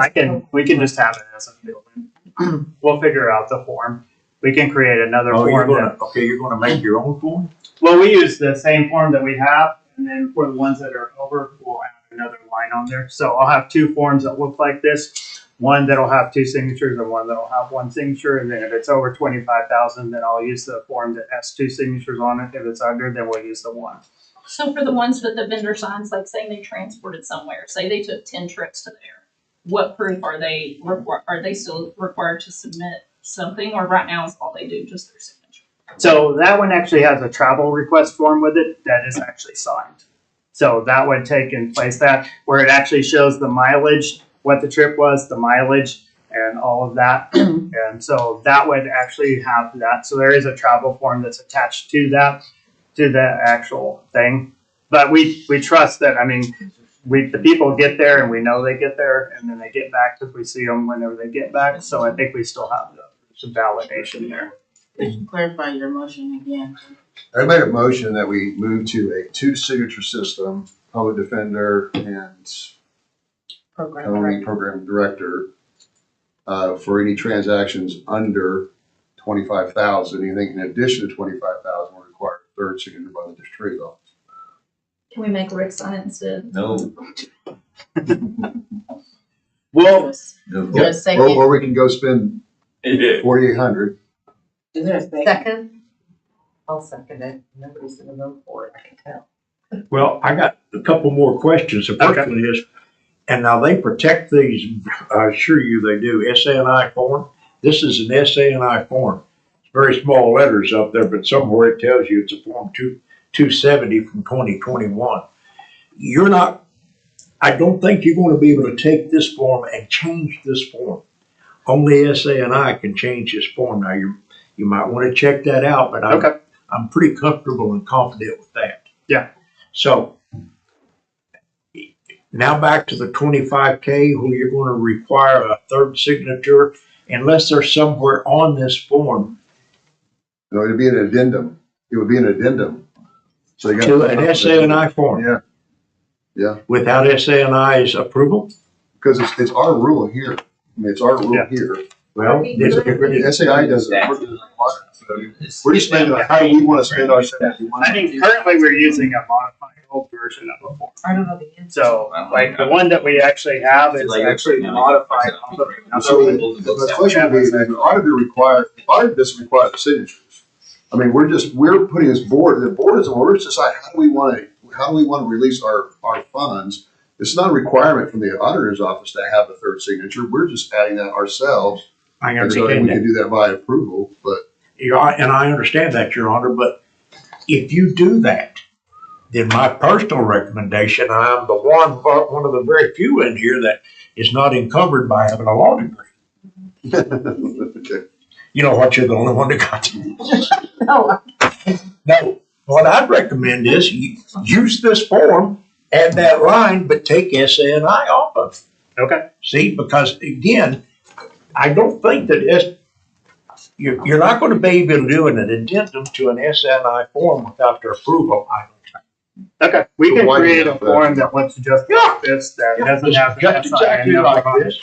[SPEAKER 11] just have it as a building. We'll figure out the form. We can create another
[SPEAKER 4] You're
[SPEAKER 11] form.
[SPEAKER 4] gonna make your own form?
[SPEAKER 11] Well, we use the same form that we have, and then for the ones that are over, we'll add another line on there. So I'll have 2 forms that look like this. one that'll have 2 signatures and one that'll have 1 signature. And then if it's over 25,000, then I'll use the form that has 2 signatures on it. If it's under, then we'll use the 1.
[SPEAKER 1] So for the ones that the vendor signs, like say they transported somewhere, say they took 10 trips to there, what proof are they still required to submit something, or right now is all they do just their signature?
[SPEAKER 11] So that one actually has a travel request form with it that is actually signed. So that would take in place that where it actually shows the mileage, what the trip was, the mileage, and all of that. And so that would actually have that. So there is a travel form that's attached to that, to the actual thing. But we trust that, I mean, the people get there and we know they get there and then they get back because we see them whenever they get back. So I think we still have some validation there.
[SPEAKER 15] Could you clarify your motion again?
[SPEAKER 3] I made a motion that we move to a 2-signature system, public defender and county program director, for any transactions under 25,000. Anything in addition to 25,000 will require a 3rd signature by the district attorney's office.
[SPEAKER 1] Can we make Rick sign it instead?
[SPEAKER 2] No.
[SPEAKER 11] Well,
[SPEAKER 15] Is there a second?
[SPEAKER 3] Or we can go spend 4,800.
[SPEAKER 15] Is there a second?
[SPEAKER 5] Second? I'll second it. Nobody's gonna vote for it, I can tell.
[SPEAKER 4] Well, I got a couple more questions. The first one is, and now they protect these, I assure you they do, SANI form. This is an SANI form. It's very small letters up there, but somewhere it tells you it's a form 270 from 2021. I don't think you're going to be able to take this form and change this form. Only SANI can change this form. Now, you might want to check that out, but I'm pretty comfortable and confident with that.
[SPEAKER 11] Yeah.
[SPEAKER 4] So now back to the 25K, where you're going to require a 3rd signature, unless there's somewhere on this form.
[SPEAKER 3] No, it'd be an addendum. It would be an addendum. So you got
[SPEAKER 4] To an SANI form.
[SPEAKER 3] Yeah. Yeah.
[SPEAKER 4] Without SANI's approval?
[SPEAKER 3] Because it's our rule here. I mean, it's our rule here.
[SPEAKER 4] Well,
[SPEAKER 3] SAI doesn't. We're just spending how we want to spend our 71.
[SPEAKER 11] I think currently we're using a modified old version of a form.
[SPEAKER 5] I don't know the answer.
[SPEAKER 11] So, like, the one that we actually have is actually modified.
[SPEAKER 3] So the question would be, the audit doesn't require the signatures. I mean, we're putting this board, the board is, we're just decide how do we want to release our funds. It's not a requirement from the auditor's office to have a 3rd signature. We're just adding that ourselves.
[SPEAKER 4] I
[SPEAKER 3] And so
[SPEAKER 4] understand
[SPEAKER 3] we
[SPEAKER 4] that.
[SPEAKER 3] can do that by approval, but
[SPEAKER 4] And I understand that, Your Honor, but if you do that, then my personal recommendation, I'm the one of the very few in here that is not encumbered by having a law degree.
[SPEAKER 3] okay.
[SPEAKER 4] You know what, you're the only one that got it.
[SPEAKER 5] No.
[SPEAKER 4] No, what I'd recommend is you use this form, add that line, but take SANI off of it.
[SPEAKER 11] Okay.
[SPEAKER 4] See, because again, I don't think that you're not going to be able to do an addendum to an SNI form without their approval, I don't think.
[SPEAKER 11] Okay, we
[SPEAKER 3] So
[SPEAKER 11] can
[SPEAKER 3] why do you
[SPEAKER 11] create a
[SPEAKER 3] have that?
[SPEAKER 11] form that looks just like this, that doesn't have the
[SPEAKER 4] Just exactly
[SPEAKER 11] SIN
[SPEAKER 4] like
[SPEAKER 11] number on
[SPEAKER 4] this.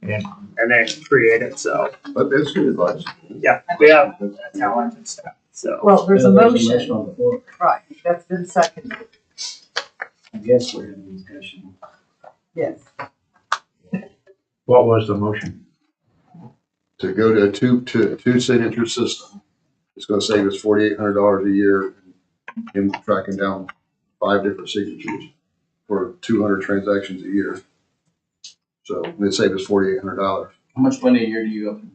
[SPEAKER 11] it, and then create it, so,
[SPEAKER 3] But that's good advice.
[SPEAKER 11] yeah, we have talented staff, so.
[SPEAKER 5] Well, there's a motion,
[SPEAKER 7] on the floor.
[SPEAKER 5] right, that's been seconded,
[SPEAKER 7] I guess we're having discussion.
[SPEAKER 5] yes.
[SPEAKER 4] What was the motion?
[SPEAKER 3] To go to a two signature system, it's going to save us $4,800 a year in tracking down 5 different signatures for 200 transactions a year. So it saved us $4,800.
[SPEAKER 2] How much money a year do you open?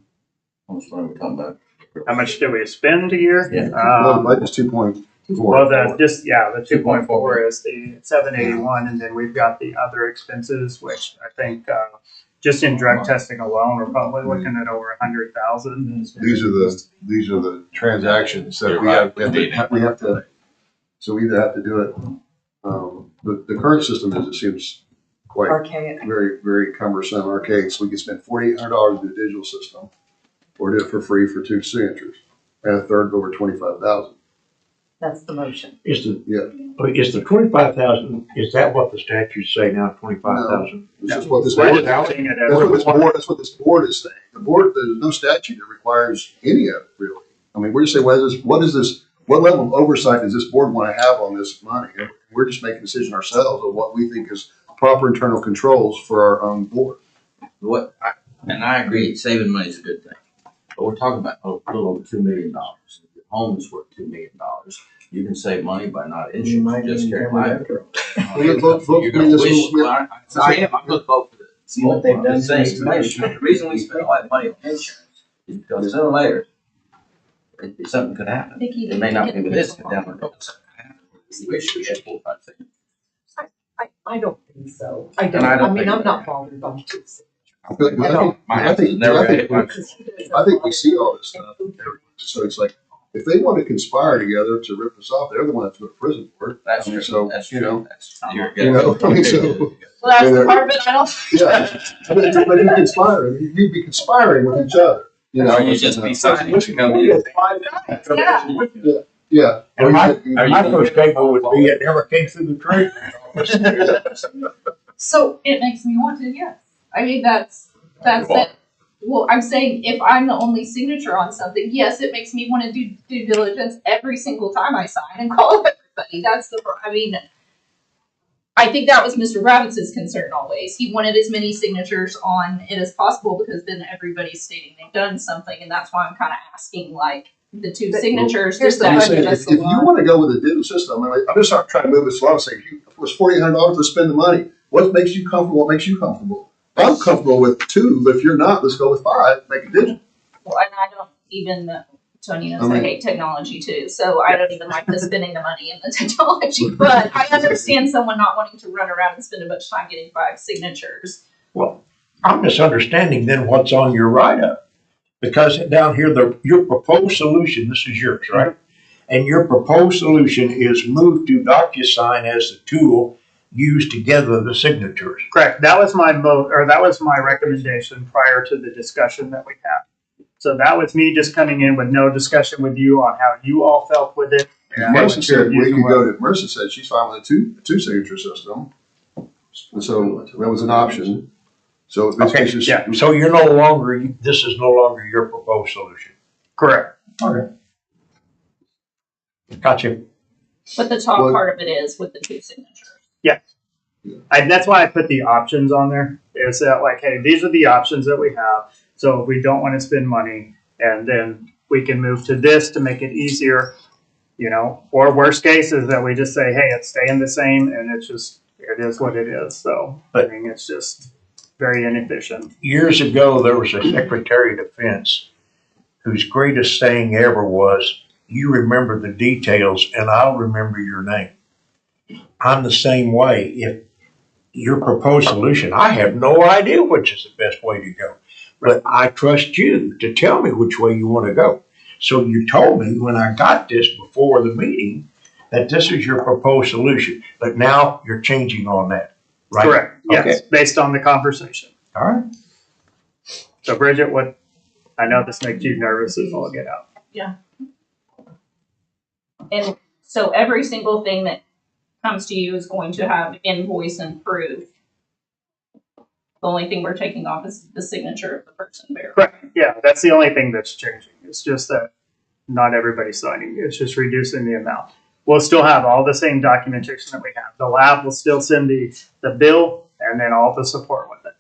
[SPEAKER 2] How much money are we talking about?
[SPEAKER 11] How much do we spend a year?
[SPEAKER 2] Yeah.
[SPEAKER 3] Well, the budget's 2.4.
[SPEAKER 11] Well, the 2.4 is the 781, and then we've got the other expenses, which I think, just in drug testing alone, we're probably looking at over 100,000.
[SPEAKER 3] These are the transactions that we have to. So we either have to do it. The current system it seems quite
[SPEAKER 5] Archaic.
[SPEAKER 3] very, very cumbersome, archaic. So we can spend $4,800 in the digital system, or do it for free for 2 signatures, and a third over 25,000.
[SPEAKER 5] That's the motion.
[SPEAKER 4] Is the 25,000, is that what the statutes say now, 25,000?
[SPEAKER 3] This is what this
[SPEAKER 11] We're
[SPEAKER 3] board,
[SPEAKER 11] just seeing it as
[SPEAKER 3] that's what this board is saying. The board, there's no statute that requires any of it, really. I mean, we're just saying, what level of oversight does this board want to have on this money? And we're just making a decision ourselves of what we think is proper internal controls for our own board.
[SPEAKER 2] And I agree, saving money is a good thing. But we're talking about a little over $2 million. If your home is worth $2 million, you can save money by not
[SPEAKER 7] You might
[SPEAKER 2] insuring, just
[SPEAKER 7] need to
[SPEAKER 2] carrying
[SPEAKER 7] cover that
[SPEAKER 2] liability.
[SPEAKER 3] Vote
[SPEAKER 2] You're
[SPEAKER 3] for me
[SPEAKER 2] gonna
[SPEAKER 3] this
[SPEAKER 2] wish,
[SPEAKER 3] week.
[SPEAKER 2] well, I am, I'm gonna vote for the.
[SPEAKER 7] See what they've done
[SPEAKER 2] I'm
[SPEAKER 7] to
[SPEAKER 2] saying,
[SPEAKER 7] us.
[SPEAKER 2] the reason we spend all that money on insurance is because sooner or later, something could happen. It may not be with this, but down the road, something could happen. We wish we had full time thing.
[SPEAKER 5] I don't think so.
[SPEAKER 2] And I don't think
[SPEAKER 5] I'm
[SPEAKER 2] so.
[SPEAKER 5] not bothered by two signatures.
[SPEAKER 3] I think we see all this stuff. So it's like, if they want to conspire together to rip us off, they're the one that's going to prison for it.
[SPEAKER 2] That's
[SPEAKER 3] I mean,
[SPEAKER 2] true,
[SPEAKER 3] so,
[SPEAKER 2] that's
[SPEAKER 3] you know,
[SPEAKER 2] true, that's, you're
[SPEAKER 3] you know, I mean, so.
[SPEAKER 1] Well, that's the part of it I don't.
[SPEAKER 3] Yeah, but you conspiring, you'd be conspiring with each other, you know.
[SPEAKER 2] You just be signing.
[SPEAKER 3] Yeah.
[SPEAKER 4] And my first statement would be, it never came through the trade.
[SPEAKER 1] So it makes me want to, yes. I mean, that's it. Well, I'm saying if I'm the only signature on something, yes, it makes me want to do due diligence every single time I sign and call everybody. I mean, I think that was Mr. Ravitz's concern always. He wanted as many signatures on it as possible because then everybody's stating they've done something, and that's why I'm kind of asking, like, the two signatures.
[SPEAKER 5] here's the
[SPEAKER 3] I'm
[SPEAKER 1] just
[SPEAKER 3] just saying, if you want to go with a digital system, I'm just not trying to move this along, saying, if it was $4,800 to spend the money, what makes you comfortable, what makes you comfortable? I'm comfortable with 2, but if you're not, let's go with 5, make it digital.
[SPEAKER 1] Well, and I don't even, Tony knows I hate technology too, so I don't even like the spending the money in the technology. But I understand someone not wanting to run around and spend a bunch of time getting 5 signatures.
[SPEAKER 4] Well, I'm misunderstanding then what's on your write-up. Because down here, your proposed solution, this is yours, right? And your proposed solution is moved to DocuSign as the tool used to gather the signatures.
[SPEAKER 11] Correct. That was that was my recommendation prior to the discussion that we had. So that was me just coming in with no discussion with you on how you all felt with it.
[SPEAKER 3] Marissa said we could go to, Marissa said she's fine with a two signature system. And so that was an option. So
[SPEAKER 4] Okay, yeah, so you're no longer, this is no longer your proposed solution.
[SPEAKER 11] Correct.
[SPEAKER 4] Okay. Gotcha.
[SPEAKER 1] But the top part of it is with the 2 signatures.
[SPEAKER 11] Yes. That's why I put the options on there. Is that like, hey, these are the options that we have. So if we don't want to spend money, and then we can move to this to make it easier, you know, or worst case is that we just say, hey, it's staying the same, and it is what it is. So I mean, it's just very inefficient.
[SPEAKER 4] Years ago, there was a Secretary of Defense whose greatest saying ever was, you remember the details and I'll remember your name. I'm the same way. If your proposed solution, I have no idea which is the best way to go, but I trust you to tell me which way you want to go. So you told me when I got this before the meeting that this is your proposed solution, but now you're changing on that, right?
[SPEAKER 11] Correct. Yes,
[SPEAKER 4] Okay.
[SPEAKER 11] based on the conversation.
[SPEAKER 4] All right.
[SPEAKER 11] So Bridget, I know this makes you nervous as all get out.
[SPEAKER 1] Yeah. And so every single thing that comes to you is going to have invoice and proof. The only thing we're taking off is the signature of the person verifying.
[SPEAKER 11] Correct. Yeah, that's the only thing that's changing. It's just that not everybody's signing. It's just reducing the amount. We'll still have all the same documentation that we have. The lab will still send the bill and then all the support with it.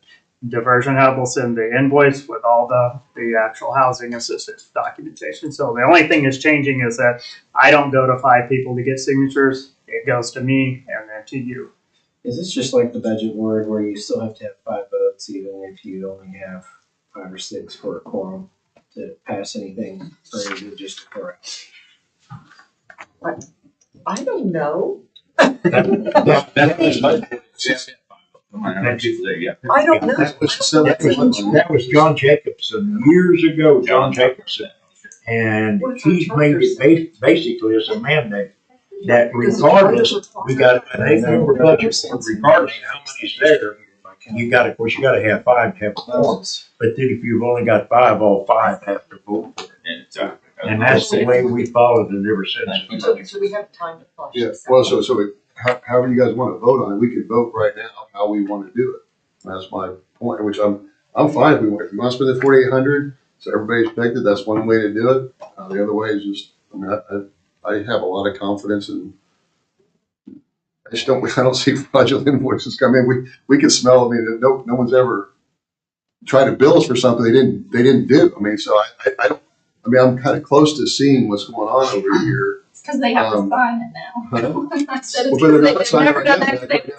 [SPEAKER 11] Diversion Hub will send the invoice with all the actual housing assistance documentation. So the only thing that's changing is that I don't go to 5 people to get signatures. It goes to me and then to you.
[SPEAKER 7] Is this just like the budget board where you still have to have 5 votes even if you only have 5 or 6 for a quorum to pass anything, or is it just a plurality?
[SPEAKER 5] I don't know.
[SPEAKER 4] I don't know.
[SPEAKER 5] That
[SPEAKER 4] was John Jacobson, years ago, John Jacobson. And he made it basically as a mandate that regardless, we got an 8-member budget, regardless of how many's there, of course, you gotta have 5 to have a quorum. But then if you've only got 5, all 5 have to vote for it. And that's the way we followed it ever since.
[SPEAKER 5] So we have time to flush
[SPEAKER 3] Yeah,
[SPEAKER 5] this
[SPEAKER 3] well,
[SPEAKER 5] out.
[SPEAKER 3] so however you guys want to vote on it, we could vote right now how we want to do it. That's my point, which I'm fine if you want to spend the 4,800, so everybody's picked it, that's one way to do it. The other way is just, I mean, I have a lot of confidence in, I don't see fraudulent invoices come in. We can smell, I mean, no one's ever try to bill us for something they didn't do. I mean, so I don't, I mean, I'm kind of close to seeing what's going on over here.
[SPEAKER 1] It's because they have to
[SPEAKER 3] Um,
[SPEAKER 1] sign it now. I said it's
[SPEAKER 3] Well, but they're
[SPEAKER 1] because
[SPEAKER 3] not
[SPEAKER 1] they've
[SPEAKER 3] signing
[SPEAKER 1] never
[SPEAKER 3] right
[SPEAKER 1] done
[SPEAKER 3] now.
[SPEAKER 1] that.
[SPEAKER 3] Like right now,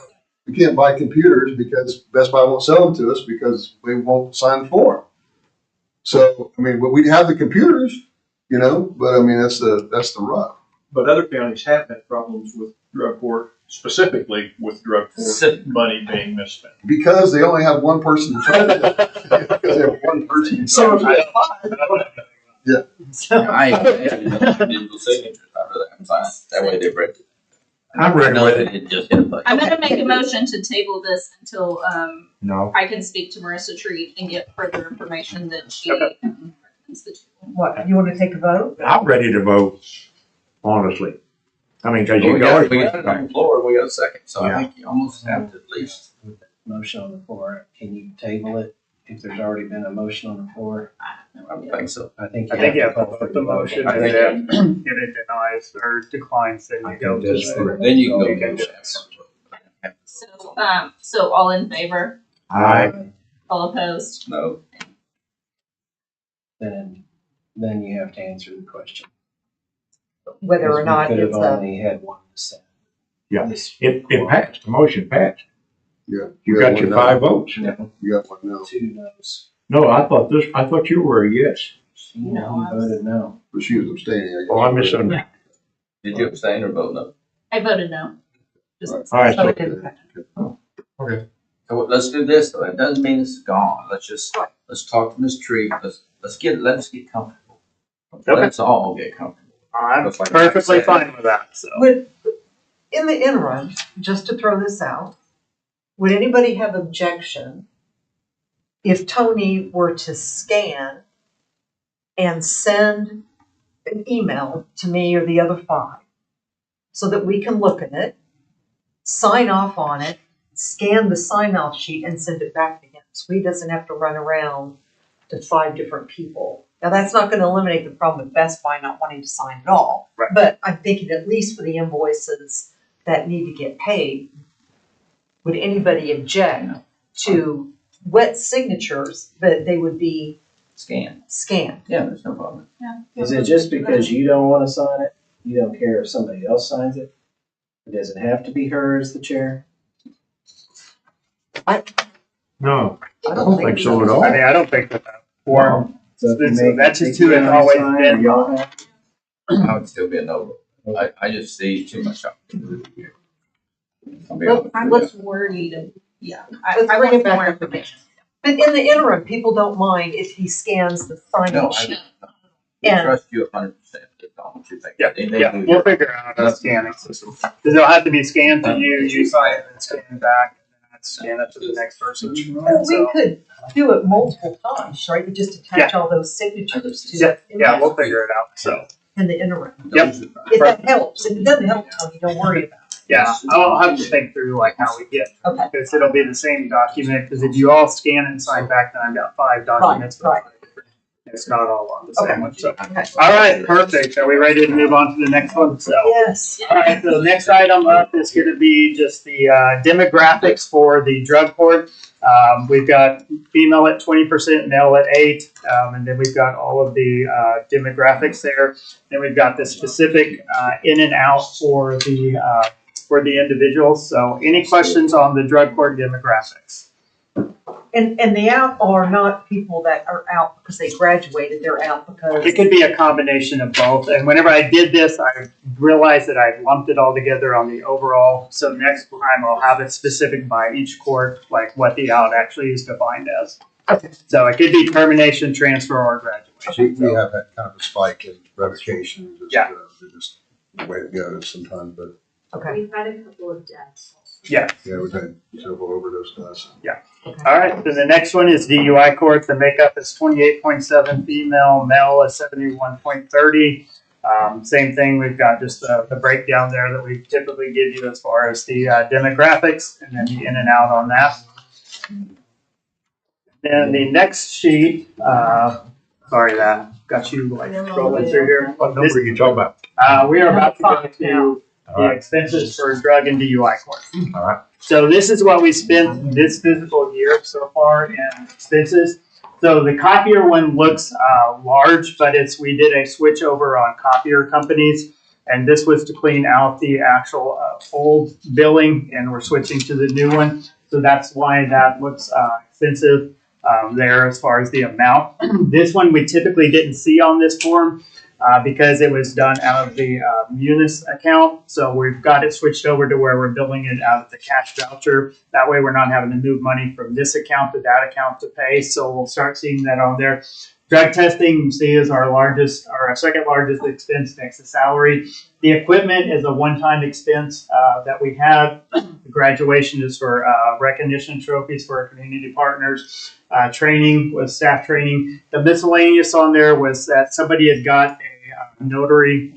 [SPEAKER 3] we can't buy computers because Best Buy won't sell them to us because we won't sign for them. So, I mean, but we have the computers, you know, but I mean, that's the rub.
[SPEAKER 10] But other counties have had problems with drug court, specifically with drug court money being misspent.
[SPEAKER 3] Because they only have one person in charge of it. Because they have one person in charge of it. Yeah.
[SPEAKER 2] I have digital signatures. I'd rather have them sign. That way they break it.
[SPEAKER 4] I'm
[SPEAKER 2] I
[SPEAKER 4] ready
[SPEAKER 2] know
[SPEAKER 4] with
[SPEAKER 2] that
[SPEAKER 4] it.
[SPEAKER 2] it just hit a button.
[SPEAKER 1] I'm gonna make a motion to table this until,
[SPEAKER 4] No.
[SPEAKER 1] I can speak to Marissa Treat and get further information that she recommends the
[SPEAKER 5] What, you wanna take a vote?
[SPEAKER 4] I'm ready to vote, honestly. I mean, cause
[SPEAKER 2] Well,
[SPEAKER 4] you
[SPEAKER 2] we got
[SPEAKER 4] always.
[SPEAKER 2] it on the floor, we got a second, so
[SPEAKER 4] Yeah.
[SPEAKER 2] I think you almost have to at least.
[SPEAKER 7] With that motion on the floor, can you table it if there's already been a motion on the floor?
[SPEAKER 2] I don't think so.
[SPEAKER 7] I think
[SPEAKER 11] I think you have to
[SPEAKER 7] call for
[SPEAKER 11] vote the motion,
[SPEAKER 2] I
[SPEAKER 11] and
[SPEAKER 2] think-
[SPEAKER 11] then if it denies or declines, then you go to the.
[SPEAKER 2] Then you can go.
[SPEAKER 11] You can
[SPEAKER 2] do
[SPEAKER 11] do
[SPEAKER 2] that.
[SPEAKER 1] So all in favor?
[SPEAKER 4] Aye.
[SPEAKER 1] All opposed?
[SPEAKER 2] No,
[SPEAKER 7] then you have to answer the question.
[SPEAKER 5] Whether or not
[SPEAKER 7] We could
[SPEAKER 5] it's
[SPEAKER 7] have
[SPEAKER 5] a,
[SPEAKER 7] only had one dissent.
[SPEAKER 4] Yeah.
[SPEAKER 7] This-
[SPEAKER 4] It passed, the motion passed.
[SPEAKER 3] Yeah.
[SPEAKER 4] You
[SPEAKER 3] We
[SPEAKER 4] got
[SPEAKER 3] got
[SPEAKER 4] your
[SPEAKER 3] one
[SPEAKER 4] 5
[SPEAKER 3] no.
[SPEAKER 4] votes.
[SPEAKER 7] No,
[SPEAKER 3] You got one no.
[SPEAKER 7] 2 no's.
[SPEAKER 4] No, I thought you were a yes.
[SPEAKER 1] No,
[SPEAKER 7] He voted no.
[SPEAKER 3] But she was abstaining, I guess.
[SPEAKER 4] Oh, I misunderstood.
[SPEAKER 2] did you abstain or vote no?
[SPEAKER 1] I voted no. Just-
[SPEAKER 4] All right,
[SPEAKER 1] so
[SPEAKER 4] so-
[SPEAKER 1] it didn't matter.
[SPEAKER 4] Okay.
[SPEAKER 2] So let's do this though, it doesn't mean it's gone, let's talk to Ms. Treat, let us get comfortable. Let's all get comfortable.
[SPEAKER 11] I'm
[SPEAKER 2] Looks like
[SPEAKER 11] perfectly
[SPEAKER 2] I said.
[SPEAKER 11] fine with that, so.
[SPEAKER 5] in the interim, just to throw this out, would anybody have objection if Tony were to scan and send an email to me or the other 5 so that we can look at it, sign off on it, scan the sign off sheet and send it back to him so he doesn't have to run around to 5 different people? Now, that's not going to eliminate the problem with Best Buy not wanting to sign at all.
[SPEAKER 11] Right.
[SPEAKER 5] But I'm thinking at least for the invoices that need to get paid, would anybody object to wet signatures, but they would be
[SPEAKER 2] Scan,
[SPEAKER 5] scanned?
[SPEAKER 2] yeah, there's no problem.
[SPEAKER 7] Is it just because you don't want to sign it? You don't care if somebody else signs it? Or does it have to be her as the chair?
[SPEAKER 4] No,
[SPEAKER 5] I
[SPEAKER 4] I don't think so at all.
[SPEAKER 11] I mean, I don't think that form,
[SPEAKER 7] So if you
[SPEAKER 11] so
[SPEAKER 7] make
[SPEAKER 11] that's
[SPEAKER 7] it
[SPEAKER 11] just who it's
[SPEAKER 7] sign,
[SPEAKER 11] always
[SPEAKER 7] or
[SPEAKER 11] been.
[SPEAKER 7] y'all have to?
[SPEAKER 2] I would still be a no vote. I just see too much opportunity here. I'll be honest
[SPEAKER 1] I'm
[SPEAKER 2] with
[SPEAKER 1] less worried of, yeah, I
[SPEAKER 5] Let's bring
[SPEAKER 1] want
[SPEAKER 5] it back
[SPEAKER 1] more
[SPEAKER 5] up.
[SPEAKER 1] information.
[SPEAKER 5] But in the interim, people don't mind if he scans the
[SPEAKER 2] you.
[SPEAKER 5] sign
[SPEAKER 2] No,
[SPEAKER 5] off sheet.
[SPEAKER 2] I
[SPEAKER 5] And-
[SPEAKER 2] trust you 100%. That's all what you think.
[SPEAKER 11] Yeah,
[SPEAKER 2] Anything
[SPEAKER 11] yeah,
[SPEAKER 2] you-
[SPEAKER 11] we'll figure out a scanning system. Because it'll have to be scanned to you, you sign it, and scan it back, and then scan it to the next person.
[SPEAKER 5] But we
[SPEAKER 11] So,
[SPEAKER 5] could do it multiple times, right? We just attach all those signatures to
[SPEAKER 11] yeah,
[SPEAKER 5] the
[SPEAKER 11] yeah, we'll figure it out, so.
[SPEAKER 5] in the interim.
[SPEAKER 11] Yep.
[SPEAKER 5] If that helps, if it doesn't help, Tony, don't worry about
[SPEAKER 11] Yeah, I'll have to think through like how we get,
[SPEAKER 5] it. Okay.
[SPEAKER 11] because it'll be the same document, because if you all scan and sign back, then I've got 5 documents.
[SPEAKER 5] Right.
[SPEAKER 11] It's not all on the same one, so.
[SPEAKER 5] Okay.
[SPEAKER 11] All right, perfect. Are we ready to move on to the next one? So.
[SPEAKER 5] Yes.
[SPEAKER 11] All right, so the next item up is going to be just the demographics for the drug court. We've got female at 20%, male at 8%, and then we've got all of the demographics there. Then we've got the specific in and out for the individuals. So, any questions on the drug court demographics?
[SPEAKER 5] And the out are not people that are out because they graduated, they're out because.
[SPEAKER 11] It could be a combination of both. And whenever I did this, I realized that I lumped it all together on the overall. So next time I'll have it specific by each court, like what the out actually is defined as.
[SPEAKER 5] Okay.
[SPEAKER 11] So it could be termination, transfer, or graduation.
[SPEAKER 3] We have had kind of a spike in revocation, just,
[SPEAKER 11] Yeah.
[SPEAKER 3] just the way it goes sometimes, but
[SPEAKER 5] Okay.
[SPEAKER 8] We've had a couple of deaths.
[SPEAKER 11] Yeah.
[SPEAKER 3] yeah, we've had several overdose deaths.
[SPEAKER 11] All right. So the next one is DUI court. The makeup is 28.7 female, male is 71.30. Same thing. We've got just the breakdown there that we typically give you as far as the demographics and then the in and out on that. Then the next sheet, sorry that got you like scrolling through here.
[SPEAKER 4] What number are you talking about?
[SPEAKER 11] We are about to go to the expenses for drug and DUI court.
[SPEAKER 4] All right.
[SPEAKER 11] So this is what we spent this fiscal year so far in expenses. So the copier one looks large, but we did a switch over on copier companies, and this was to clean out the actual old billing, and we're switching to the new one. So that's why that looks expensive there as far as the amount. This one we typically didn't see on this form because it was done out of the Munis account. So we've got it switched over to where we're billing it out of the cash voucher. That way we're not having to move money from this account to that account to pay. So we'll start seeing that on there. Drug testing, you see, is our second largest expense next to salary. The equipment is a one-time expense that we have. The graduation is for recognition trophies for our community partners. Training was staff training. The miscellaneous on there was that somebody had got a notary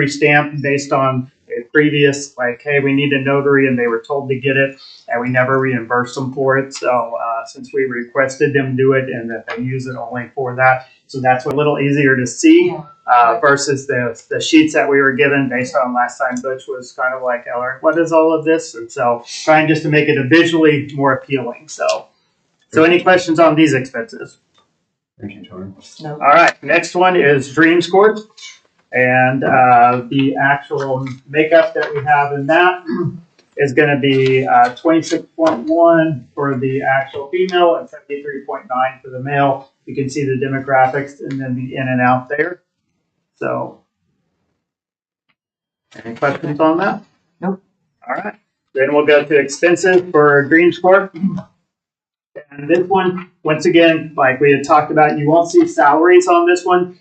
[SPEAKER 11] stamp based on a previous, like, hey, we need a notary, and they were told to get it, and we never reimbursed them for it. So since we requested them do it, and that they use it only for that, so that's a little easier to see versus the sheets that we were given based on last time. Butch was kind of like, what is all of this? And so trying just to make it visually more appealing. So any questions on these expenses?
[SPEAKER 3] Thank you, Tony.
[SPEAKER 5] No.
[SPEAKER 11] All right, next one is Dreams Court. And the actual makeup that we have in that is going to be 26.1 for the actual female and 73.9 for the male. You can see the demographics and then the in and out there. So, any questions on that?
[SPEAKER 5] Nope.
[SPEAKER 11] All right. Then we'll go to expenses for Dreams Court. And this one, once again, like we had talked about, you won't see salaries on this one.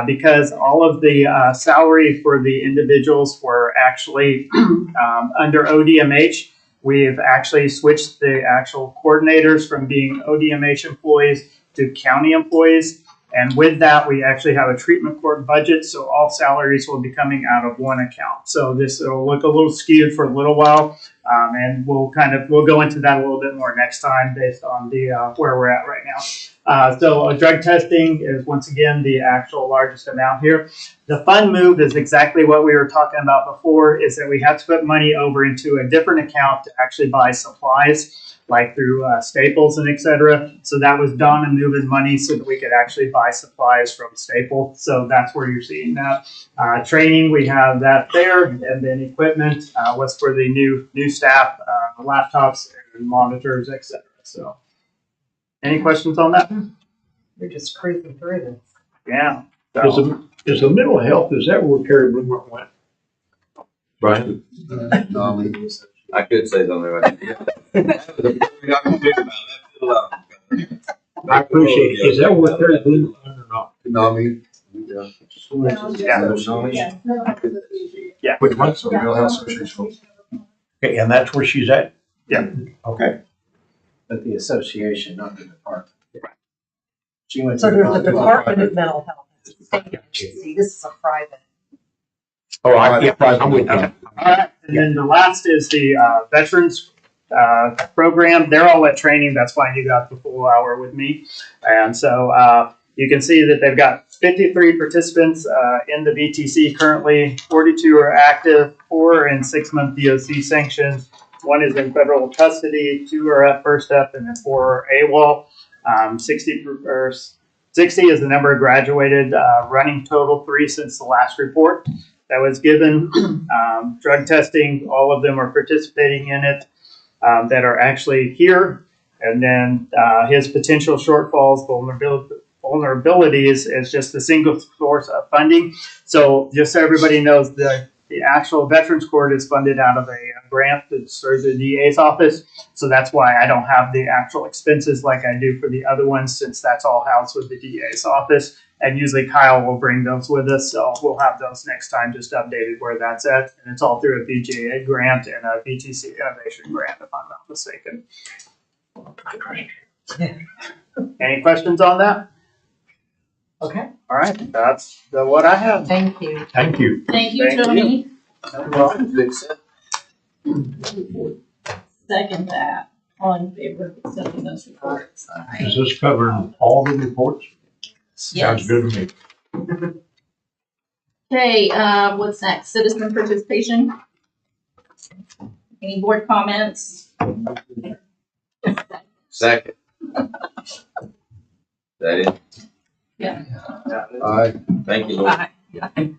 [SPEAKER 11] Because all of the salary for the individuals were actually under ODMH. We've actually switched the actual coordinators from being ODMH employees to county employees. And with that, we actually have a treatment court budget, so all salaries will be coming out of one account. So this will look a little skewed for a little while, and we'll go into that a little bit more next time based on the where we're at right now. So drug testing is once again the actual largest amount here. The fund move is exactly what we were talking about before, is that we have to put money over into a different account to actually buy supplies, like through Staples and et cetera. So that was Donna moving money so that we could actually buy supplies from Staples. So that's where you're seeing that. Training, we have that there. And then equipment was for the new staff, laptops and monitors, et cetera. So any questions on that?
[SPEAKER 5] You're just cruising through this.
[SPEAKER 11] Yeah.
[SPEAKER 4] Is the mental health, is that where Carrie Bloomberg went? Brian?
[SPEAKER 2] I could say something about that.
[SPEAKER 4] I appreciate it. Is that where Carrie Bloomberg went or not?
[SPEAKER 3] Nami.
[SPEAKER 11] Yeah.
[SPEAKER 3] Which one? So Mental Health Association.
[SPEAKER 4] Okay, and that's where she's at?
[SPEAKER 11] Yeah.
[SPEAKER 4] Okay.
[SPEAKER 7] But the association, not the department. She went
[SPEAKER 5] So
[SPEAKER 7] to
[SPEAKER 5] there's a
[SPEAKER 7] the
[SPEAKER 5] Department of Mental Health. See, this is a private.
[SPEAKER 4] Oh, I'm with you.
[SPEAKER 11] All right. And then the last is the veterans program. They're all at training. That's why you got the full hour with me. And so you can see that they've got 53 participants in the VTC currently. 42 are active, 4 are in 6-month DOC sanctions. 1 is in federal custody, 2 are at first up, and then 4 are AWOL. 60 is the number graduated, running total 3 since the last report that was given. Drug testing, all of them are participating in it that are actually here. And then his potential shortfalls, vulnerabilities is just a single source of funding. So just so everybody knows, the actual Veterans Court is funded out of a grant that's through the DA's office. So that's why I don't have the actual expenses like I do for the other ones, since that's all housed with the DA's office. And usually Kyle will bring those with us. So we'll have those next time, just updated where that's at. And it's all through a BJA grant and a VTC Innovation grant, if I'm not mistaken. Any questions on that?
[SPEAKER 5] Okay.
[SPEAKER 11] All right, that's what I have.
[SPEAKER 5] Thank you.
[SPEAKER 4] Thank you.
[SPEAKER 1] Thank you,
[SPEAKER 11] Thank
[SPEAKER 1] Tony.
[SPEAKER 2] Second.
[SPEAKER 1] Second that. All in favor of accepting those reports?
[SPEAKER 4] Is this covering all the reports?
[SPEAKER 1] Yes.
[SPEAKER 4] Sounds good to me.
[SPEAKER 1] Okay, what's next? Citizen participation? Any board comments?
[SPEAKER 2] Second. That it?
[SPEAKER 1] Yeah.
[SPEAKER 3] Aye.
[SPEAKER 2] Thank you, Lord.
[SPEAKER 1] Aye.